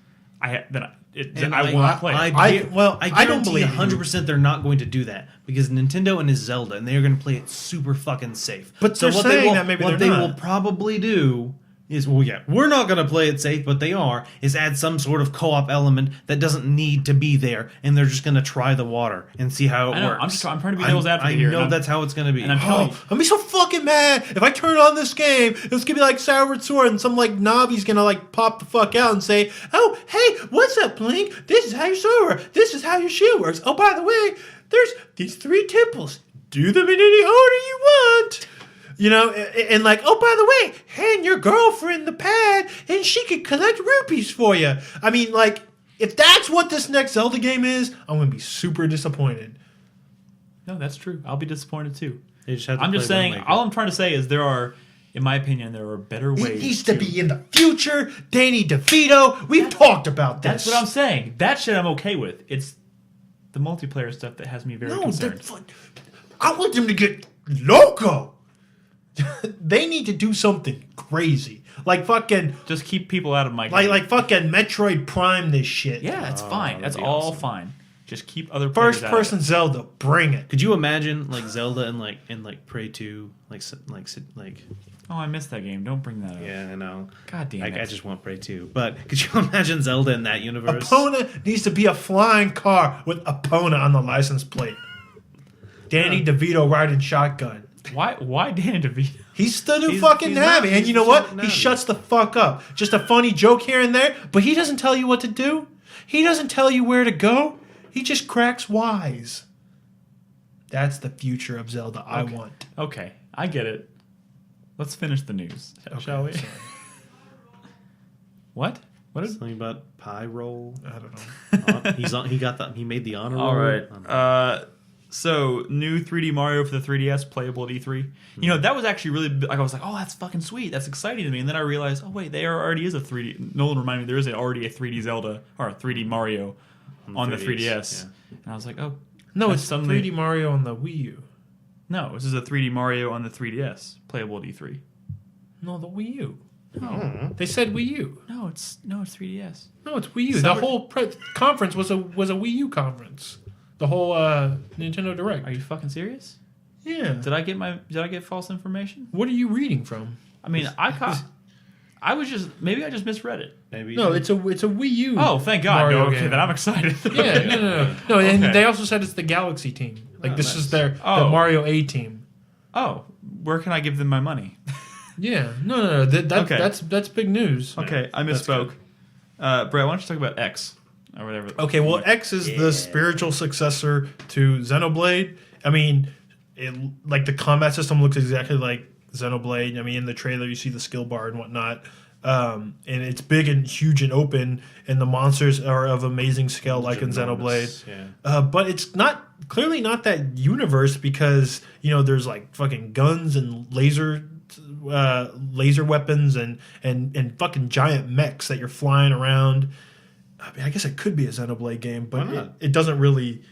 I will not play it. I I don't don't believe believe you. 100% they're not going to do that because Nintendo and his Zelda, and they're going to play it super fucking safe. But they're what saying will, that maybe what they're they not. will probably do is, well, yeah, we're not going to play it safe, but they are, is add some sort of co-op element that doesn't need to be there, and they're just going to try the water and see how it I know, works. I'm trying to be devil's advocate I here. know that's how it's going to be. And I'm telling you, I'm gonna be so fucking mad if I turn on this game. It's gonna be like Skyward Sword, and some like Navi's gonna like pop the fuck out and say, "Oh, hey, what's up, Link? This is how your sword works. This is how your shield works. Oh, by the way, there's these 3 temples. Do them in any order you want." You know, and like, oh, by the way, hand your girlfriend the pad, and she can collect rupees for you. I mean, like, if that's what this next Zelda game is, I'm gonna be super disappointed. no, that's true. I'll be disappointed too. They just have to I'm just play saying. Wind Waker. All I'm trying to say is there are, in my opinion, there are better ways. It needs to be in the future. Danny DeVito. We've talked about this. That's what I'm saying. That shit I'm okay with. It's the multiplayer stuff that has me very concerned. I want them to get loco. They need to do something crazy, like fucking, Just keep people out of my game. like fucking Metroid Prime. This shit. Yeah, that's fine. That's that'd be all awesome. fine. Just keep other players First out of person it. Zelda. Bring it. Could you imagine like Zelda and like Prey 2, like Oh, I missed that game. Don't bring that up. yeah, I know. God damn it. I just want Prey 2. But could you imagine Zelda in that universe? Epona needs to be a flying car with Epona on the license plate. Danny DeVito riding shotgun. Why Dan DeVito? He's the new He's- fucking he's Navi. not- And you know he's what? fucking He Navi. shuts the fuck up. Just a funny joke here and there, but he doesn't tell you what to do. He doesn't tell you where to go. He just cracks wise. That's the future of Zelda I want. Okay, I get it. Let's finish the news, shall we? sorry. What? What is? Something about pie roll. I don't know. He's on. He got that. He made the honor roll. All right. I don't know. So new 3D Mario for the 3DS playable at E3. You know, that was actually really like, I was like, oh, that's fucking sweet. That's exciting to me. And then I realized, oh wait, there already is a 3D. Nolan reminded me there is already a 3D Zelda or a 3D Mario on the 3DS. yeah. And I was like, oh No, that's it's suddenly 3D Mario on the Wii U. No, this is a 3D Mario on the 3DS playable at E3. No, the Wii U. No, They said Wii U. no, it's 3DS. No, it's Wii U. Summer- The whole conference was a Wii U conference. The whole Nintendo Direct. Are you fucking serious? Yeah. Did I get false information? What are you reading from? I mean, I was just maybe I just misread it. Maybe. No, it's a Wii U. Oh, thank God! Mario No, okay, game. then I'm excited. Yeah, no. And Okay. they also said it's the Galaxy team. Like this is nice. the Oh. Mario A team. Oh, where can I give them my money? Yeah, no. Okay. That's big news. Okay, I that's misspoke. Brett, why don't you talk about X or whatever? Okay, well, X is the spiritual successor to Xenoblade. I mean, like the combat system looks exactly like Xenoblade. I mean, in the trailer you see the skill bar and whatnot, and it's big and huge and open, and the monsters are of amazing scale, like in Ginormous, Xenoblade. yeah. But it's clearly not that universe because there's like fucking guns and laser weapons and fucking giant mechs that you're flying around. I mean, I guess it could be a Xenoblade game, but Why not? it doesn't really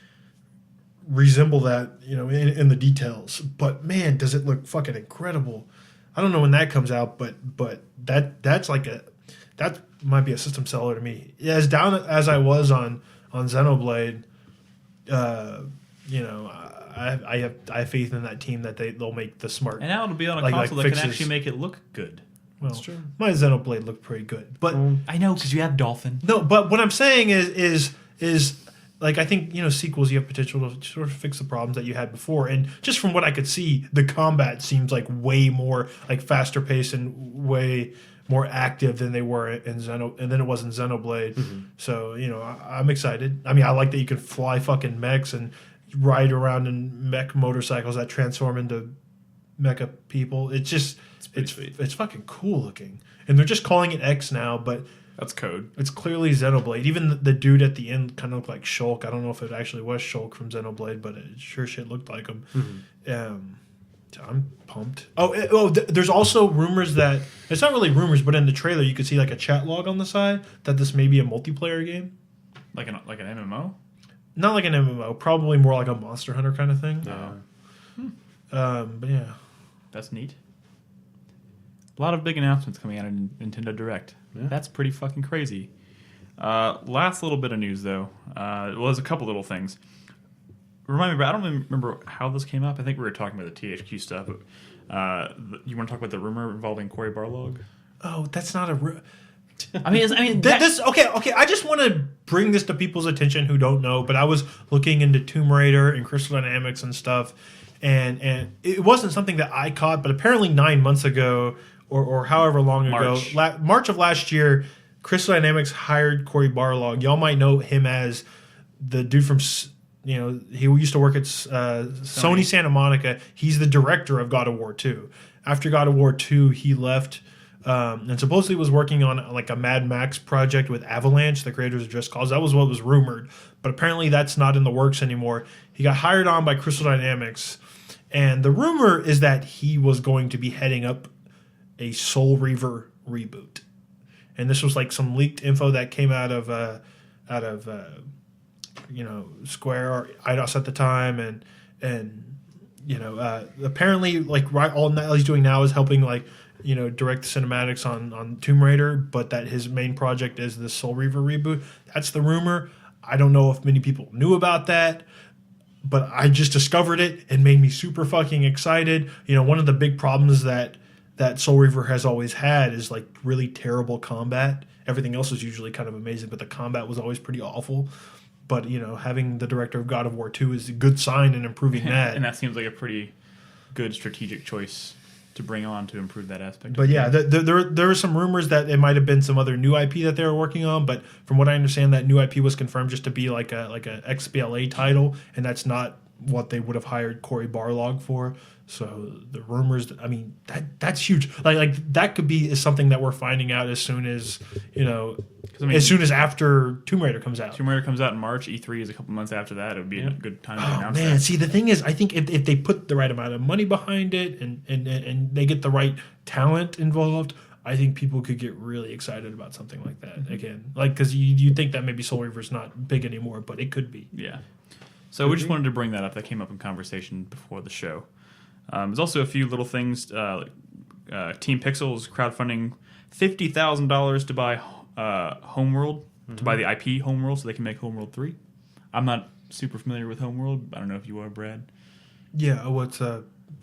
resemble that, in the details. But man, does it look fucking incredible! I don't know when that comes out, but that might be a system seller to me. As down as I was on Xenoblade, I have faith in that team that they'll make the smart. And now it'll be on a Like console that can fixes. actually make it look good. Well, my Xenoblade looked pretty good, but I know because you have Dolphin. no. But what I'm saying is like I think sequels, you have potential to sort of fix the problems that you had before. And just from what I could see, the combat seems like way more like faster paced and way more active than they were in and then it was in Xenoblade. So I'm excited. I mean, I like that you can fly fucking mechs and ride around in mech motorcycles that transform into mecha people. It's fucking cool looking, and they're just calling it X now, but That's code. it's clearly Xenoblade. Even the dude at the end kind of looked like Shulk. I don't know if it actually was Shulk from Xenoblade, but it sure shit looked like him. So I'm pumped. There's also rumors that it's not really rumors, but in the trailer you could see like a chat log on the side that this may be a multiplayer game. Like an MMO? Not like an MMO, probably more like a Monster Hunter kind of thing. But yeah. That's neat. A lot of big announcements coming out of Nintendo Direct. Yeah. That's pretty fucking crazy. Last little bit of news, though. There's a couple little things. Remind me, but I don't remember how this came up. I think we were talking about the THQ stuff. But, you want to talk about the rumor involving Cory Barlog? Oh, that's not a... This Okay. I just want to bring this to people's attention who don't know, but I was looking into Tomb Raider and Crystal Dynamics and stuff, and it wasn't something that I caught, but apparently 9 months ago or however long ago, March of last year, Crystal Dynamics hired Cory Barlog. Y'all might know him as the dude from... he used to work at Sony Santa Monica. He's the director of God of War 2. After God of War 2, he left and supposedly was working on like a Mad Max project with Avalanche, the creators of Just Cause. That was what was rumored. But apparently that's not in the works anymore. He got hired on by Crystal Dynamics. And the rumor is that he was going to be heading up a Soul Reaver reboot. And this was like some leaked info that came out of Square or Eidos at the time, and apparently like all he's doing now is helping direct the cinematics on Tomb Raider, but that his main project is the Soul Reaver reboot. That's the rumor. I don't know if many people knew about that, but I just discovered it and made me super fucking excited. One of the big problems that Soul Reaver has always had is like really terrible combat. Everything else is usually kind of amazing, but the combat was always pretty awful. But, having the director of God of War 2 is a good sign in improving that. And that seems like a pretty good strategic choice to bring on to improve that aspect. But yeah, there were some rumors that it might have been some other new IP that they were working on. But from what I understand, that new IP was confirmed just to be like a XBLA title. And that's not what they would have hired Cory Barlog for. So the rumors, that's huge. Like that could be something that we're finding out as soon as, as soon as after Tomb Raider comes out. Tomb Raider comes out in March. E3 is a couple months after that. It would be a good time to announce man, that. see, the thing is, I think if they put the right amount of money behind it and they get the right talent involved, I think people could get really excited about something like that again. Like, because you think that maybe Soul Reaver's not big anymore, but it could be. Yeah. So we just wanted to bring that up. That came up in conversation before the show. There's also a few little things. Team Pixel is crowdfunding $50,000 to buy Homeworld, to buy the IP Homeworld so they can make Homeworld 3. I'm not super familiar with Homeworld. I don't know if you are, Brad. Yeah, what's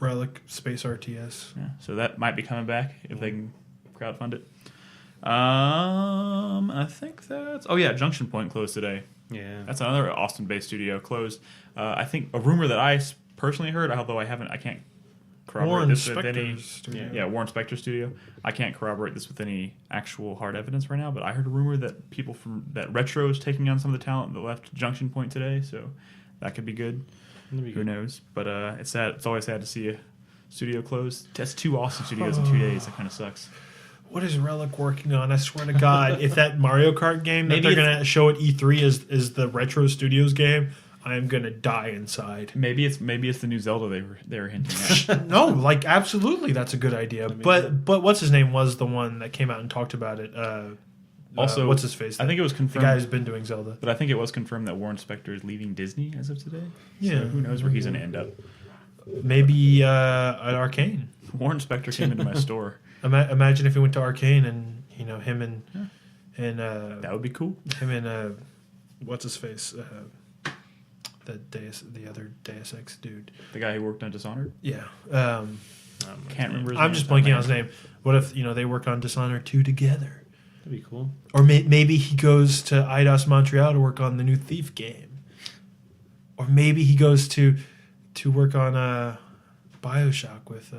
Relic Space RTS. Yeah, so that might be coming back if they can crowdfund it. I think that's... Oh, yeah, Junction Point closed today. Yeah. That's another Austin-based studio closed. I think a rumor that I personally heard, although I can't corroborate Warren this with Spector's any... studio. Yeah, Warren Spector Studio. I can't corroborate this with any actual hard evidence right now, but I heard a rumor that that Retro is taking on some of the talent that left Junction Point today, so that could be good. Who knows? But it's sad. It's always sad to see a studio close. That's 2 Austin studios in 2 days. That kind of sucks. What is Relic working on? I swear to God, if that Mario Kart game that Maybe they're going to show at E3 is the Retro Studios game, I am going to die inside. Maybe it's the new Zelda they were hinting at. No, like absolutely, that's a good idea. But what's his name was the one that came out and talked about it. Also, what's his face? I think it was the confirmed. guy who's been doing Zelda. But I think it was confirmed that Warren Spector is leaving Disney as of today. Yeah. So who knows where he's going to end up? Maybe at Arcane. Warren Spector came into my store. Imagine if he went to Arcane and him and That would be cool. him and what's his face the other Deus Ex dude. The guy who worked on Dishonored. Yeah. Can't remember his I'm name. just blanking on his name. What if they work on Dishonored 2 together? That'd be cool. Or maybe he goes to Eidos Montreal to work on the new Thief game. or maybe he goes to work on BioShock with.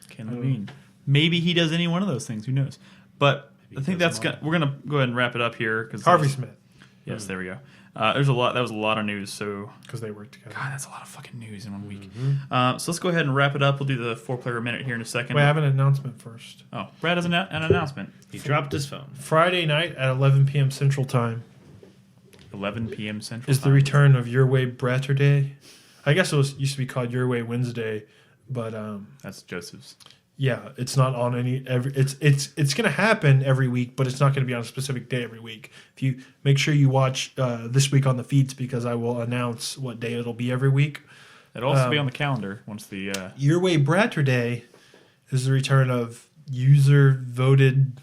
Ken Levine. Maybe he does any one of those things. Who knows? But I think we're gonna go ahead and wrap it up here because Harvey Smith, Yes, there we go. There's a lot. That was a lot of news. So because they work together. God, that's a lot of fucking news in 1 week. So let's go ahead and wrap it up. We'll do the 4-player minute here in a second. Wait, I have an announcement first. Oh, Brad has an announcement. He dropped his phone. Friday night at 11 p.m. Central Time 11 p.m. Central is the Time. return of Your Way Bratterday. I guess used to be called Your Way Wednesday, but That's Joseph's. yeah, it's not on it's going to happen every week, but it's not going to be on a specific day every week. If you make sure you watch this week on the feeds, because I will announce what day it'll be every week. It'll also be on the calendar once the. Your Way Bratterday is the return of user voted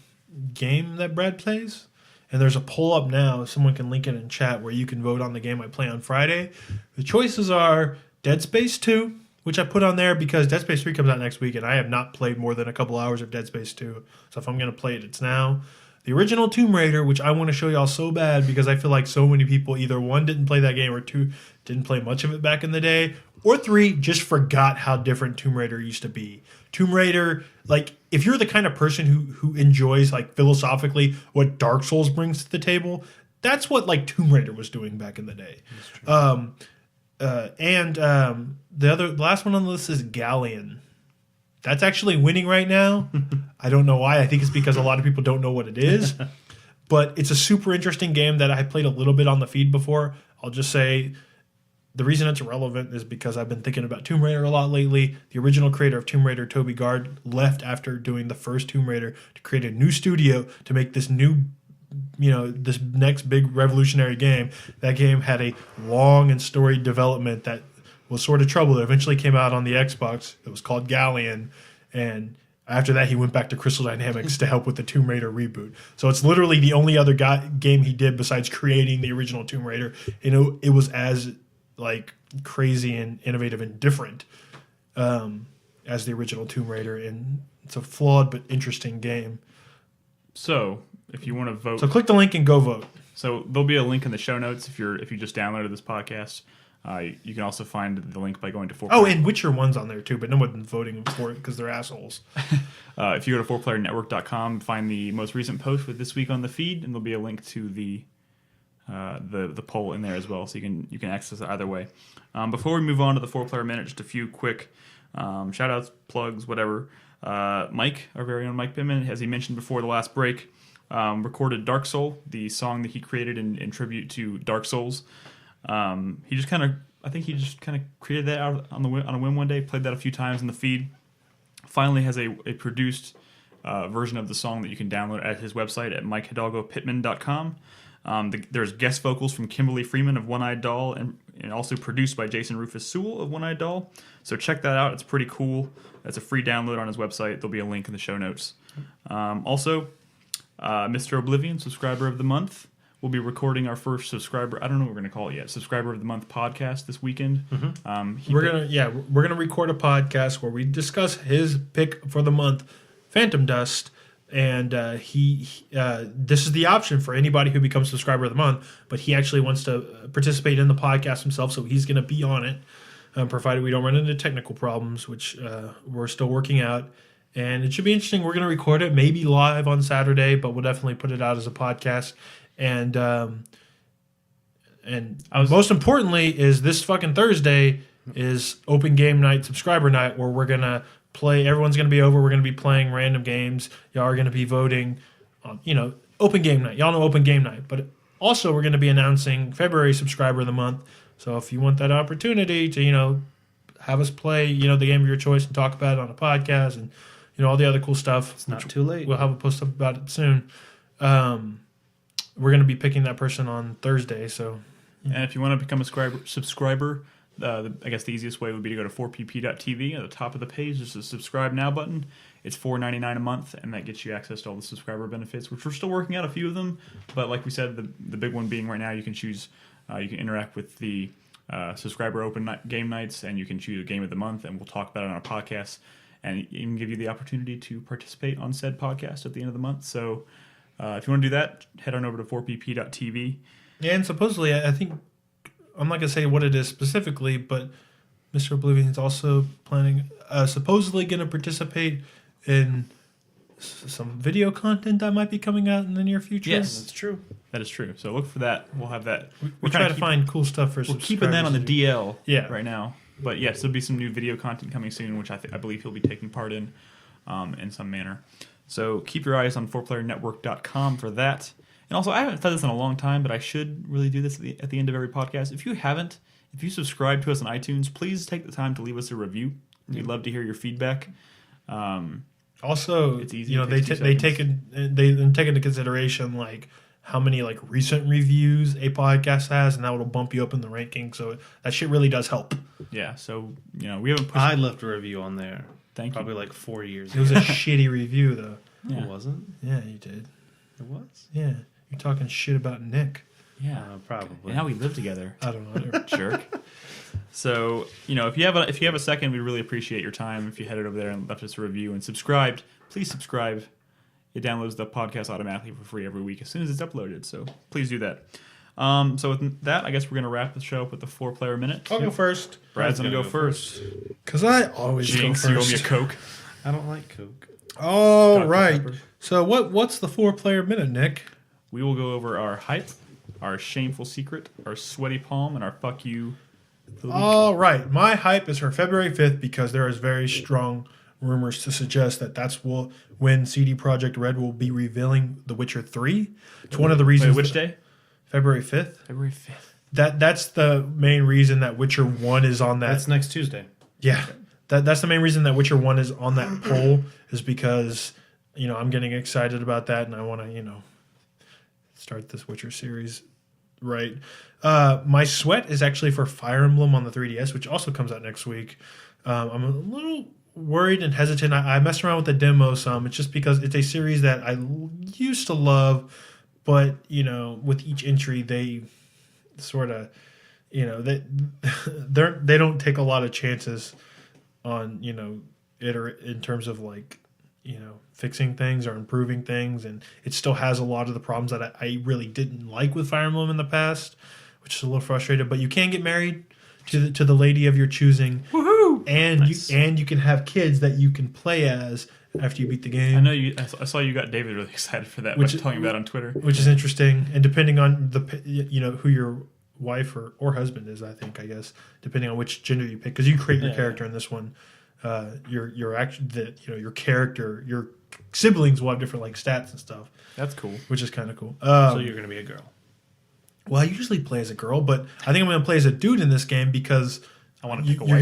game that Brad plays. And there's a poll up now. Someone can link it in chat where you can vote on the game I play on Friday. The choices are Dead Space 2, which I put on there because Dead Space 3 comes out next week, and I have not played more than a couple hours of Dead Space 2. So if I'm going to play it, it's now. The original Tomb Raider, which I want to show y'all so bad because I feel like so many people either 1, didn't play that game, or 2, didn't play much of it back in the day, or 3, just forgot how different Tomb Raider used to be. Tomb Raider, like, if you're the kind of person who enjoys, like, philosophically what Dark Souls brings to the table, that's what, like, Tomb Raider was doing back in the day. The last one on the list is Galleon. That's actually winning right now. I don't know why. I think it's because a lot of people don't know what it is. But it's a super interesting game that I played a little bit on the feed before. I'll just say the reason it's relevant is because I've been thinking about Tomb Raider a lot lately. The original creator of Tomb Raider, Toby Gard, left after doing the first Tomb Raider to create a new studio to make this new, this next big revolutionary game. That game had a long and storied development that was sort of troubled. It eventually came out on the Xbox. It was called Galleon. And after that, he went back to Crystal Dynamics to help with the Tomb Raider reboot. So it's literally the only other game he did besides creating the original Tomb Raider. It was as like crazy and innovative and different as the original Tomb Raider. And it's a flawed but interesting game. So if you want to vote, So click the link and go vote. so there'll be a link in the show notes if you just downloaded this podcast. You can also find the link by going to 4. Oh, and Witcher 1's on there too, but no one's voting for it because they're assholes. If you go to 4playernetwork.com, find the most recent post with this week on the feed, and there'll be a link to the poll in there as well, so you can access it either way. Before we move on to the 4-player minute, just a few quick shout outs, plugs, whatever. Mike, our very own Mike Bimman, as he mentioned before the last break, recorded Dark Soul, the song that he created in tribute to Dark Souls. He just kind of created that out on a whim one day, played that a few times in the feed. Finally has a produced version of the song that you can download at his website at mikehidalgopitman.com. There's guest vocals from Kimberly Freeman of One Eyed Doll and also produced by Jason Rufus Sewell of One Eyed Doll. So check that out. It's pretty cool. That's a free download on his website. There'll be a link in the show notes. Also, Mr. Oblivion, Subscriber of the Month. We'll be recording our first subscriber. I don't know what we're going to call it yet. Subscriber of the Month podcast this weekend. We're gonna record a podcast where we discuss his pick for the month, Phantom Dust, and this is the option for anybody who becomes Subscriber of the Month. But he actually wants to participate in the podcast himself, so he's going to be on it, provided we don't run into technical problems, which we're still working out. And it should be interesting. We're going to record it, maybe live on Saturday, but we'll definitely put it out as a podcast. And most importantly is this fucking Thursday is Open Game Night, Subscriber Night, where we're going to play. Everyone's going to be over. We're going to be playing random games. Y'all are going to be voting on, Open Game Night. Y'all know Open Game Night. But also we're going to be announcing February Subscriber of the Month. So if you want that opportunity to, have us play, the game of your choice and talk about it on a podcast and, all the other cool stuff. It's not too late. We'll have a post up about it soon. We're going to be picking that person on Thursday. So, And if you want to become a subscriber, I guess the easiest way would be to go to 4pp.tv. At the top of the page, there's a subscribe now button. It's $4.99 a month, and that gets you access to all the subscriber benefits, which we're still working out a few of them. But like we said, the big one being right now, you can choose, you can interact with the subscriber open game nights, and you can choose a game of the month, and we'll talk about it on our podcast, and even give you the opportunity to participate on said podcast at the end of the month. So if you want to do that, head on over to 4pp.tv. and supposedly, I think I'm not gonna say what it is specifically, but Mr. Oblivion is also planning, supposedly going to participate in some video content that might be coming out in the near future. Yes. That's true. That is true. So look for that. We'll have that. We try to find cool stuff for. We're keeping that on the DL Yeah. right now. But yes, there'll be some new video content coming soon, which I believe he'll be taking part in some manner. So keep your eyes on 4playernetwork.com for that. And also, I haven't said this in a long time, but I should really do this at the end of every podcast. If you subscribe to us on iTunes, please take the time to leave us a review. We'd love to hear your feedback. Also, It's easy. you know, It takes 2 seconds. they take into consideration like how many like recent reviews a podcast has, and that will bump you up in the ranking. So that shit really does help. Yeah, so, you know, we haven't pushed... I left a review on there. Thank you. Probably like 4 years It was ago. a shitty review though. Yeah. It wasn't. Yeah, you did. It was. Yeah, you're talking shit about Nick. Yeah. Probably. And how we live together. I don't know. Jerk. So, you know, if you have a second, we'd really appreciate your time if you headed over there and left us a review and subscribed. Please subscribe. It downloads the podcast automatically for free every week as soon as it's uploaded. So please do that. So with that, I guess we're gonna wrap the show up with the 4-player minute. I'll go first. Brad's gonna go first. Because I always Jinx, go you owe first. me a Coke. I don't like Coke. All Dr. right. Pepper. So what's the 4-player minute, Nick? We will go over our hype, our shameful secret, our sweaty palm, and our fuck you. for the week. All right. My hype is for February 5th because there is very strong rumors to suggest that that's when CD Projekt Red will be revealing The Witcher 3. It's one of the reasons. Wait, which day? February 5th. February 5th. That's the main reason that Witcher 1 is on that. That's next Tuesday. Yeah. That's the main reason that Witcher 1 is on that poll is because, you know, I'm getting excited about that and I want to, you know, start this Witcher series right. My sweat is actually for Fire Emblem on the 3DS, which also comes out next week. I'm a little worried and hesitant. I messed around with the demo some. It's just because it's a series that I used to love, but, you know, with each entry, they sort of, you know, they don't take a lot of chances on, you know, in terms of like, you know, fixing things or improving things, and it still has a lot of the problems that I really didn't like with Fire Emblem in the past, which is a little frustrated. But you can get married to the lady of your choosing, woohoo! And Nice. you can have kids that you can play as after you beat the game. I know you. I saw you got David really excited for that. Which- Which telling me about on Twitter. which is interesting. And depending on you know, who your wife or husband is, I guess, depending on which gender you pick, because you create your character in this one. Your character, your siblings will have different like stats and stuff, That's cool. which is kind of cool. So you're gonna be a girl. Well, I usually play as a girl, but I think I'm going to play as a dude in this game because I want to pick a you're wife.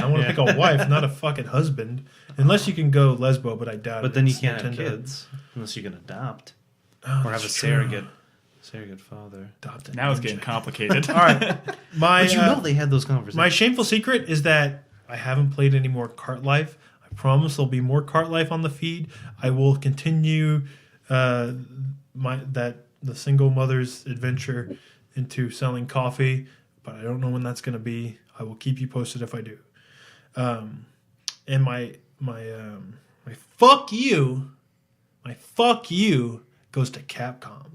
I want to pick a wife, not a fucking husband, unless you can go lesbo, but I doubt it. But then you It's can't have Nintendo. kids unless you can adopt Oh, or have a that's true. surrogate father. Adopt a Now it's ninja. getting complicated. All right. My But you know they had those conversations. my shameful secret is that I haven't played any more Cart Life. I promise there'll be more Cart Life on the feed. I will continue the single mother's adventure into selling coffee, but I don't know when that's going to be. I will keep you posted if I do. And my fuck you goes to Capcom.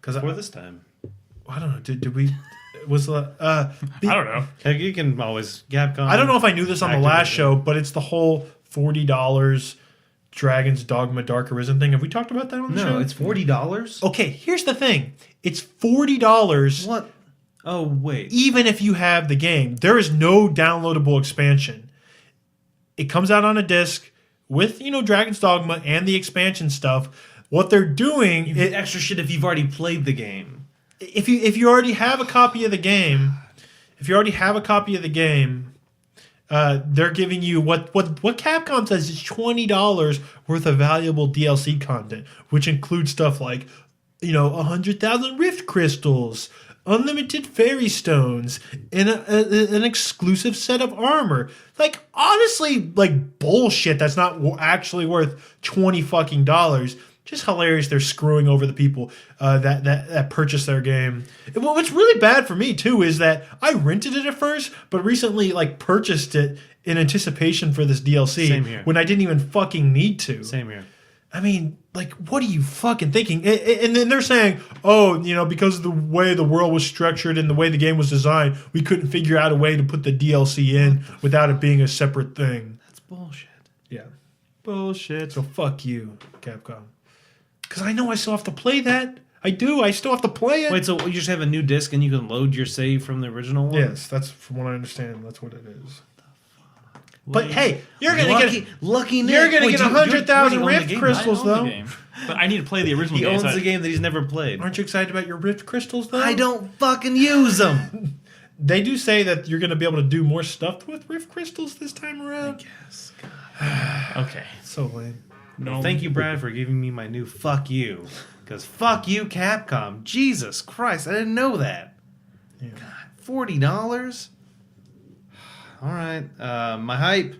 Because for this time. I don't know. Did we? Was the I don't know. Heck, you can always Capcom. I don't know if I knew this on the last Activision. show, but it's the whole $40 Dragon's Dogma Dark Arisen thing. Have we talked about that on the show? No, it's $40. Okay, here's the thing. It's $40 What? Oh wait. even if you have the game. There is no downloadable expansion. It comes out on a disc with, you know, Dragon's Dogma and the expansion stuff. What they're doing, You get extra shit if you've already played the game. if you already have a copy of the game, they're giving you what Capcom says is $20 worth of valuable DLC content, which includes stuff like, you know, 100,000 Rift Crystals, unlimited Fairy Stones, and an exclusive set of armor. Like, honestly, like bullshit. That's not actually worth $20 Just hilarious. They're screwing over the people that purchase their game. And what's really bad for me too is that I rented it at first, but recently like purchased it in anticipation for this DLC Same here. when I didn't even fucking need to. Same here. I mean, like, what are you fucking thinking? And then they're saying, oh, because of the way the world was structured and the way the game was designed, we couldn't figure out a way to put the DLC in without it being a separate thing. That's bullshit. Yeah. Bullshit. So fuck you, Capcom. Because I know I still have to play that. I do. I still have to play it. Wait, so you just have a new disc and you can load your save from the original one? Yes, that's from what I understand. That's what it is. But hey, you're gonna get lucky Nick. you're gonna Wait, get do you- 100,000 wait, you own the Rift game? crystals I own the though. game. But I need to play the original He game. owns so the game that he's never played. Aren't you excited about your Rift crystals though? I don't fucking use them. They do say that you're gonna be able to do more stuff with Rift crystals this time around. Yes. Okay. So lame. No. Thank you, Brad, for giving me my new fuck you. Because fuck you, Capcom. Jesus Christ, I didn't know that. Yeah. God, $40? All right. My hype,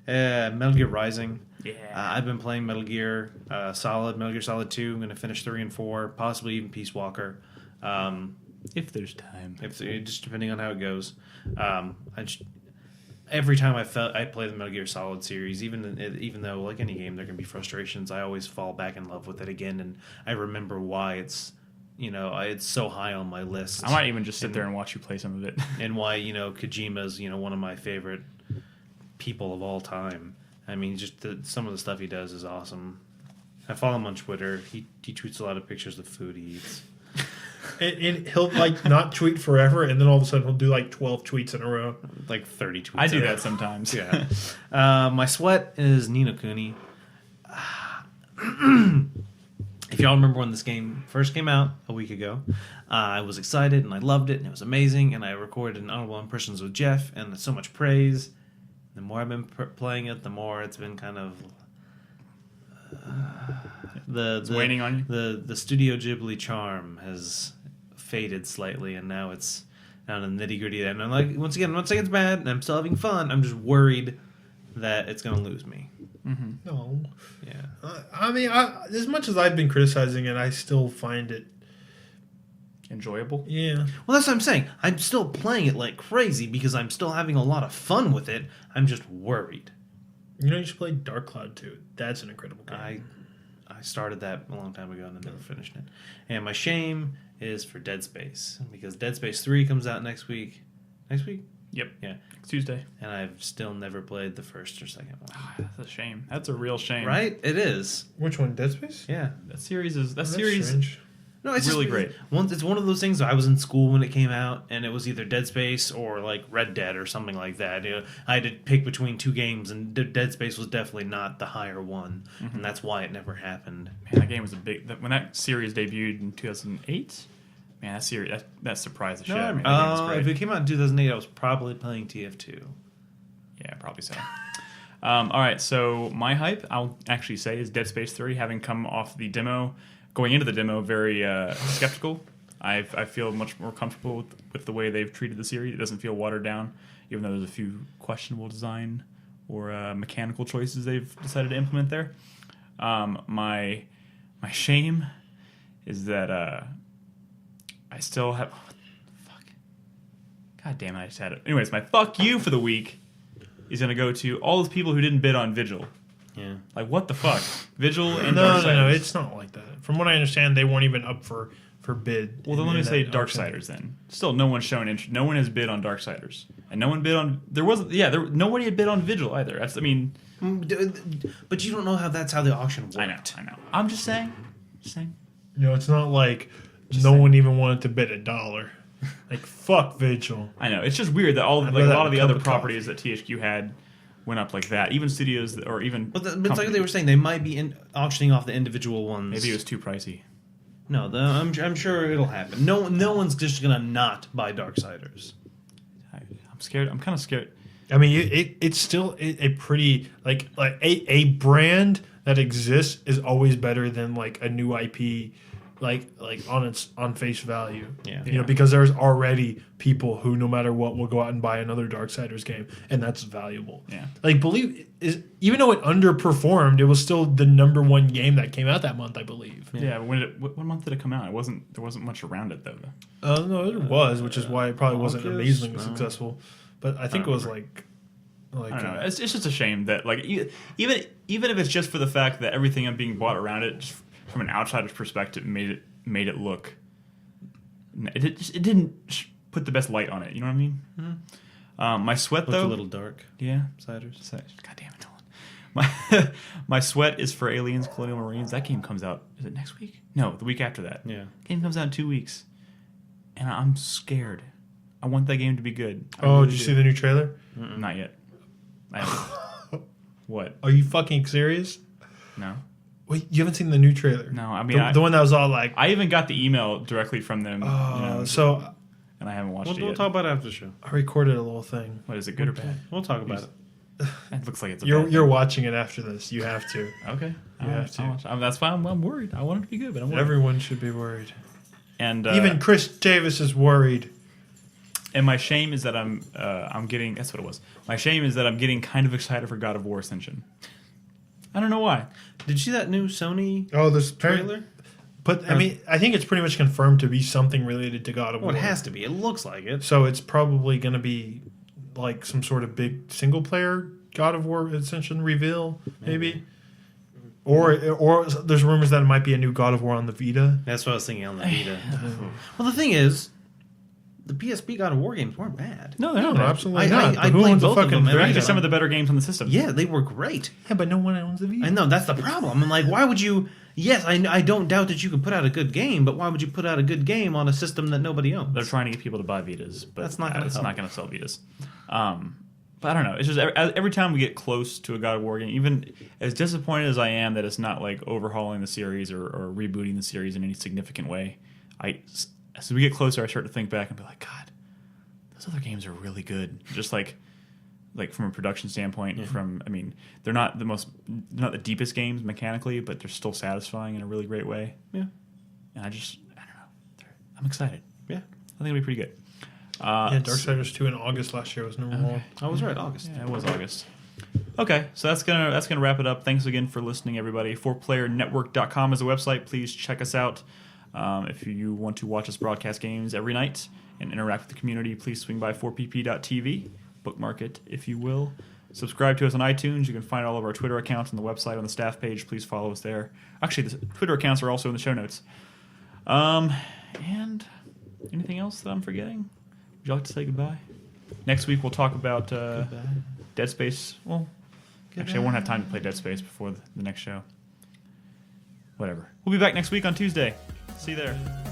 Metal Gear Rising. Yeah. I've been playing Metal Gear Solid, Metal Gear Solid 2. I'm going to finish 3 and 4, possibly even Peace Walker. If there's time. Just depending on how it goes. Every time I play the Metal Gear Solid series, even though like any game there can be frustrations, I always fall back in love with it again, and I remember why it's so high on my list. I might even just sit there and watch you play some of it. And why Kojima's one of my favorite people of all time. I mean, just some of the stuff he does is awesome. I follow him on Twitter. He tweets a lot of pictures of food he eats. And he'll like not tweet forever, and then all of a sudden he'll do like 12 tweets in a row. Like 30 tweets. I do a row. that sometimes. Yeah. My sweat is Ni no Kuni. If y'all remember when this game first came out a week ago, I was excited and I loved it and it was amazing, and I recorded an honorable impressions with Jeff, and so much praise. The more I've been playing it, the more it's been kind of the waning on you? The Studio Ghibli charm has faded slightly, and now it's down to the nitty gritty. And I'm like, once again, I'm not saying it's bad, and I'm still having fun. I'm just worried that it's going to lose me. No. Yeah. I mean, as much as I've been criticizing it, I still find it. Enjoyable. Yeah. Well, that's what I'm saying. I'm still playing it like crazy because I'm still having a lot of fun with it. I'm just worried. You should play Dark Cloud 2. That's an incredible game. I started that a long time ago and then never finished it. And my shame is for Dead Space, because Dead Space 3 comes out next week. Next week? Yep. Yeah. It's Tuesday. And I've still never played the first or second one. That's a shame. That's a real shame. Right? It is. Which one? Dead Space? Yeah. That series is That's strange. No, it's Really just, great. It's one of those things. I was in school when it came out, and it was either Dead Space or like Red Dead or something like that. I had to pick between two games, and Dead Space was definitely not the higher one, and that's why it never happened. Man, that game was a big. When that series debuted in 2008, man, that series that surprised the shit out of me. That game was great. If it came out in 2008, I was probably playing TF2. Yeah, probably so. All right, so my hype, I'll actually say, is Dead Space 3, having come off the demo. Going into the demo, very skeptical. I feel much more comfortable with the way they've treated the series. It doesn't feel watered down, even though there's a few questionable design or mechanical choices they've decided to implement there. My shame is that I still have... fuck. God damn it, I just had it. Anyways, my fuck you for the week is going to go to all those people who didn't bid on Vigil. Yeah. Like, what the fuck? Vigil and No, Darksiders. it's not like that. From what I understand, they weren't even up for bid. Well, then let me in say that auction. Darksiders then. Still, no one's shown interest. No one has bid on Darksiders. And no one bid on... nobody had bid on Vigil either. But you don't know how that's how the auction worked. I know. I'm just saying. It's not like no one even wanted to bid $1. Like, fuck Vigil. I know. It's just weird that I'd a rather lot of the have a other cup of properties that THQ had went up like that. Even studios or even... But it's like they companies. were saying, they might be auctioning off the individual ones. Maybe it was too pricey. No, I'm sure it'll happen. No one's just gonna not buy Darksiders. I'm scared. I'm kind of scared. I mean, it's still a pretty like a brand that exists is always better than like a new IP, like on face value. Yeah. Because there's already people who no matter what will go out and buy another Darksiders game, and that's valuable. Yeah. Like even though it underperformed, it was still the #1 game that came out that month, I believe. Yeah. What month did it come out? There wasn't much around it though. No, there was, which is why it probably wasn't August? amazingly No. successful. But I think it was like Like, I don't know. It's just a shame that like even if it's just for the fact that everything I'm being bought around it, just from an outsider's perspective, made it look. It didn't put the best light on it. You know what I mean? Mm-hmm. My sweat Looks though. a little dark. Yeah. Ciders. God damn it, Dylan. My sweat is for Aliens Colonial Marines. That game comes out. Is it next week? No, the week after that. Yeah. Game comes out in 2 weeks, and I'm scared. I want that game to be good. I oh, really did you do. see the new trailer? Not yet. I haven't. What? Are you fucking serious? No. Wait, you haven't seen the new trailer? No. I mean, the one that was all like, I even got the email directly from them. so And I haven't watched it We'll yet. talk about it after the show. I recorded a little thing. What is it? Good or bad? We'll talk about it. It looks like it's a You're bad you're thing. watching it after this. You have to. Okay. You have to. That's fine. I'm worried. I want it to be good, but I'm worried. Everyone should be worried. And Even Chris Davis is worried. and my shame is that I'm getting. That's what it was. My shame is that I'm getting kind of excited for God of War Ascension. I don't know why. Did you see that new Sony Oh, this trailer? But I mean, I think it's pretty much confirmed to be something related to God of Well, War. it has to be. It looks like it. So it's probably going to be like some sort of big single player God of War Ascension reveal, maybe. Or there's rumors that it might be a new God of War on the Vita. That's what I was thinking on the Vita. Well, the thing is, the PSP God of War games weren't bad. No, they're No, not. bad. absolutely I- not. I But who played owns the both of fucking them, and They're I actually Vita? some of the better games on the system. Yeah, they were great. Yeah, but no one owns the Vita. I know, that's the problem. I'm like, why would you... Yes, I don't doubt that you can put out a good game, but why would you put out a good game on a system that nobody owns? They're trying to get people to buy Vitas, but That's not gonna it's help. not going to sell Vitas. But I don't know. It's just every time we get close to a God of War game, even as disappointed as I am that it's not like overhauling the series or rebooting the series in any significant way, as we get closer, I start to think back and be like, God, those other games are really good. Just like from a production standpoint, they're not the deepest games mechanically, but they're still satisfying in a really great way. Yeah. And I don't know. I'm excited. Yeah. I think it'll be pretty good. Yeah, Darksiders 2 in August last year was number one. I was right, August. Yeah, it was August. Okay, so that's gonna wrap it up. Thanks again for listening, everybody. 4playernetwork.com is the website. Please check us out. If you want to watch us broadcast games every night and interact with the community, please swing by 4pp.tv. Bookmark it, if you will. Subscribe to us on iTunes. You can find all of our Twitter accounts on the website on the staff page. Please follow us there. Actually, the Twitter accounts are also in the show notes. And anything else that I'm forgetting? Would you like to say goodbye? Next week we'll talk about Dead Space. Well, actually, I won't have time to play Dead Space before the next show. Whatever. We'll be back next week on Tuesday. See you there.